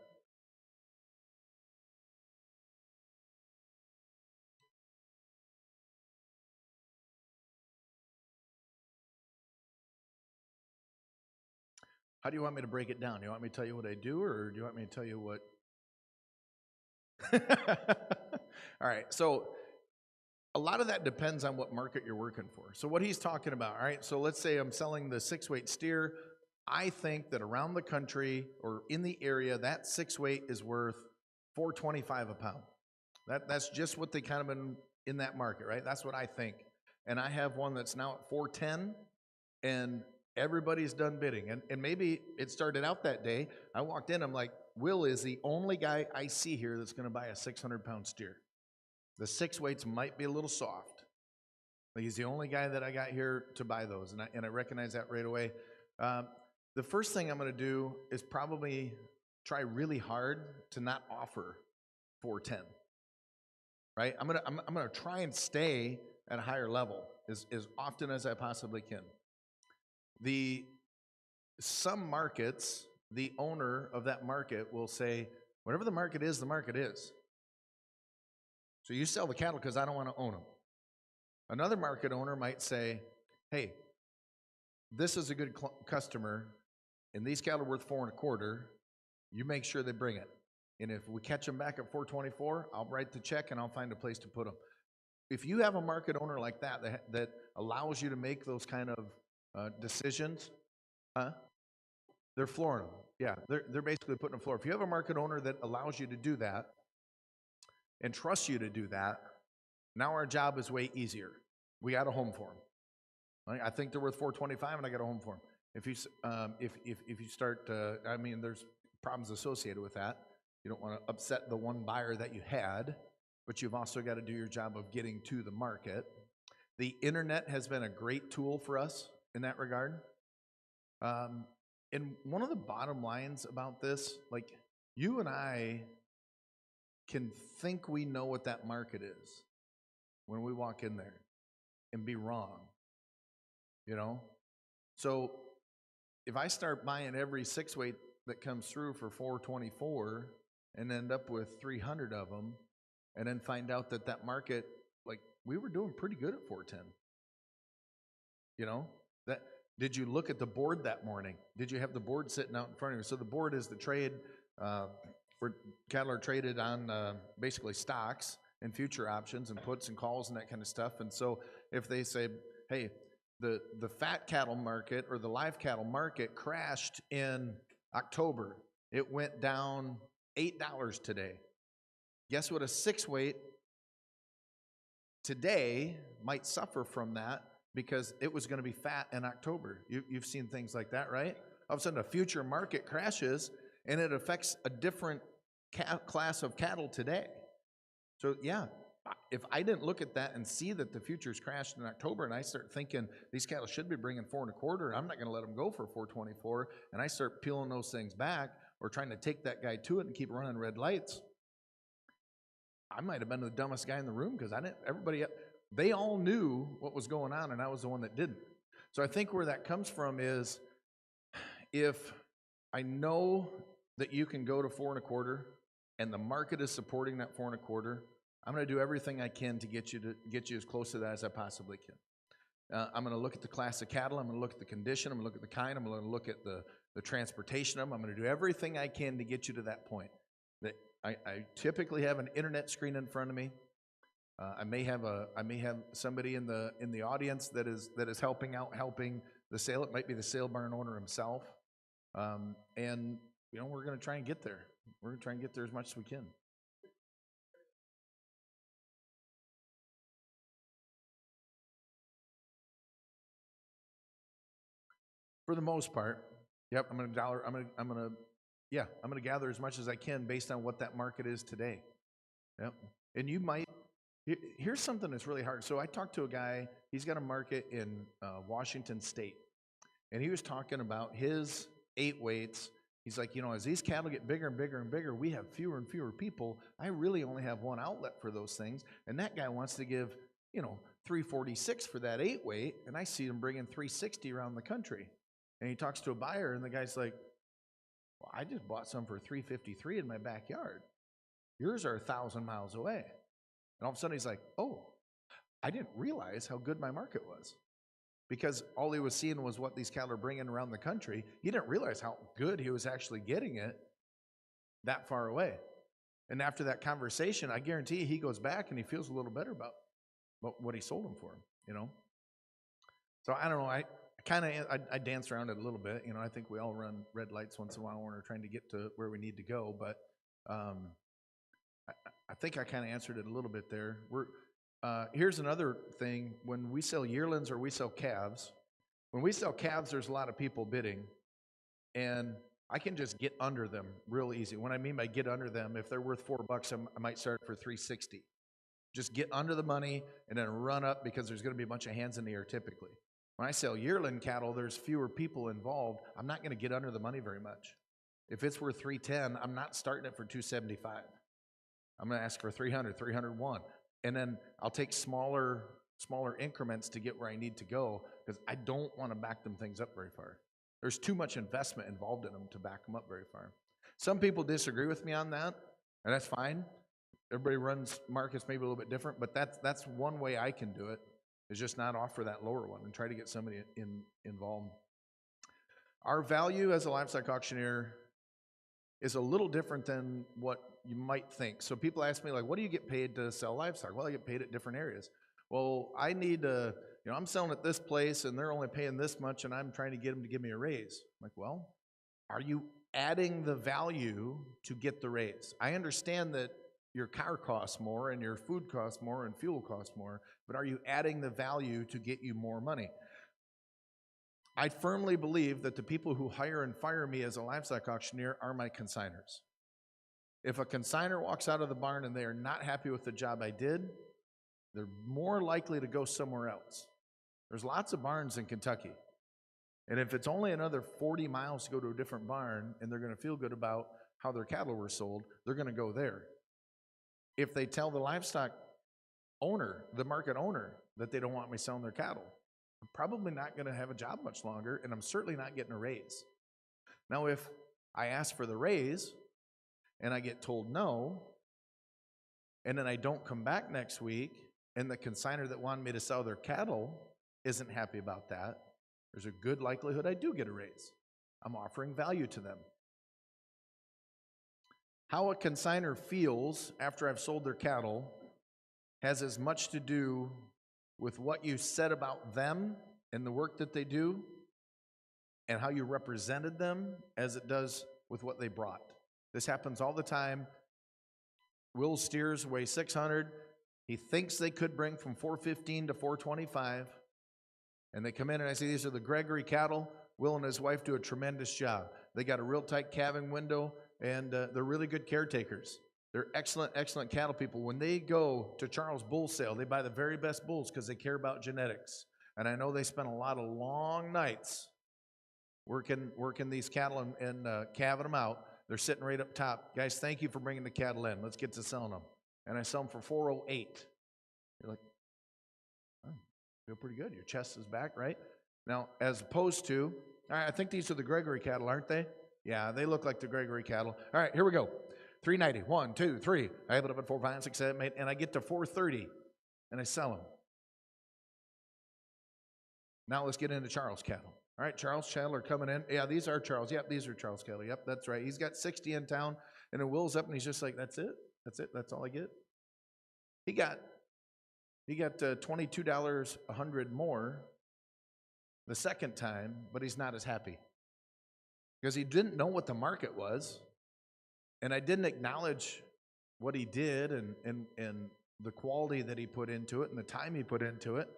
How do you want me to break it down? Do you want me to tell you what I do, or do you want me to tell you what? All right, so a lot of that depends on what market you're working for. So what he's talking about, all right, so let's say I'm selling the 6-weight steer. I think that around the country or in the area, that 6-weight is worth $4.25 a pound. That's just what they kind of been in that market, right? That's what I think. And I have one that's now at $4.10, and everybody's done bidding. And maybe it started out that day. I walked in, I'm like, Will is the only guy I see here that's going to buy a 600-pound steer. The 6-weights might be a little soft. But he's the only guy that I got here to buy those, and I recognize that right away. The first thing I'm going to do is probably try really hard to not offer 410. Right? I'm gonna try and stay at a higher level as often as I possibly can. Some markets, the owner of that market will say, whatever the market is, the market is. So you sell the cattle because I don't want to own them. Another market owner might say, hey, this is a good customer, and these cattle are worth $4.25. You make sure they bring it. And if we catch them back at $4.24, I'll write the check and I'll find a place to put them. If you have a market owner like that allows you to make those kind of decisions, they're flooring them. Yeah, they're basically putting a floor. If you have a market owner that allows you to do that and trusts you to do that, now our job is way easier. We got a home for them. Right? I think they're worth $4.25, and I got a home for them. If you start, there's problems associated with that. You don't want to upset the one buyer that you had, but you've also got to do your job of getting to the market. The internet has been a great tool for us in that regard. And one of the bottom lines about this, like, you and I can think we know what that market is when we walk in there and be wrong, you know? So if I start buying every 6-weight that comes through for $4.24 and end up with 300 of them, and then find out that market, like, we were doing pretty good at $4.10. You know, did you look at the board that morning? Did you have the board sitting out in front of you? So the board is the trade where cattle are traded on basically stocks and future options and puts and calls and that kind of stuff. And so if they say, hey, the fat cattle market or the live cattle market crashed in October, it went down $8 today. Guess what? A 6-weight today might suffer from that because it was going to be fat in October. You've seen things like that, right? All of a sudden, a future market crashes, and it affects a different class of cattle today. So, yeah, if I didn't look at that and see that the futures crashed in October, and I start thinking these cattle should be bringing $4.25, I'm not going to let them go for $4.24, and I start peeling those things back or trying to take that guy to it and keep running red lights, I might have been the dumbest guy in the room because they all knew what was going on, and I was the one that didn't. So I think where that comes from is, if I know that you can go to $4.25 and the market is supporting that $4.25, I'm going to do everything I can to get you as close to that as I possibly can. I'm going to look at the class of cattle. I'm going to look at the condition. I'm going to look at the kind. I'm going to look at the transportation of them. I'm going to do everything I can to get you to that point. That I typically have an internet screen in front of me. I may have somebody in the audience that is helping the sale. It might be the sale barn owner himself, and we're going to try and get there. We're going to try and get there as much as we can. For the most part, yep. I'm gonna gather as much as I can based on what that market is today. Yep. And you might. Here's something that's really hard. So I talked to a guy. He's got a market in Washington State, and he was talking about his 8 weights. He's like, as these cattle get bigger and bigger and bigger, we have fewer and fewer people. I really only have one outlet for those things, and that guy wants to give, $346 for that 8 weight, and I see him bringing $360 around the country. And he talks to a buyer, and the guy's like, well, I just bought some for $353 in my backyard. Yours are 1,000 miles away. And all of a sudden he's like, oh, I didn't realize how good my market was. Because all he was seeing was what these cattle are bringing around the country. He didn't realize how good he was actually getting it that far away. And after that conversation, I guarantee he goes back and he feels a little better about what he sold them for, So I don't know, I dance around it a little bit. I think we all run red lights once in a while when we're trying to get to where we need to go. But I think I kind of answered it a little bit there. Here's another thing. When we sell yearlings or we sell calves, when we sell calves, there's a lot of people bidding. And I can just get under them real easy. What I mean by get under them, if they're worth $4, I might start for $360. Just get under the money and then run up because there's going to be a bunch of hands in the air typically. When I sell yearling cattle, there's fewer people involved. I'm not going to get under the money very much. If it's worth $310, I'm not starting it for $275. I'm going to ask for $300, $301. And then I'll take smaller increments to get where I need to go because I don't want to back them things up very far. There's too much investment involved in them to back them up very far. Some people disagree with me on that, and that's fine. Everybody runs markets maybe a little bit different, but that's one way I can do it, is just not offer that lower one and try to get somebody involved. Our value as a livestock auctioneer is a little different than what you might think. So people ask me, like, what do you get paid to sell livestock? Well, I get paid at different areas. Well, I need to, I'm selling at this place and they're only paying this much and I'm trying to get them to give me a raise. I'm like, well, are you adding the value to get the raise? I understand that your car costs more and your food costs more and fuel costs more, but are you adding the value to get you more money? I firmly believe that the people who hire and fire me as a livestock auctioneer are my consigners. If a consigner walks out of the barn and they are not happy with the job I did, they're more likely to go somewhere else. There's lots of barns in Kentucky. And if it's only another 40 miles to go to a different barn and they're going to feel good about how their cattle were sold, they're going to go there. If they tell the livestock owner, the market owner, that they don't want me selling their cattle, I'm probably not going to have a job much longer, and I'm certainly not getting a raise. Now, if I ask for the raise and I get told no, and then I don't come back next week, and the consignor that wanted me to sell their cattle isn't happy about that, there's a good likelihood I do get a raise. I'm offering value to them. How a consignor feels after I've sold their cattle has as much to do with what you said about them and the work that they do and how you represented them as it does with what they brought. This happens all the time. Will's steers weigh 600. He thinks they could bring from 415 to 425. And they come in and I say, these are the Gregory cattle. Will and his wife do a tremendous job. They got a real tight calving window, and they're really good caretakers. They're excellent, excellent cattle people. When they go to Charles Bull Sale, they buy the very best bulls because they care about genetics. And I know they spend a lot of long nights working these cattle and calving them out. They're sitting right up top. Guys, thank you for bringing the cattle in. Let's get to selling them. And I sell them for $408. You're like, oh, feel pretty good. Your chest is back, right? Now, as opposed to, all right, I think these are the Gregory cattle, aren't they? Yeah, they look like the Gregory cattle. All right, here we go. $390. 1, 2, 3. I have it up at 4, 5, 6, 7, 8, and I get to $430, and I sell them. Now let's get into Charles cattle. All right, Charles cattle are coming in. Yeah, these are Charles. Yep, these are Charles cattle. Yep, that's right. He's got 60 in town, and then Will's up, and he's just like, that's it? That's it? That's all I get? He got $22 a hundred more the second time, but he's not as happy because he didn't know what the market was, and I didn't acknowledge what he did and the quality that he put into it and the time he put into it.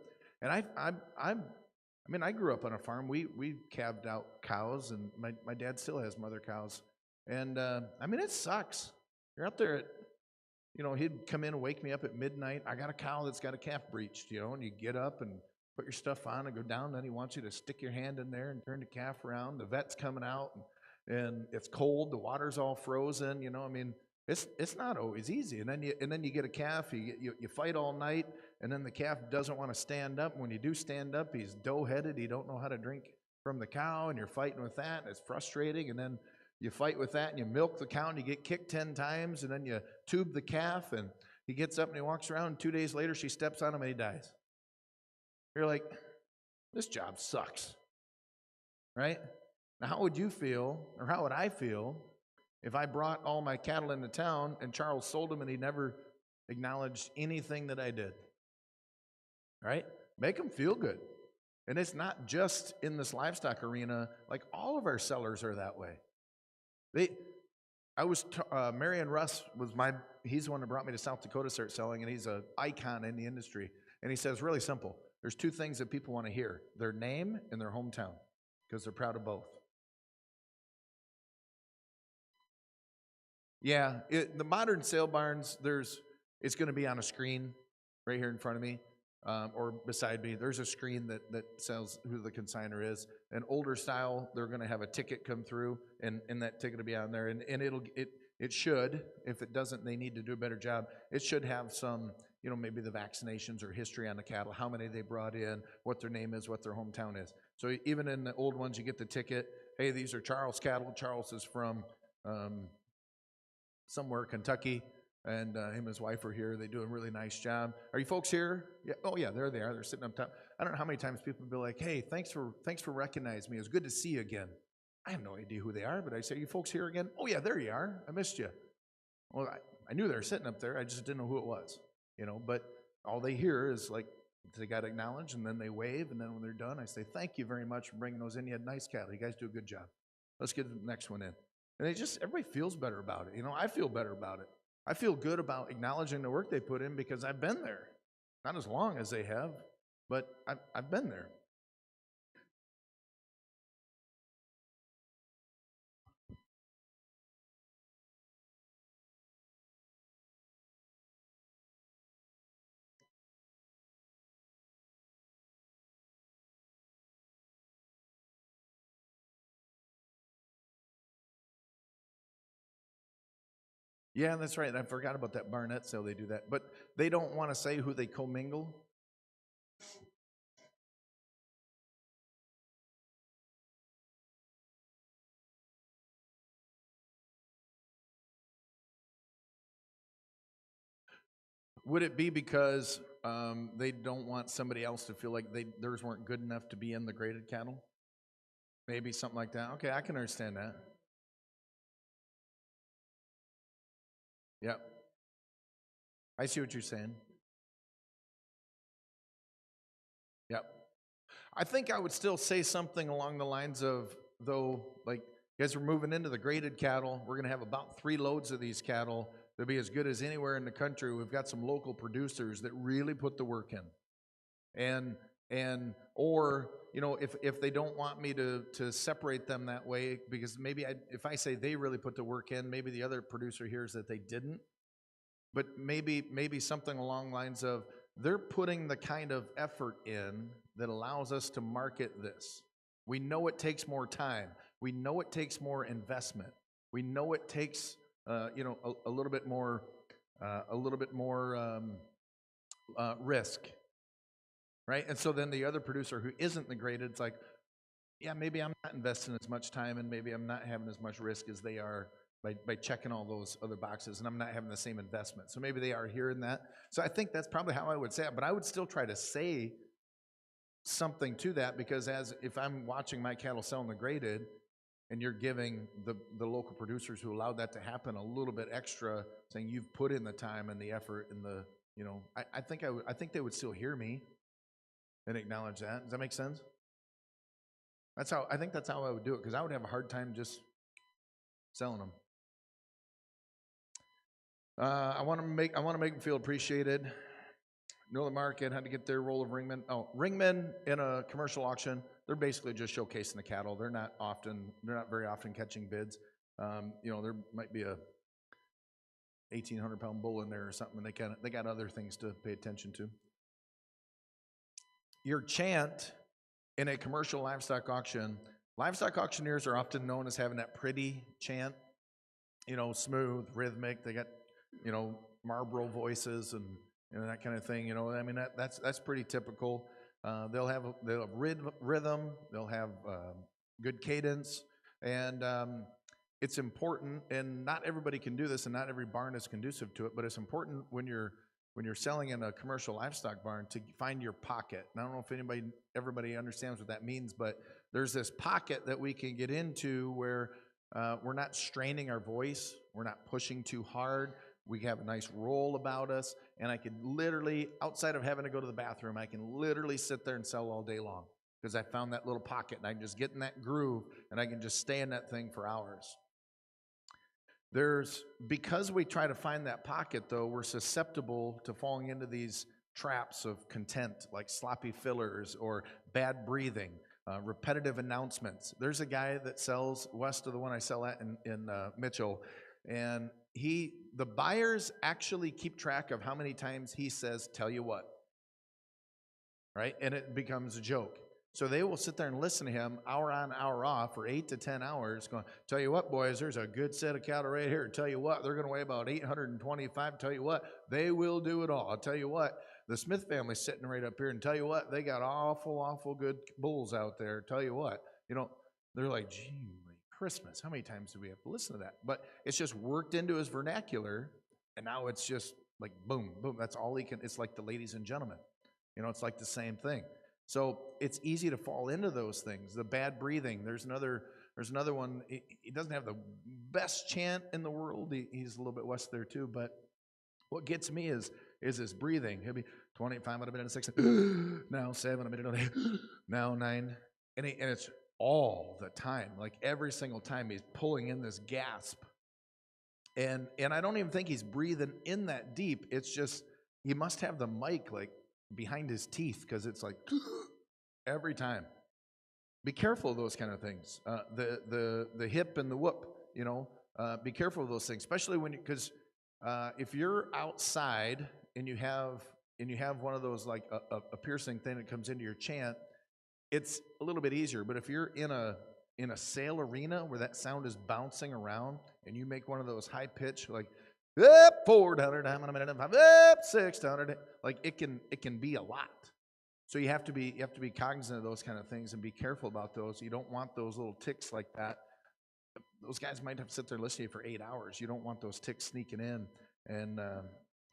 And I grew up on a farm. We calved out cows, and my dad still has mother cows. And it sucks. You're out there at, he'd come in and wake me up at midnight. I got a cow that's got a calf breached, and you get up and put your stuff on and go down. Then he wants you to stick your hand in there and turn the calf around. The vet's coming out, and it's cold. The water's all frozen. It's not always easy. And then you get a calf. You fight all night, and then the calf doesn't want to stand up. When you do stand up, he's dough-headed. He don't know how to drink from the cow, and you're fighting with that, and it's frustrating. And then you fight with that, and you milk the cow, and you get kicked 10 times, and then you tube the calf, and he gets up and he walks around, and 2 days later she steps on him and he dies. You're like, this job sucks, right? Now, how would you feel, or how would I feel, if I brought all my cattle into town and Charles sold them and he never acknowledged anything that I did? Right? Make them feel good. And it's not just in this livestock arena. Like, all of our sellers are that way. Marion Russ he's the one that brought me to South Dakota to start selling, and he's an icon in the industry. And he says, really simple, there's two things that people want to hear: their name and their hometown, because they're proud of both. Yeah, the modern sale barns, it's going to be on a screen right here in front of me, or beside me. There's a screen that says who the consignor is. An older style, they're going to have a ticket come through, and that ticket will be on there. And it should, if it doesn't, they need to do a better job. It should have some, maybe the vaccinations or history on the cattle, how many they brought in, what their name is, what their hometown is. So even in the old ones, you get the ticket. Hey, these are Charles cattle. Charles is from somewhere, Kentucky, and him and his wife are here. They do a really nice job. Are you folks here? Yeah. Oh yeah, there they are. They're sitting up top. I don't know how many times people will be like, hey, thanks for recognizing me. It's good to see you again. I have no idea who they are, but I say, you folks here again? Oh yeah, there you are. I missed you. Well, I knew they were sitting up there. I just didn't know who it was, but all they hear is like, they got acknowledged, and then they wave, and then when they're done, I say, thank you very much for bringing those in. You had nice cattle. You guys do a good job. Let's get the next one in. And everybody feels better about it. I feel better about it. I feel good about acknowledging the work they put in because I've been there. Not as long as they have, but I've been there. Yeah, that's right. I forgot about that Barnett sale. They do that. But they don't want to say who they commingle. Would it be because they don't want somebody else to feel like theirs weren't good enough to be in the graded cattle? Maybe something like that. Okay, I can understand that. Yep. I see what you're saying. Yep. I think I would still say something along the lines of, though, like, as we're moving into the graded cattle, we're going to have about 3 loads of these cattle. They'll be as good as anywhere in the country. We've got some local producers that really put the work in. Or if they don't want me to separate them that way, because maybe if I say they really put the work in, maybe the other producer hears that they didn't. But maybe something along the lines of, they're putting the kind of effort in that allows us to market this. We know it takes more time. We know it takes more investment. We know it takes a little bit more risk, right? And so then the other producer who isn't the graded, it's like, yeah, maybe I'm not investing as much time, and maybe I'm not having as much risk as they are by checking all those other boxes, and I'm not having the same investment. So maybe they are hearing that. So I think that's probably how I would say it, but I would still try to say something to that, because as if I'm watching my cattle sell in the graded, and you're giving the local producers who allowed that to happen a little bit extra, saying you've put in the time and the effort and the, you know, I think they would still hear me and acknowledge that. Does that make sense? I think that's how I would do it, because I would have a hard time just selling them. I want to make them feel appreciated. Know the market, how to get their roll of ringmen. Oh, ringmen in a commercial auction, they're basically just showcasing the cattle. They're not very often catching bids. You know, there might be a 1,800-pound bull in there or something, and they got other things to pay attention to. Your chant in a commercial livestock auction, livestock auctioneers are often known as having that pretty chant, you know, smooth, rhythmic. They got, you know, Marlboro voices and that kind of thing. You know, I mean, that's pretty typical. They'll have rhythm. They'll have good cadence, and it's important. And not everybody can do this, and not every barn is conducive to it. But it's important when you're selling in a commercial livestock barn to find your pocket. And I don't know if everybody understands what that means, but there's this pocket that we can get into where we're not straining our voice, we're not pushing too hard. We have a nice roll about us, and I could literally, outside of having to go to the bathroom, I can literally sit there and sell all day long, because I found that little pocket, and I can just get in that groove, and I can just stay in that thing for hours. Because we try to find that pocket, though, we're susceptible to falling into these traps of content, like sloppy fillers or bad breathing, repetitive announcements. There's a guy that sells west of the one I sell at in Mitchell, and the buyers actually keep track of how many times he says, "Tell you what," right? And it becomes a joke. So they will sit there and listen to him hour on, hour off for 8 to 10 hours going, "Tell you what, boys, there's a good set of cattle right here. Tell you what, they're going to weigh about 825. Tell you what, they will do it all. I'll tell you what, the Smith family's sitting right up here, and tell you what, they got awful good bulls out there. Tell you what," you know, they're like, "Gee, Christmas, how many times do we have to listen to that?" But it's just worked into his vernacular, and now it's just like boom, boom. That's all he can. It's like the ladies and gentlemen. You know, it's like the same thing. So it's easy to fall into those things. The bad breathing. There's another one. He doesn't have the best chant in the world. He's a little bit west there too. But what gets me is his breathing. He'll be 25 on a minute and 6, now 7 a minute and 8, now 9, and it's all the time. Like every single time he's pulling in this gasp. And I don't even think he's breathing in that deep. It's just he must have the mic like behind his teeth, because it's like every time. Be careful of those kind of things. The hip and the whoop, you know, be careful of those things, especially because if you're outside and you have one of those, like a piercing thing that comes into your chant, it's a little bit easier. But if you're in a sale arena where that sound is bouncing around and you make one of those high pitch, like up 400, I'm on a minute, up 600, like it can be a lot. So you have to be cognizant of those kind of things and be careful about those. You don't want those little ticks like that. Those guys might have to sit there listening for 8 hours. You don't want those ticks sneaking in and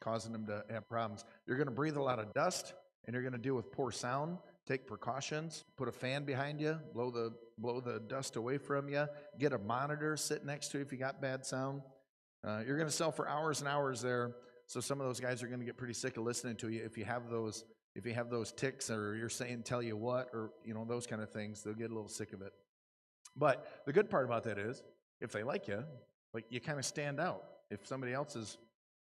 causing them to have problems. You're going to breathe a lot of dust, and you're going to deal with poor sound. Take precautions. Put a fan behind you. Blow the dust away from you. Get a monitor sit next to you if you got bad sound. You're going to sell for hours and hours there. So some of those guys are going to get pretty sick of listening to you if you have those ticks, or you're saying "tell you what," or you know, those kind of things. They'll get a little sick of it. But the good part about that is, if they like you kind of stand out. If somebody else has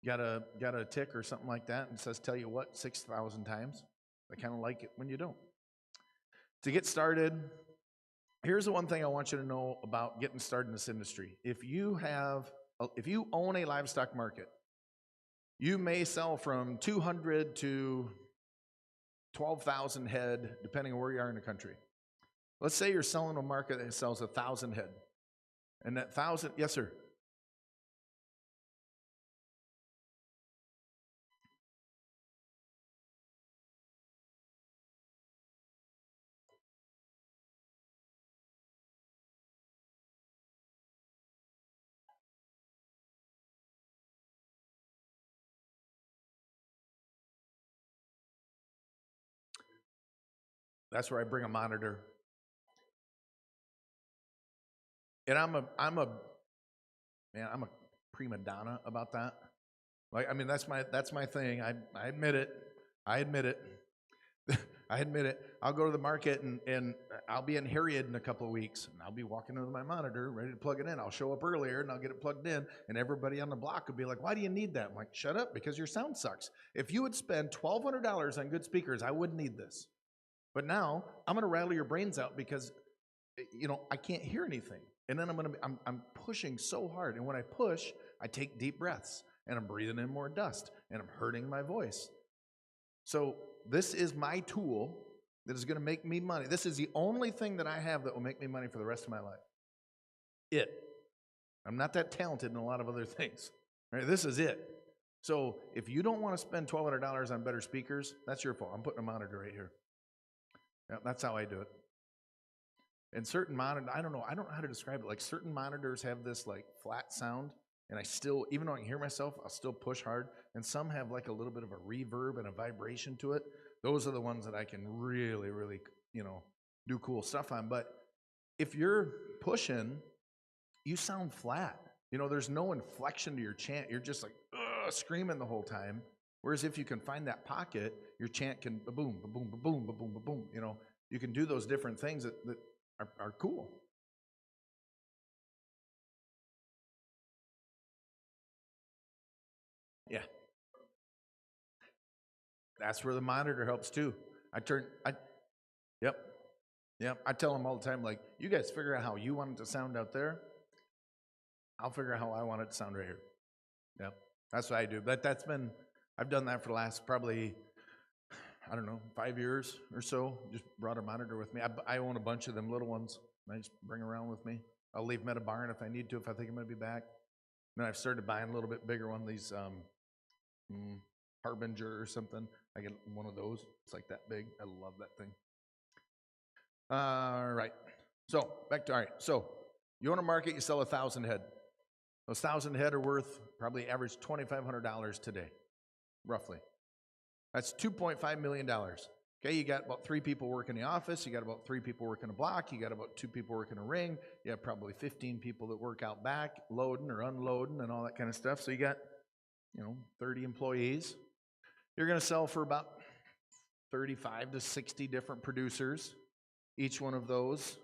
got a tick or something like that and says "tell you what" 6,000 times, they kind of like it when you don't. To get started, here's the one thing I want you to know about getting started in this industry. If you own a livestock market, you may sell from 200 to 12,000 head, depending on where you are in the country. Let's say you're selling a market that sells 1,000 head. And that 1,000, yes, sir. That's where I bring a monitor. And I'm a prima donna about that. Like, I mean, that's my thing. I admit it. I admit it. I admit it. I'll go to the market and I'll be in Harriet in a couple of weeks, and I'll be walking into my monitor ready to plug it in. I'll show up earlier and I'll get it plugged in, and everybody on the block will be like, "Why do you need that?" I'm like, "Shut up, because your sound sucks. If you would spend $1,200 on good speakers, I wouldn't need this. But now I'm going to rattle your brains out because, I can't hear anything. And then I'm pushing so hard. And when I push, I take deep breaths and I'm breathing in more dust and I'm hurting my voice. So this is my tool that is going to make me money. This is the only thing that I have that will make me money for the rest of my life. I'm not that talented in a lot of other things. Right? This is it. So if you don't want to spend $1,200 on better speakers, that's your fault. I'm putting a monitor right here. Yeah, that's how I do it. And certain monitors, I don't know how to describe it. Like, certain monitors have this like flat sound, and I still, even though I can hear myself, I'll still push hard. And some have like a little bit of a reverb and a vibration to it. Those are the ones that I can really, really, do cool stuff on. But if you're pushing, you sound flat. There's no inflection to your chant. You're just like screaming the whole time. Whereas if you can find that pocket, your chant can ba-boom, ba-boom, ba-boom, ba-boom, ba-boom. You can do those different things that are cool. Yeah. That's where the monitor helps too. Yep. I tell them all the time, like, you guys figure out how you want it to sound out there. I'll figure out how I want it to sound right here. Yep. That's what I do. But I've done that for the last probably, 5 years or so. Just brought a monitor with me. I own a bunch of them little ones. I just bring around with me. I'll leave them at a barn if I need to, if I think I'm going to be back. Then I've started buying a little bit bigger one, these Harbinger or something. I get one of those. It's like that big. I love that thing. All right. So you own a market, you sell 1,000 head. Those 1,000 head are worth probably average $2,500 today, roughly. That's $2.5 million. Okay, you got about 3 people working the office, you got about 3 people working a block, you got about 2 people working a ring, you have probably 15 people that work out back, loading or unloading and all that kind of stuff. So you got, 30 employees. You're going to sell for about 35 to 60 different producers. Each one of those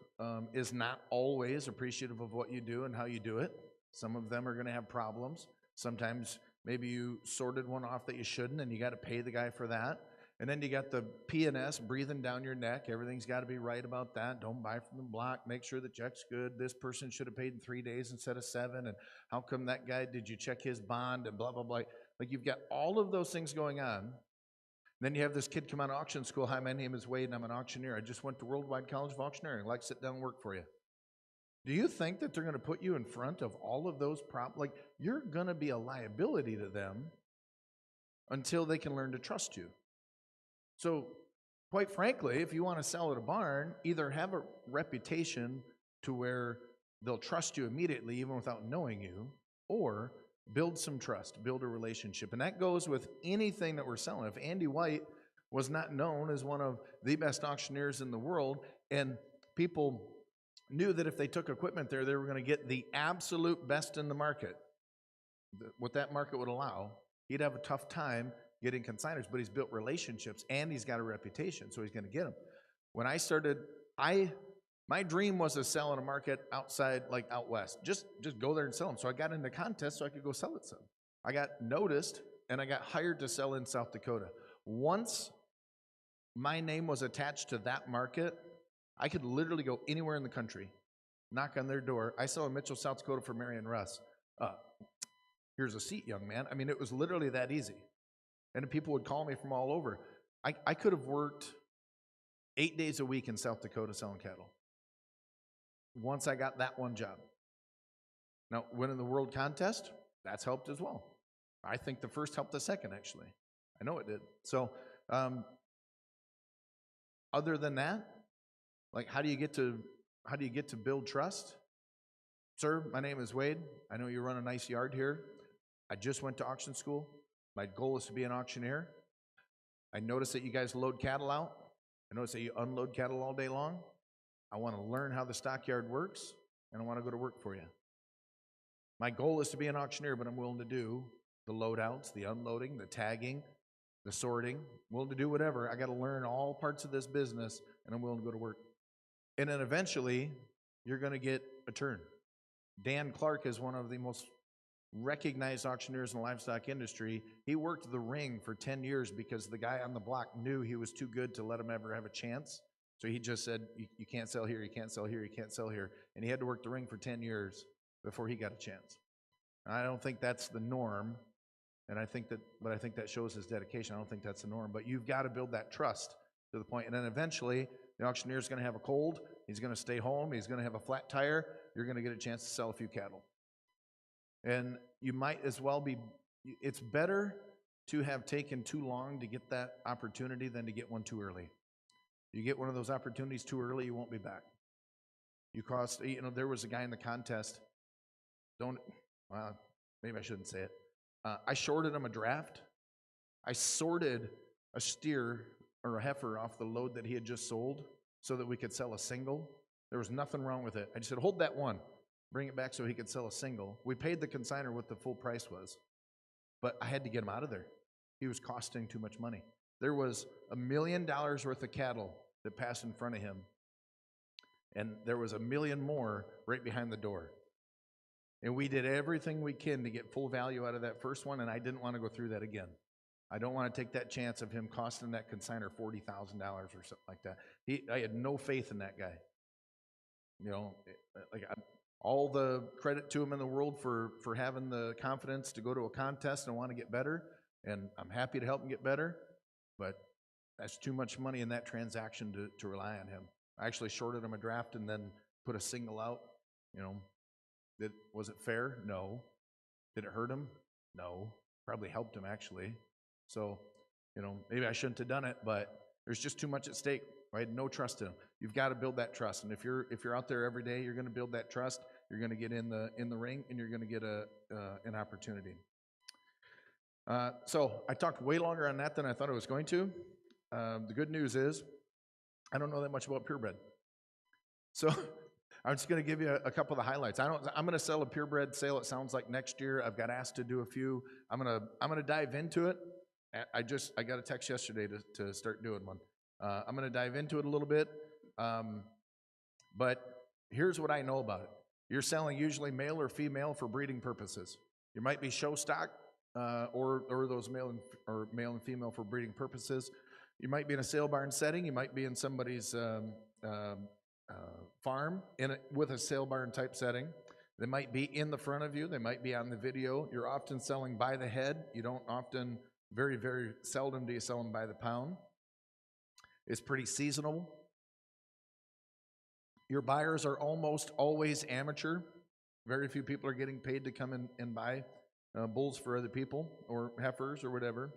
is not always appreciative of what you do and how you do it. Some of them are going to have problems. Sometimes maybe you sorted one off that you shouldn't, and you got to pay the guy for that. And then you got the P&S breathing down your neck. Everything's got to be right about that. Don't buy from the block. Make sure the check's good. This person should have paid in 3 days instead of 7. And how come that guy, did you check his bond? And blah, blah, blah. Like, you've got all of those things going on. Then you have this kid come out of auction school. Hi, my name is Wade, and I'm an auctioneer. I just went to Worldwide College of Auctioneering. I'd like to sit down and work for you. Do you think that they're going to put you in front of all of those like, you're going to be a liability to them until they can learn to trust you. So, quite frankly, if you want to sell at a barn, either have a reputation to where they'll trust you immediately even without knowing you, or build some trust, build a relationship. And that goes with anything that we're selling. If Andy White was not known as one of the best auctioneers in the world, and people knew that if they took equipment there, they were going to get the absolute best in the market, what that market would allow, he'd have a tough time getting consigners, but he's built relationships and he's got a reputation, so he's going to get them. When I started, my dream was to sell in a market outside, like out west. Just go there and sell them. So I got into contests so I could go sell it some. I got noticed and I got hired to sell in South Dakota. Once my name was attached to that market, I could literally go anywhere in the country, knock on their door. I sell in Mitchell, South Dakota for Marion Russ. Here's a seat, young man. I mean, it was literally that easy. And people would call me from all over. I could have worked 8 days a week in South Dakota selling cattle once I got that one job. Now, winning the world contest, that's helped as well. I think the first helped the second, actually. I know it did. So, other than that, like, how do you get to build trust? Sir, my name is Wade. I know you run a nice yard here. I just went to auction school. My goal is to be an auctioneer. I noticed that you guys load cattle out. I notice that you unload cattle all day long. I want to learn how the stockyard works, and I want to go to work for you. My goal is to be an auctioneer, but I'm willing to do the loadouts, the unloading, the tagging, the sorting. I'm willing to do whatever. I got to learn all parts of this business, and I'm willing to go to work. And then eventually, you're going to get a turn. Dan Clark is one of the most recognized auctioneers in the livestock industry. He worked the ring for 10 years because the guy on the block knew he was too good to let him ever have a chance. So he just said, you can't sell here, you can't sell here, you can't sell here. And he had to work the ring for 10 years before he got a chance. And I don't think that's the norm. And I think that shows his dedication. I don't think that's the norm. But you've got to build that trust to the point. And then eventually, the auctioneer is going to have a cold. He's going to stay home. He's going to have a flat tire. You're going to get a chance to sell a few cattle. And you might as well be, it's better to have taken too long to get that opportunity than to get one too early. You get one of those opportunities too early, you won't be back. There was a guy in the contest, maybe I shouldn't say it. I shorted him a draft. I sorted a steer or a heifer off the load that he had just sold so that we could sell a single. There was nothing wrong with it. I just said, hold that one. Bring it back so he could sell a single. We paid the consignor what the full price was, but I had to get him out of there. He was costing too much money. There was $1 million worth of cattle that passed in front of him, and there was $1 million more right behind the door. And we did everything we can to get full value out of that first one, and I didn't want to go through that again. I don't want to take that chance of him costing that consignor $40,000 or something like that. I had no faith in that guy. All the credit to him in the world for having the confidence to go to a contest and want to get better, and I'm happy to help him get better, but that's too much money in that transaction to rely on him. I actually shorted him a draft and then put a single out. Was it fair? No. Did it hurt him? No. Probably helped him, actually. So, maybe I shouldn't have done it, but there's just too much at stake. I had no trust in him. You've got to build that trust, and if you're out there every day, you're going to build that trust. You're going to get in the ring, and you're going to get an opportunity. So I talked way longer on that than I thought I was going to. The good news is, I don't know that much about purebred. So I'm just going to give you a couple of the highlights. I'm going to sell a purebred sale. It sounds like next year. I've got asked to do a few. I'm going to dive into it. I got a text yesterday to start doing one. I'm going to dive into it a little bit. But here's what I know about it. You're selling usually male or female for breeding purposes. You might be show stock or those male and female for breeding purposes. You might be in a sale barn setting. You might be in somebody's farm with a sale barn type setting. They might be in the front of you. They might be on the video. You're often selling by the head. You don't often, very, very seldom do you sell them by the pound. It's pretty seasonal. Your buyers are almost always amateur. Very few people are getting paid to come in and buy bulls for other people or heifers or whatever.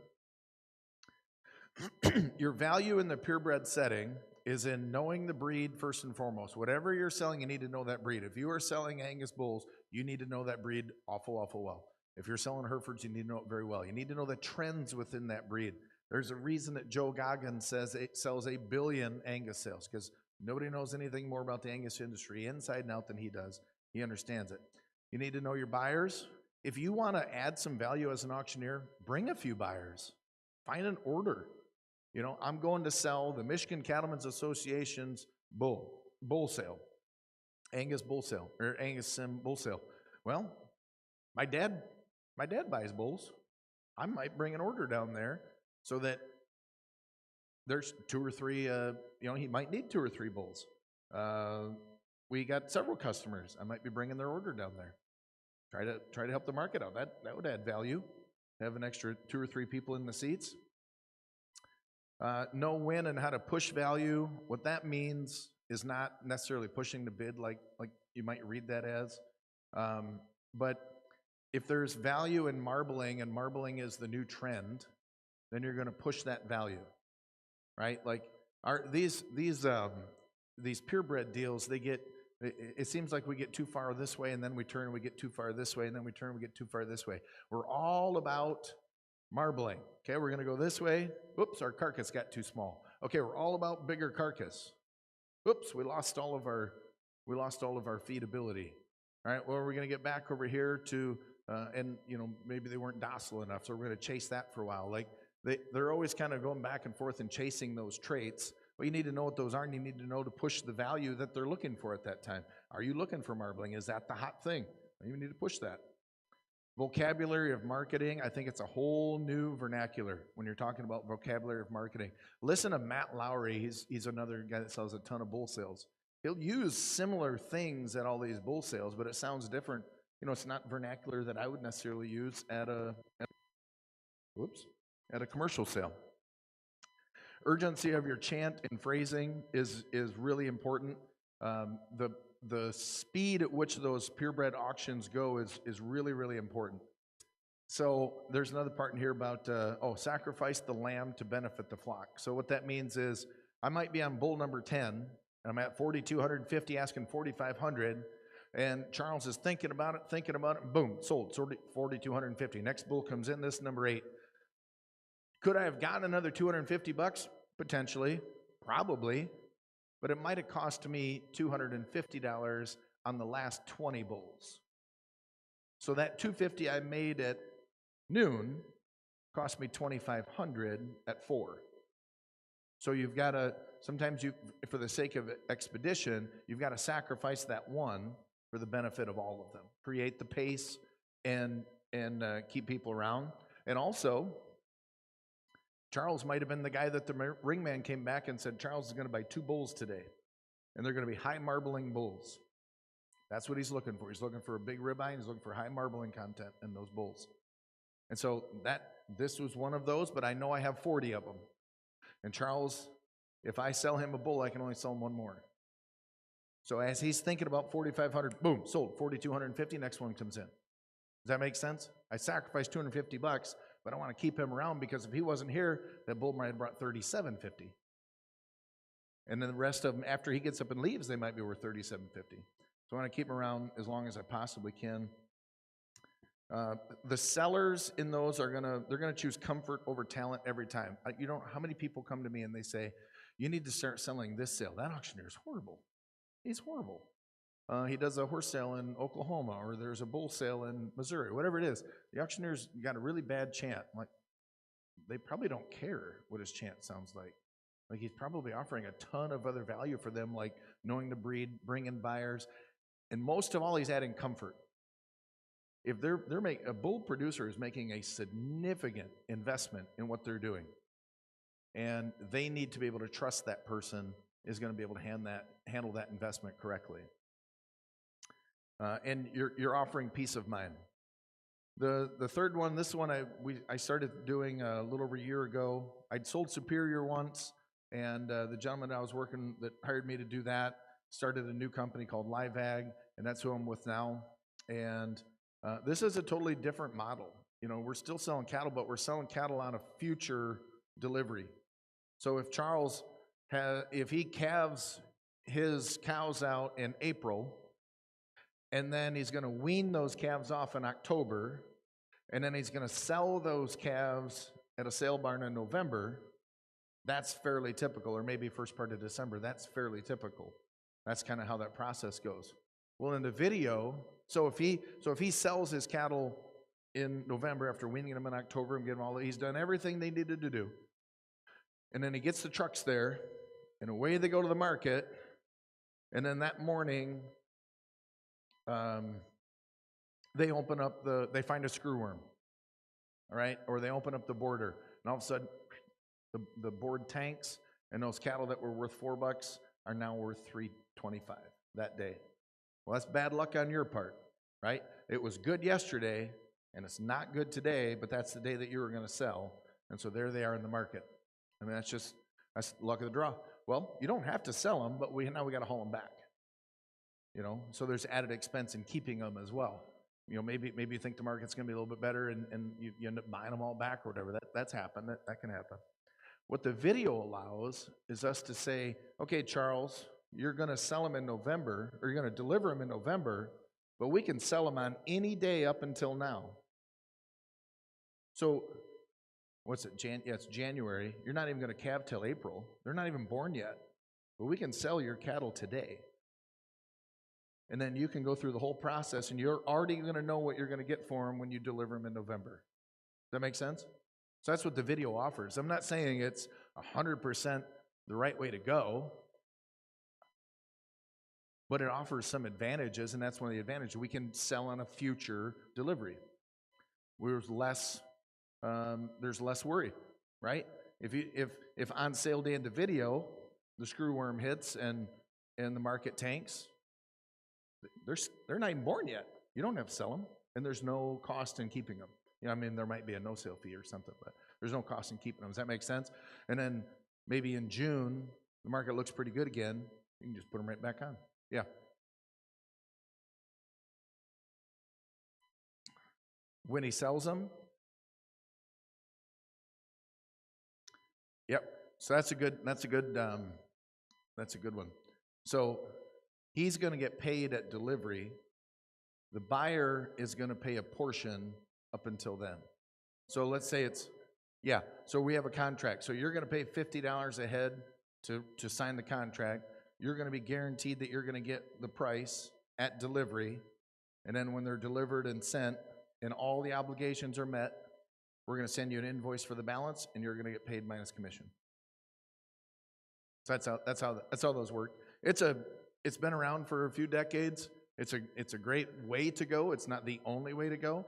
Your value in the purebred setting is in knowing the breed first and foremost. Whatever you're selling, you need to know that breed. If you are selling Angus bulls, you need to know that breed awful, awful well. If you're selling Herefords, you need to know it very well. You need to know the trends within that breed. There's a reason that Joe Goggins says it sells 1 billion Angus sales, because nobody knows anything more about the Angus industry inside and out than he does. He understands it. You need to know your buyers. If you want to add some value as an auctioneer, bring a few buyers. Find an order. I'm going to sell the Michigan Cattlemen's Association's bull sale, Angus bull sale, or Angus Sim bull sale. Well, my dad buys bulls. I might bring an order down there so that there's 2 or 3, he might need 2 or 3 bulls. We got several customers. I might be bringing their order down there. Try to help the market out. That would add value. Have an extra 2 or 3 people in the seats. Know when and how to push value. What that means is not necessarily pushing the bid like you might read that as. But if there's value in marbling, and marbling is the new trend, then you're going to push that value, right? Like these purebred deals, it seems like we get too far this way, and then we turn, we get too far this way, and then we turn, we get too far this way. We're all about marbling. Okay, we're going to go this way. Whoops, our carcass got too small. Okay, we're all about bigger carcass. Oops, we lost all of our feedability. All right, well, we're going to get back over here to, and maybe they weren't docile enough, so we're going to chase that for a while. Like they're always kind of going back and forth and chasing those traits. Well, you need to know what those are, and you need to know to push the value that they're looking for at that time. Are you looking for marbling? Is that the hot thing? Well, you need to push that. Vocabulary of marketing, I think it's a whole new vernacular when you're talking about vocabulary of marketing. Listen to Matt Lowry. He's another guy that sells a ton of bull sales. He'll use similar things at all these bull sales, but it sounds different. It's not vernacular that I would necessarily use at a commercial sale. Urgency of your chant and phrasing is really important. The speed at which those purebred auctions go is really, really important. So there's another part in here about, sacrifice the lamb to benefit the flock. So what that means is I might be on bull number 10, and I'm at 4,250 asking 4,500, and Charles is thinking about it, boom, sold, 4,250. Next bull comes in, this number 8. Could I have gotten another $250? Potentially, probably, but it might have cost me $250 on the last 20 bulls. So that $250 I made at noon cost me $2,500 at 4. So you've got to, sometimes for the sake of expedition, you've got to sacrifice that one for the benefit of all of them. Create the pace and keep people around. And also, Charles might have been the guy that the ringman came back and said, Charles is going to buy 2 bulls today, and they're going to be high marbling bulls. That's what he's looking for. He's looking for a big ribeye, and he's looking for high marbling content in those bulls. And so this was one of those, but I know I have 40 of them. And Charles, if I sell him a bull, I can only sell him one more. So as he's thinking about 4,500, boom, sold, 4,250, next one comes in. Does that make sense? I sacrificed $250, but I want to keep him around because if he wasn't here, that bull might have brought $3,750. And then the rest of them, after he gets up and leaves, they might be worth $3,750. So I want to keep him around as long as I possibly can. The sellers in those they're gonna choose comfort over talent every time. How many people come to me and they say, you need to start selling this sale. That auctioneer is horrible. He's horrible. He does a horse sale in Oklahoma, or there's a bull sale in Missouri, whatever it is. The auctioneer's got a really bad chant. Like, they probably don't care what his chant sounds like. Like, he's probably offering a ton of other value for them, like knowing the breed, bringing buyers, and most of all, he's adding comfort. If a bull producer is making a significant investment in what they're doing, and they need to be able to trust that person is going to be able to handle that investment correctly. And you're offering peace of mind. The third one, this one I started doing a little over a year ago. I'd sold Superior once, and the gentleman I was working that hired me to do that started a new company called Live Ag, and that's who I'm with now. And this is a totally different model. We're still selling cattle, but we're selling cattle on a future delivery. So if Charles if he calves his cows out in April, and then he's going to wean those calves off in October, and then he's going to sell those calves at a sale barn in November, that's fairly typical, or maybe first part of December, that's fairly typical. That's kind of how that process goes. Well, in the video, so if he sells his cattle in November after weaning them in October and getting he's done everything they needed to do. And then he gets the trucks there, and away they go to the market, and then that morning, they open up they find a screwworm, all right? Or they open up the border, and all of a sudden, the board tanks, and those cattle that were worth $4 are now worth $3.25 that day. Well, that's bad luck on your part, right? It was good yesterday, and it's not good today, but that's the day that you were going to sell, and so there they are in the market. I mean, that's luck of the draw. Well, you don't have to sell them, but now we got to haul them back. So there's added expense in keeping them as well. Maybe you think the market's going to be a little bit better, and you end up buying them all back or whatever. That's happened. That can happen. What the video allows is us to say, okay, Charles, you're going to sell them in November, or you're going to deliver them in November, but we can sell them on any day up until now. So what's it, yeah, it's January. You're not even gonna calve till April. They're not even born yet. But we can sell your cattle today. And then you can go through the whole process and you're already gonna know what you're gonna get for them when you deliver them in November. Does that make sense? So that's what the video offers. I'm not saying it's 100% the right way to go, but it offers some advantages, and that's one of the advantages. We can sell on a future delivery. There's less worry, right? If on sale day in the video, the screwworm hits and the market tanks, they're not even born yet. You don't have to sell them, and there's no cost in keeping them. You know, I mean, there might be a no-sale fee or something, but there's no cost in keeping them. Does that make sense? And then maybe in June, the market looks pretty good again. You can just put them right back on. Yeah. When he sells them, yep. So that's a good one. So he's going to get paid at delivery. The buyer is going to pay a portion up until then. So let's say so we have a contract. So you're going to pay $50 a head to sign the contract. You're going to be guaranteed that you're going to get the price at delivery. And then when they're delivered and sent and all the obligations are met, we're going to send you an invoice for the balance and you're going to get paid minus commission. So that's how those work. It's been around for a few decades. It's a great way to go. It's not the only way to go.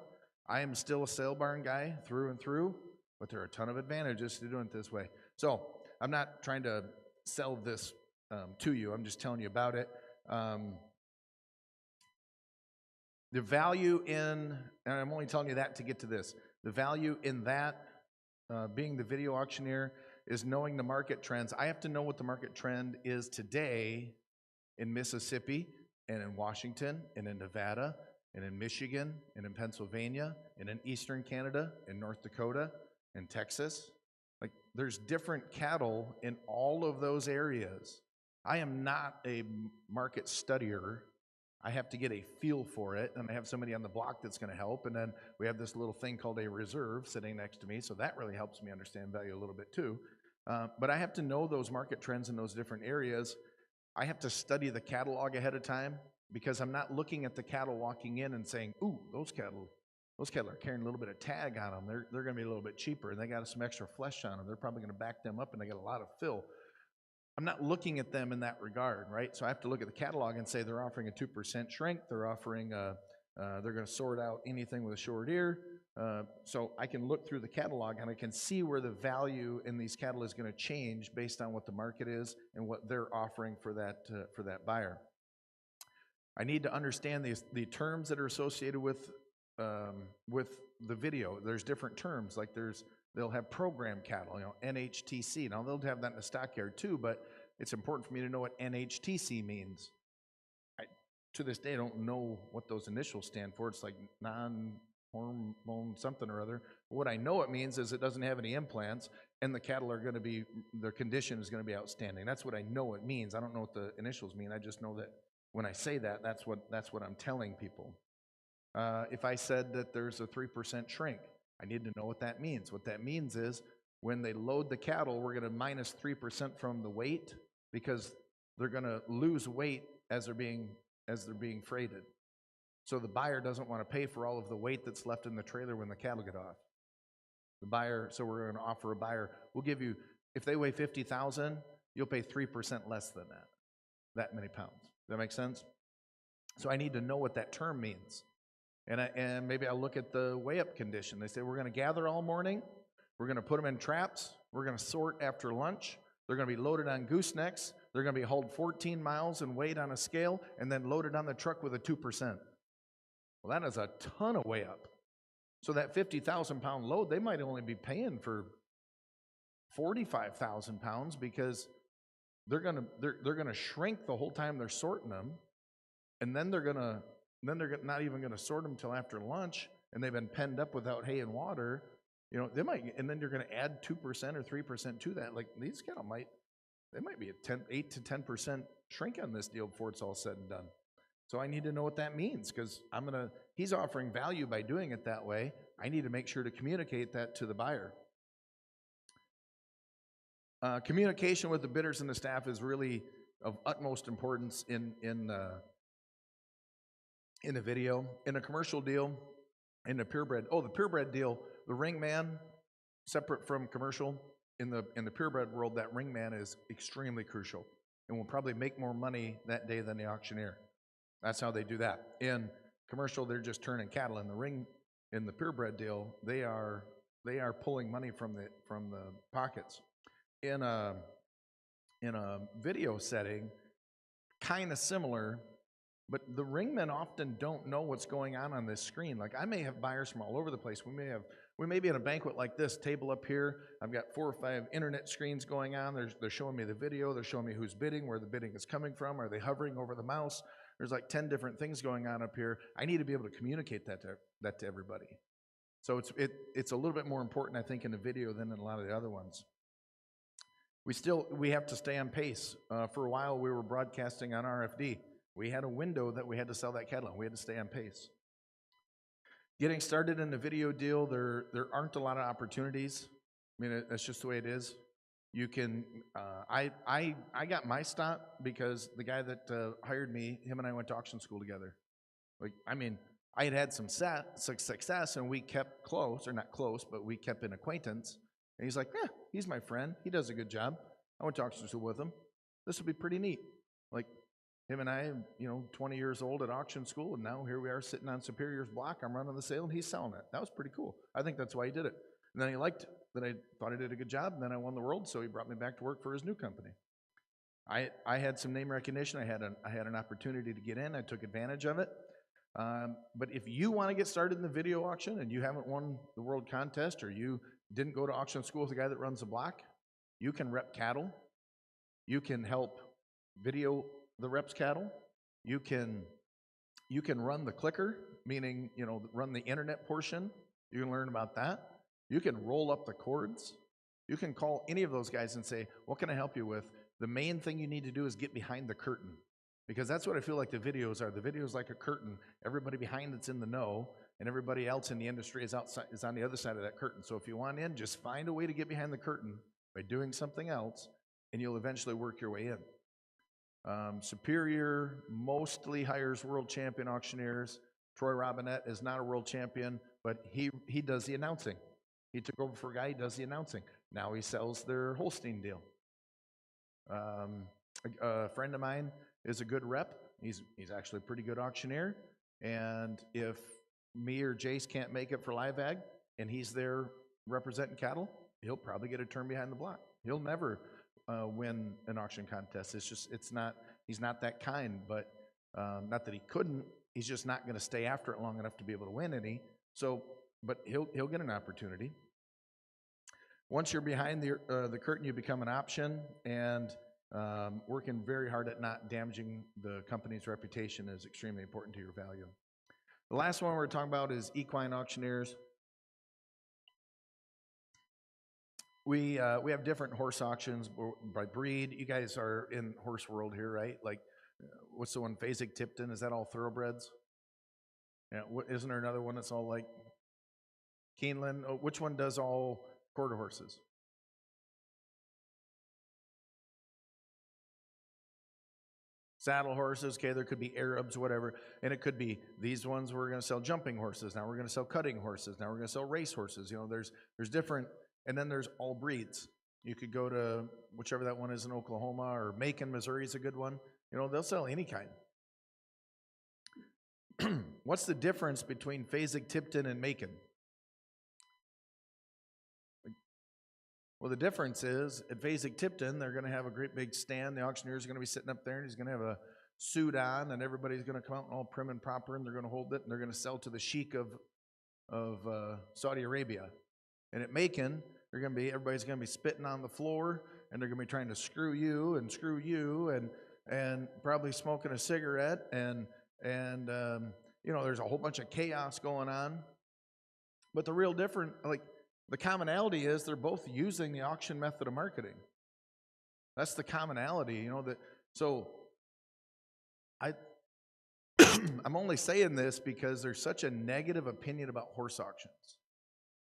I am still a sale barn guy through and through, but there are a ton of advantages to doing it this way. So I'm not trying to sell this to you. I'm just telling you about it. The value in, and I'm only telling you that to get to this, the value in that being the video auctioneer is knowing the market trends. I have to know what the market trend is today in Mississippi and in Washington and in Nevada and in Michigan and in Pennsylvania and in Eastern Canada and North Dakota and Texas. Like, there's different cattle in all of those areas. I am not a market studier. I have to get a feel for it, and I have somebody on the block that's going to help, and then we have this little thing called a reserve sitting next to me, so that really helps me understand value a little bit too. But I have to know those market trends in those different areas. I have to study the catalog ahead of time, because I'm not looking at the cattle walking in and saying, ooh, those cattle are carrying a little bit of tag on them. They're going to be a little bit cheaper, and they got some extra flesh on them. They're probably going to back them up, and they got a lot of fill. I'm not looking at them in that regard, right? So I have to look at the catalog and say they're offering a 2% shrink. They're offering they're going to sort out anything with a short ear. So I can look through the catalog and I can see where the value in these cattle is going to change based on what the market is and what they're offering for that buyer. I need to understand the terms that are associated with the video. There's different terms, like they'll have program cattle, NHTC. Now they'll have that in the stockyard too, but it's important for me to know what NHTC means. To this day, I don't know what those initials stand for. It's like non-hormone something or other. But what I know it means is it doesn't have any implants, and the cattle are going to be, their condition is going to be outstanding. That's what I know it means. I don't know what the initials mean. I just know that when I say that, that's what I'm telling people. If I said that there's a 3% shrink, I need to know what that means. What that means is when they load the cattle, we're going to minus 3% from the weight, because they're going to lose weight as they're being freighted. So the buyer doesn't want to pay for all of the weight that's left in the trailer when the cattle get off. So we're going to offer a buyer, we'll give you, if they weigh 50,000, you'll pay 3% less than that many pounds. Does that make sense? So I need to know what that term means. And maybe I'll look at the weigh-up condition. They say, we're going to gather all morning, we're going to put them in traps, we're going to sort after lunch, they're going to be loaded on goosenecks, they're going to be hauled 14 miles and weighed on a scale, and then loaded on the truck with a 2%. Well, that is a ton of weigh-up. So that 50,000 pound load, they might only be paying for 45,000 pounds, because they're going to shrink the whole time they're sorting them, and then they're not even going to sort them till after lunch, and they've been penned up without hay and water. They might, and then you're going to add 2% or 3% to that. Like, these cattle might be a 8 to 10% shrink on this deal before it's all said and done. So I need to know what that means, because he's offering value by doing it that way. I need to make sure to communicate that to the buyer. Communication with the bidders and the staff is really of utmost importance in the video. In a commercial deal, in the purebred, the purebred deal, the ring man, separate from commercial, in the purebred world, that ring man is extremely crucial and will probably make more money that day than the auctioneer. That's how they do that. In commercial, they're just turning cattle. In the ring, in the purebred deal, they are pulling money from the pockets. In a video setting, kind of similar, but the ringmen often don't know what's going on this screen. Like, I may have buyers from all over the place. We may be at a banquet like this, table up here. I've got 4 or 5 internet screens going on. They're showing me the video. They're showing me who's bidding, where the bidding is coming from. Are they hovering over the mouse? There's like 10 different things going on up here. I need to be able to communicate that to everybody. So it's a little bit more important, I think, in the video than in a lot of the other ones. We have to stay on pace. For a while, we were broadcasting on RFD. We had a window that we had to sell that cattle on. We had to stay on pace. Getting started in the video deal, there aren't a lot of opportunities. I mean, that's just the way it is. You can, I got my stop because the guy that hired me, him and I went to auction school together. Like, I mean, I had some success, and we kept close, or not close, but we kept an acquaintance. And he's like, yeah, he's my friend. He does a good job. I went to auction school with him. This will be pretty neat. Like, him and I, 20 years old at auction school, and now here we are sitting on Superior's block. I'm running the sale, and he's selling it. That was pretty cool. I think that's why he did it. And then he liked that I thought I did a good job, and then I won the world, so he brought me back to work for his new company. I had some name recognition. I had an opportunity to get in. I took advantage of it. But if you want to get started in the video auction and you haven't won the world contest, or you didn't go to auction school with the guy that runs the block, you can rep cattle. You can help video the reps cattle. You can run the clicker, meaning, run the internet portion. You can learn about that. You can roll up the cords. You can call any of those guys and say, what can I help you with? The main thing you need to do is get behind the curtain, because that's what I feel like the videos are. The video is like a curtain. Everybody behind it's in the know, and everybody else in the industry is on the other side of that curtain. So if you want in, just find a way to get behind the curtain by doing something else, and you'll eventually work your way in. Superior mostly hires world champion auctioneers. Troy Robinette is not a world champion, but he does the announcing. He took over for a guy, he does the announcing. Now he sells their Holstein deal. A friend of mine is a good rep. He's actually a pretty good auctioneer. And if me or Jace can't make it for Live Ag, and he's there representing cattle, he'll probably get a turn behind the block. He'll never win an auction contest. He's not that kind, but not that he couldn't, he's just not going to stay after it long enough to be able to win any. So, but he'll get an opportunity. Once you're behind the curtain, you become an option, and working very hard at not damaging the company's reputation is extremely important to your value. The last one we're talking about is equine auctioneers. We have different horse auctions by breed. You guys are in horse world here, right? Like, what's the one, Phasic Tipton? Is that all thoroughbreds? Yeah, isn't there another one that's all like Keeneland? Oh, which one does all quarter horses? Saddle horses, okay, there could be Arabs, whatever, and it could be these ones we're going to sell jumping horses, now we're going to sell cutting horses, now we're going to sell race horses. There's different, and then there's all breeds. You could go to whichever that one is in Oklahoma, or Macon, Missouri is a good one. They'll sell any kind. What's the difference between Phasic Tipton and Macon? Well, the difference is at Phasic Tipton, they're going to have a great big stand. The auctioneer's going to be sitting up there, and he's going to have a suit on, and everybody's going to come out all prim and proper, and they're going to hold it, and they're going to sell to the sheik of Saudi Arabia. And at Macon, everybody's going to be spitting on the floor, and they're going to be trying to screw you, and probably smoking a cigarette, and there's a whole bunch of chaos going on. But the real difference, the commonality is they're both using the auction method of marketing. That's the commonality, so I'm only saying this because there's such a negative opinion about horse auctions.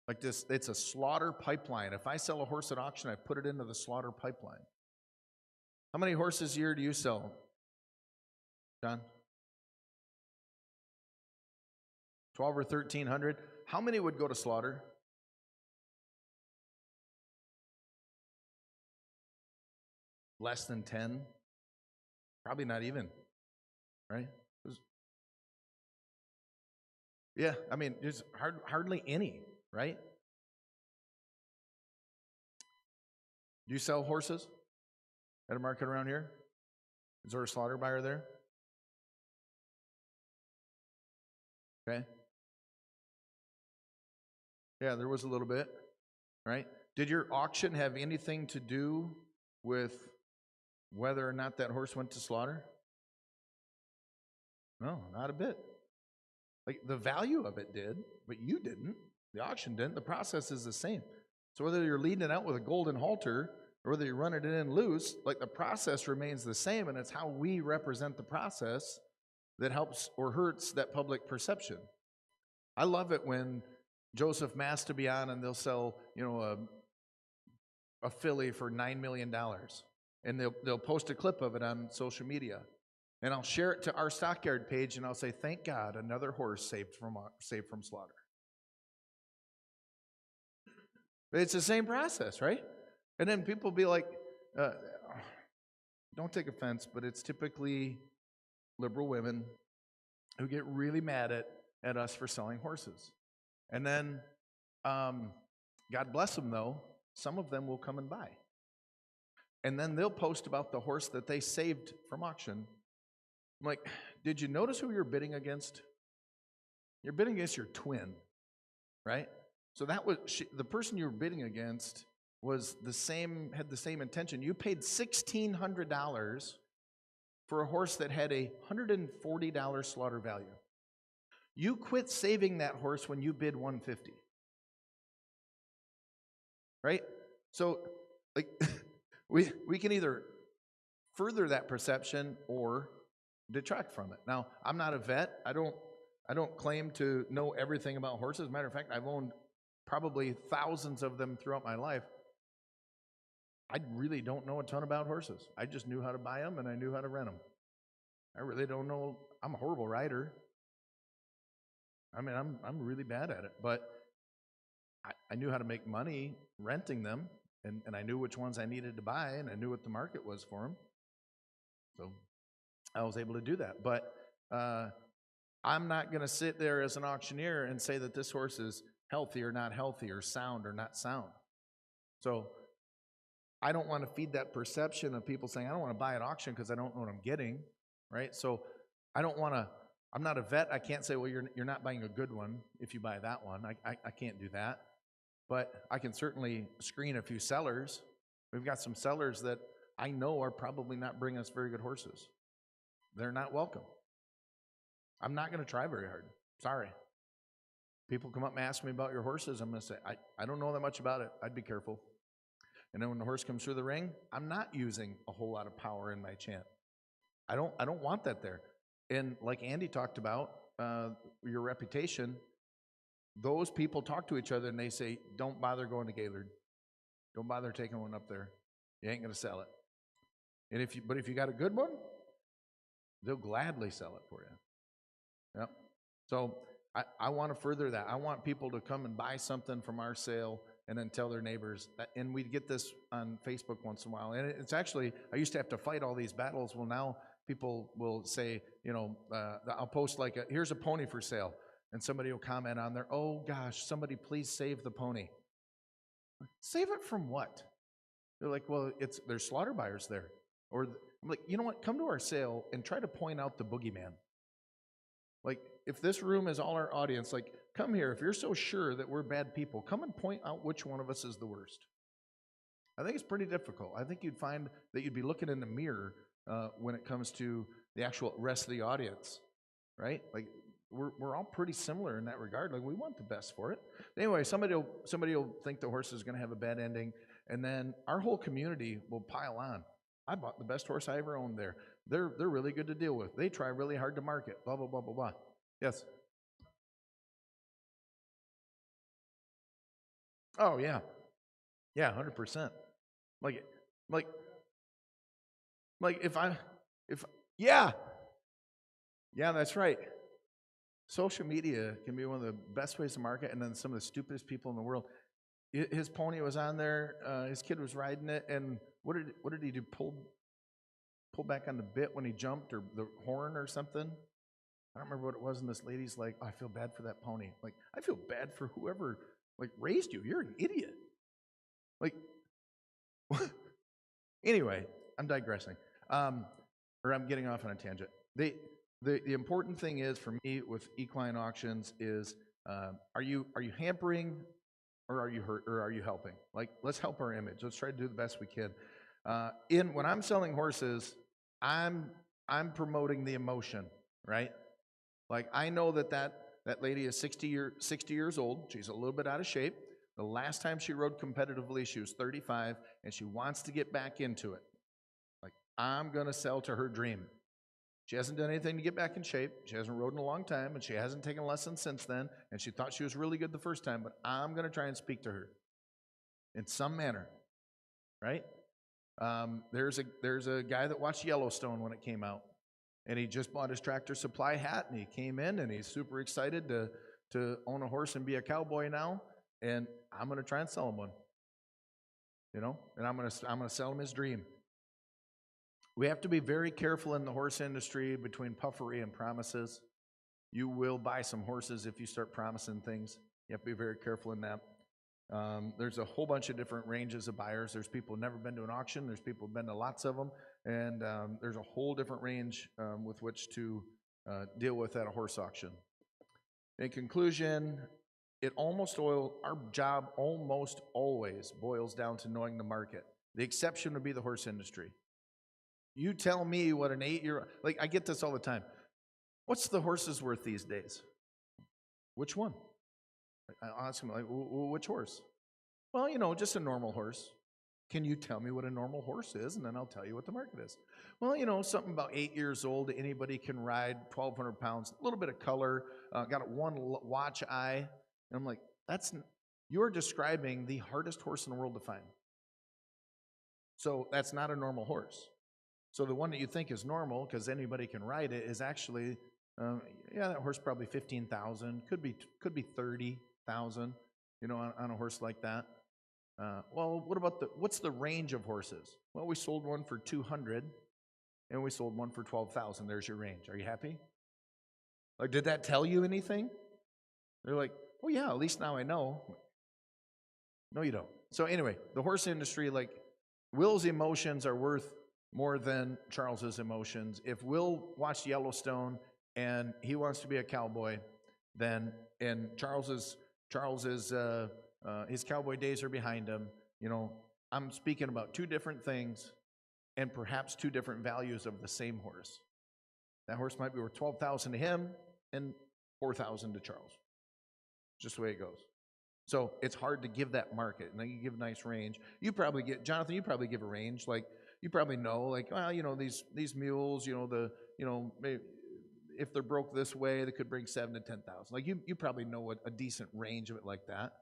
Like this, it's a slaughter pipeline. If I sell a horse at auction, I put it into the slaughter pipeline. How many horses a year do you sell, John? 12 or 1,300. How many would go to slaughter? Less than 10? Probably not even, right? Yeah, I mean, there's hardly any, right? Do you sell horses at a market around here? Is there a slaughter buyer there? Okay. Yeah, there was a little bit, right? Did your auction have anything to do with whether or not that horse went to slaughter? No, not a bit. Like the value of it did, but you didn't. The auction didn't. The process is the same. So whether you're leading it out with a golden halter or whether you're running it in loose, like the process remains the same, and it's how we represent the process that helps or hurts that public perception. I love it when Joseph Mass to be on and they'll sell, a filly for $9 million. And they'll post a clip of it on social media. And I'll share it to our stockyard page and I'll say, thank God, another horse saved from slaughter. It's the same process, right? And then people be like, don't take offense, but it's typically liberal women who get really mad at us for selling horses. And then, God bless them though, some of them will come and buy. And then they'll post about the horse that they saved from auction. I'm like, did you notice who you're bidding against? You're bidding against your twin, right? So that was the person you were bidding against had the same intention. You paid $1,600 for a horse that had a $140 slaughter value. You quit saving that horse when you bid $150. Right? So like we can either further that perception or detract from it. Now, I'm not a vet. I don't claim to know everything about horses. As a matter of fact, I've owned probably thousands of them throughout my life. I really don't know a ton about horses. I just knew how to buy them and I knew how to rent them. I really don't know. I'm a horrible rider. I mean, I'm really bad at it, but I knew how to make money renting them, and I knew which ones I needed to buy, and I knew what the market was for them. So I was able to do that. But I'm not going to sit there as an auctioneer and say that this horse is healthy or not healthy, or sound or not sound. So I don't want to feed that perception of people saying, I don't want to buy at auction because I don't know what I'm getting, right? So I don't want to, I'm not a vet. I can't say, well, you're not buying a good one if you buy that one. I can't do that. But I can certainly screen a few sellers. We've got some sellers that I know are probably not bringing us very good horses. They're not welcome. I'm not going to try very hard. Sorry. People come up and ask me about your horses. I'm going to say, I don't know that much about it. I'd be careful. And then when the horse comes through the ring, I'm not using a whole lot of power in my chant. I don't want that there. And like Andy talked about, your reputation, those people talk to each other and they say, don't bother going to Gaylord. Don't bother taking one up there. You ain't going to sell it. And if you got a good one, they'll gladly sell it for you. Yep. So I want to further that. I want people to come and buy something from our sale and then tell their neighbors. And we get this on Facebook once in a while. And it's actually, I used to have to fight all these battles. Well, now people will say, I'll post like, here's a pony for sale. And somebody will comment on there, oh gosh, somebody please save the pony. Save it from what? They're like, well, there's slaughter buyers there. Or I'm like, you know what? Come to our sale and try to point out the boogeyman. Like, if this room is all our audience, like, come here. If you're so sure that we're bad people, come and point out which one of us is the worst. I think it's pretty difficult. I think you'd find that you'd be looking in the mirror when it comes to the actual rest of the audience, right? Like, we're all pretty similar in that regard. Like, we want the best for it. Anyway, somebody will think the horse is going to have a bad ending, and then our whole community will pile on. I bought the best horse I ever owned there. They're really good to deal with. They try really hard to market, blah, blah, blah, blah, blah. Yes? Oh yeah, yeah, 100%. Like, like, like if yeah, yeah, that's right. Social media can be one of the best ways to market, and then some of the stupidest people in the world. His pony was on there. His kid was riding it, and what did he do? Pull back on the bit when he jumped, or the horn, or something. I don't remember what it was. And this lady's like, oh, "I feel bad for that pony." Like, I feel bad for whoever like raised you. You're an idiot. Like, anyway, I'm digressing, or I'm getting off on a tangent. The important thing is for me with equine auctions is, are you hampering, or are you hurt, or are you helping? Like, let's help our image. Let's try to do the best we can. When I'm selling horses, I'm promoting the emotion, right? Like, I know that lady is 60 years old. She's a little bit out of shape. The last time she rode competitively, she was 35, and she wants to get back into it. Like, I'm going to sell to her dream. She hasn't done anything to get back in shape. She hasn't rode in a long time, and she hasn't taken lessons since then, and she thought she was really good the first time, but I'm going to try and speak to her in some manner, right? There's a guy that watched Yellowstone when it came out, and he just bought his Tractor Supply hat, and he came in, and he's super excited to own a horse and be a cowboy now, and I'm going to try and sell him one, and I'm going to sell him his dream. We have to be very careful in the horse industry between puffery and promises. You will buy some horses if you start promising things. You have to be very careful in that. There's a whole bunch of different ranges of buyers. There's people who've never been to an auction. There's people who've been to lots of them. And there's a whole different range with which to deal with at a horse auction. In conclusion, our job almost always boils down to knowing the market. The exception would be the horse industry. You tell me what an 8-year-old, like, I get this all the time. What's the horses worth these days? Which one? I ask them, like, which horse? Well, just a normal horse. Can you tell me what a normal horse is? And then I'll tell you what the market is. Well, something about 8 years old, anybody can ride, 1,200 pounds, a little bit of color, got one watch eye. And I'm like, you're describing the hardest horse in the world to find. So that's not a normal horse. So the one that you think is normal, because anybody can ride it, is actually, that horse probably 15,000, could be 30,000, on a horse like that. What's the range of horses? Well, we sold one for 200, and we sold one for 12,000. There's your range. Are you happy? Like, did that tell you anything? They're like, oh yeah, at least now I know. No, you don't. So anyway, the horse industry, like, Will's emotions are worth more than Charles's emotions. If Will watched Yellowstone and he wants to be a cowboy, and Charles's his cowboy days are behind him, I'm speaking about two different things and perhaps two different values of the same horse. That horse might be worth 12,000 to him and 4,000 to Charles. Just the way it goes. So it's hard to give that market, and then you give a nice range. Jonathan, you probably give a range, like, you probably know, like, well, these mules, maybe if they're broke this way, they could bring 7,000 to 10,000. Like, you probably know what a decent range of it like that.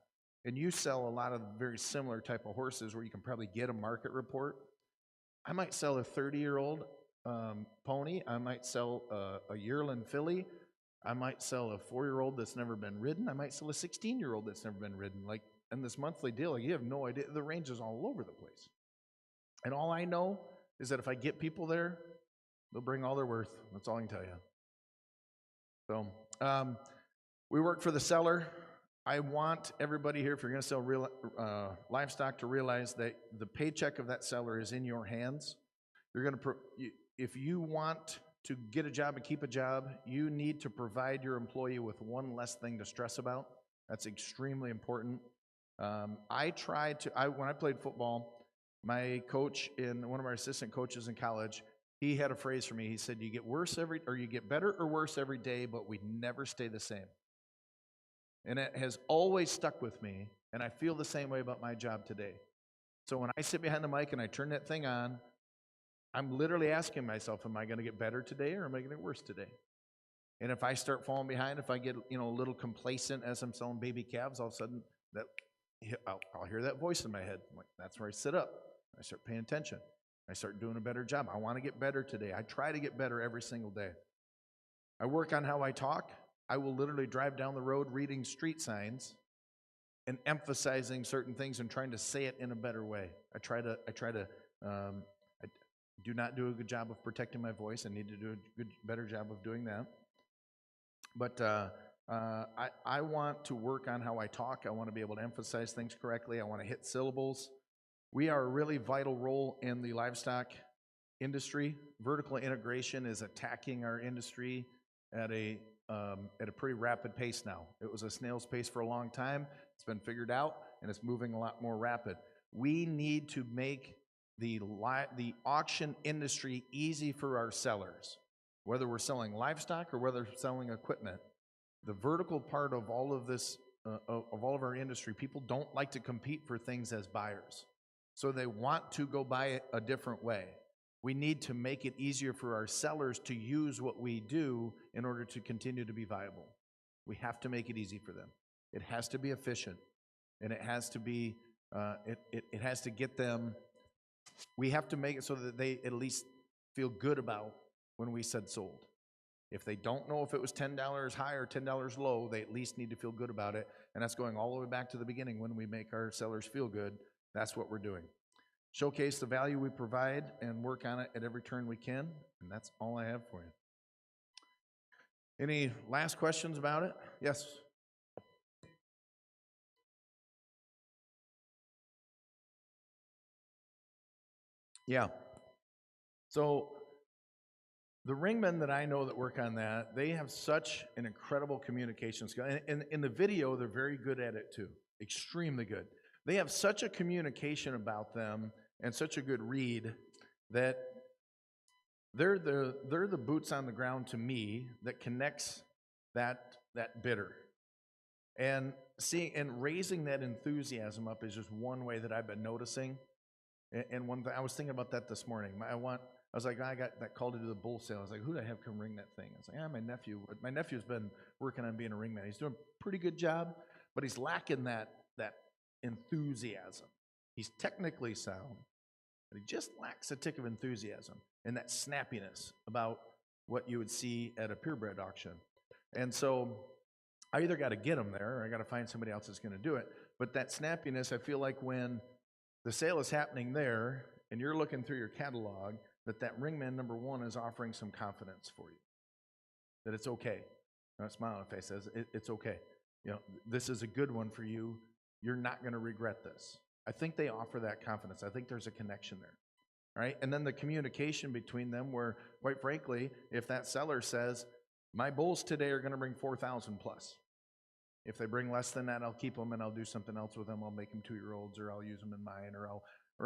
And you sell a lot of very similar type of horses where you can probably get a market report. I might sell a 30-year-old pony. I might sell a yearling filly. I might sell a 4-year-old that's never been ridden. I might sell a 16-year-old that's never been ridden. Like, in this monthly deal, like, you have no idea. The range is all over the place. And all I know is that if I get people there, they'll bring all their worth. That's all I can tell you. So we work for the seller. I want everybody here, if you're going to sell real livestock, to realize that the paycheck of that seller is in your hands. If you want to get a job and keep a job, you need to provide your employee with one less thing to stress about. That's extremely important. When I played football, my coach, one of our assistant coaches in college, he had a phrase for me. He said, you get better or worse every day, but we never stay the same. And it has always stuck with me, and I feel the same way about my job today. So when I sit behind the mic and I turn that thing on, I'm literally asking myself, am I going to get better today or am I going to get worse today? And if I start falling behind, if I get a little complacent as I'm selling baby calves, all of a sudden I'll hear that voice in my head. I'm like, that's where I sit up. I start paying attention. I start doing a better job. I want to get better today. I try to get better every single day. I work on how I talk. I will literally drive down the road reading street signs and emphasizing certain things and trying to say it in a better way. I do not do a good job of protecting my voice. I need to do a better job of doing that. But I want to work on how I talk. I want to be able to emphasize things correctly. I want to hit syllables. We are a really vital role in the livestock industry. Vertical integration is attacking our industry at a pretty rapid pace now. It was a snail's pace for a long time. It's been figured out, and it's moving a lot more rapid. We need to make the auction industry easy for our sellers, whether we're selling livestock or whether we're selling equipment. The vertical part of all of this, of all of our industry, people don't like to compete for things as buyers. So they want to go buy it a different way. We need to make it easier for our sellers to use what we do in order to continue to be viable. We have to make it easy for them. It has to be efficient, and it has to be, it has to get them, we have to make it so that they at least feel good about when we said sold. If they don't know if it was $10 high or $10 low, they at least need to feel good about it. And that's going all the way back to the beginning. When we make our sellers feel good, that's what we're doing. Showcase the value we provide and work on it at every turn we can. And that's all I have for you. Any last questions about it? Yes. Yeah. So the ringmen that I know that work on that, they have such an incredible communication skill. And in the video, they're very good at it too. Extremely good. They have such a communication about them and such a good read that they're the boots on the ground to me that connects that bidder. And seeing and raising that enthusiasm up is just one way that I've been noticing. And one thing, I was thinking about that this morning. I was like, I got that call to do the bull sale. I was like, who do I have come ring that thing? I was like, my nephew. My nephew's been working on being a ringman. He's doing a pretty good job, but he's lacking that enthusiasm. He's technically sound, but he just lacks a tick of enthusiasm and that snappiness about what you would see at a purebred auction. And so I either got to get him there or I got to find somebody else that's going to do it. But that snappiness, I feel like when the sale is happening there and you're looking through your catalog, that ringman number one is offering some confidence for you. That it's okay. Not smiling if I says it's okay. You know, this is a good one for you. You're not going to regret this. I think they offer that confidence. I think there's a connection there. Right? And then the communication between them where, quite frankly, if that seller says, my bulls today are going to bring 4,000 plus. If they bring less than that, I'll keep them and I'll do something else with them. I'll make them 2-year-olds or I'll use them in mine or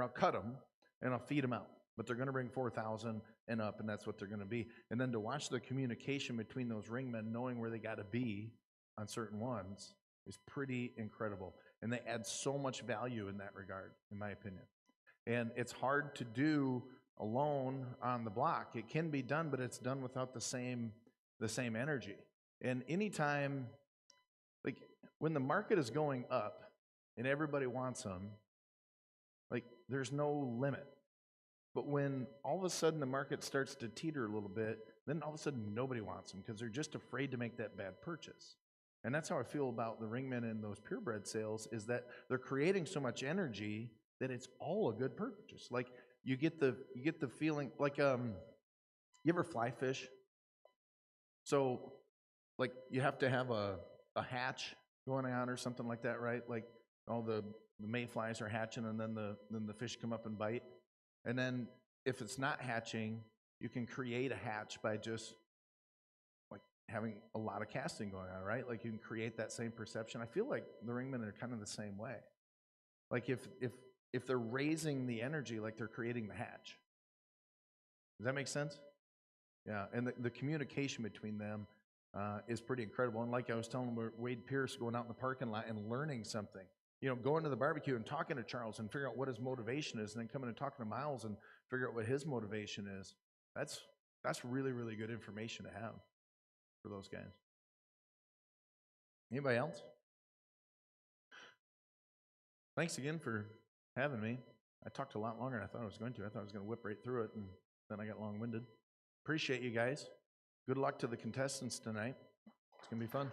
I'll cut them and I'll feed them out. But they're going to bring 4,000 and up, and that's what they're going to be. And then to watch the communication between those ringmen, knowing where they got to be on certain ones, is pretty incredible. And they add so much value in that regard, in my opinion. And it's hard to do alone on the block. It can be done, but it's done without the same energy. And anytime, like when the market is going up and everybody wants them, like there's no limit. But when all of a sudden the market starts to teeter a little bit, then all of a sudden nobody wants them because they're just afraid to make that bad purchase. And that's how I feel about the ringmen in those purebred sales, is that they're creating so much energy that it's all a good purchase. Like you get the feeling like you ever fly fish? So like you have to have a hatch going on or something like that, right? Like all the mayflies are hatching and then the fish come up and bite. And then if it's not hatching, you can create a hatch by just like having a lot of casting going on, right? Like you can create that same perception. I feel like the ringmen are kind of the same way. Like if they're raising the energy, like they're creating the hatch. Does that make sense? Yeah, and the communication between them is pretty incredible. And like I was telling Wade Pierce, going out in the parking lot and learning something. You know, going to the barbecue and talking to Charles and figure out what his motivation is, and then coming and talking to Miles and figure out what his motivation is. That's really, really good information to have for those guys. Anybody else? thanks again for having me. I talked a lot longer than I thought I was going to. I thought I was going to whip right through it, and then I got long-winded. Appreciate you guys. Good luck to the contestants tonight. It's going to be fun.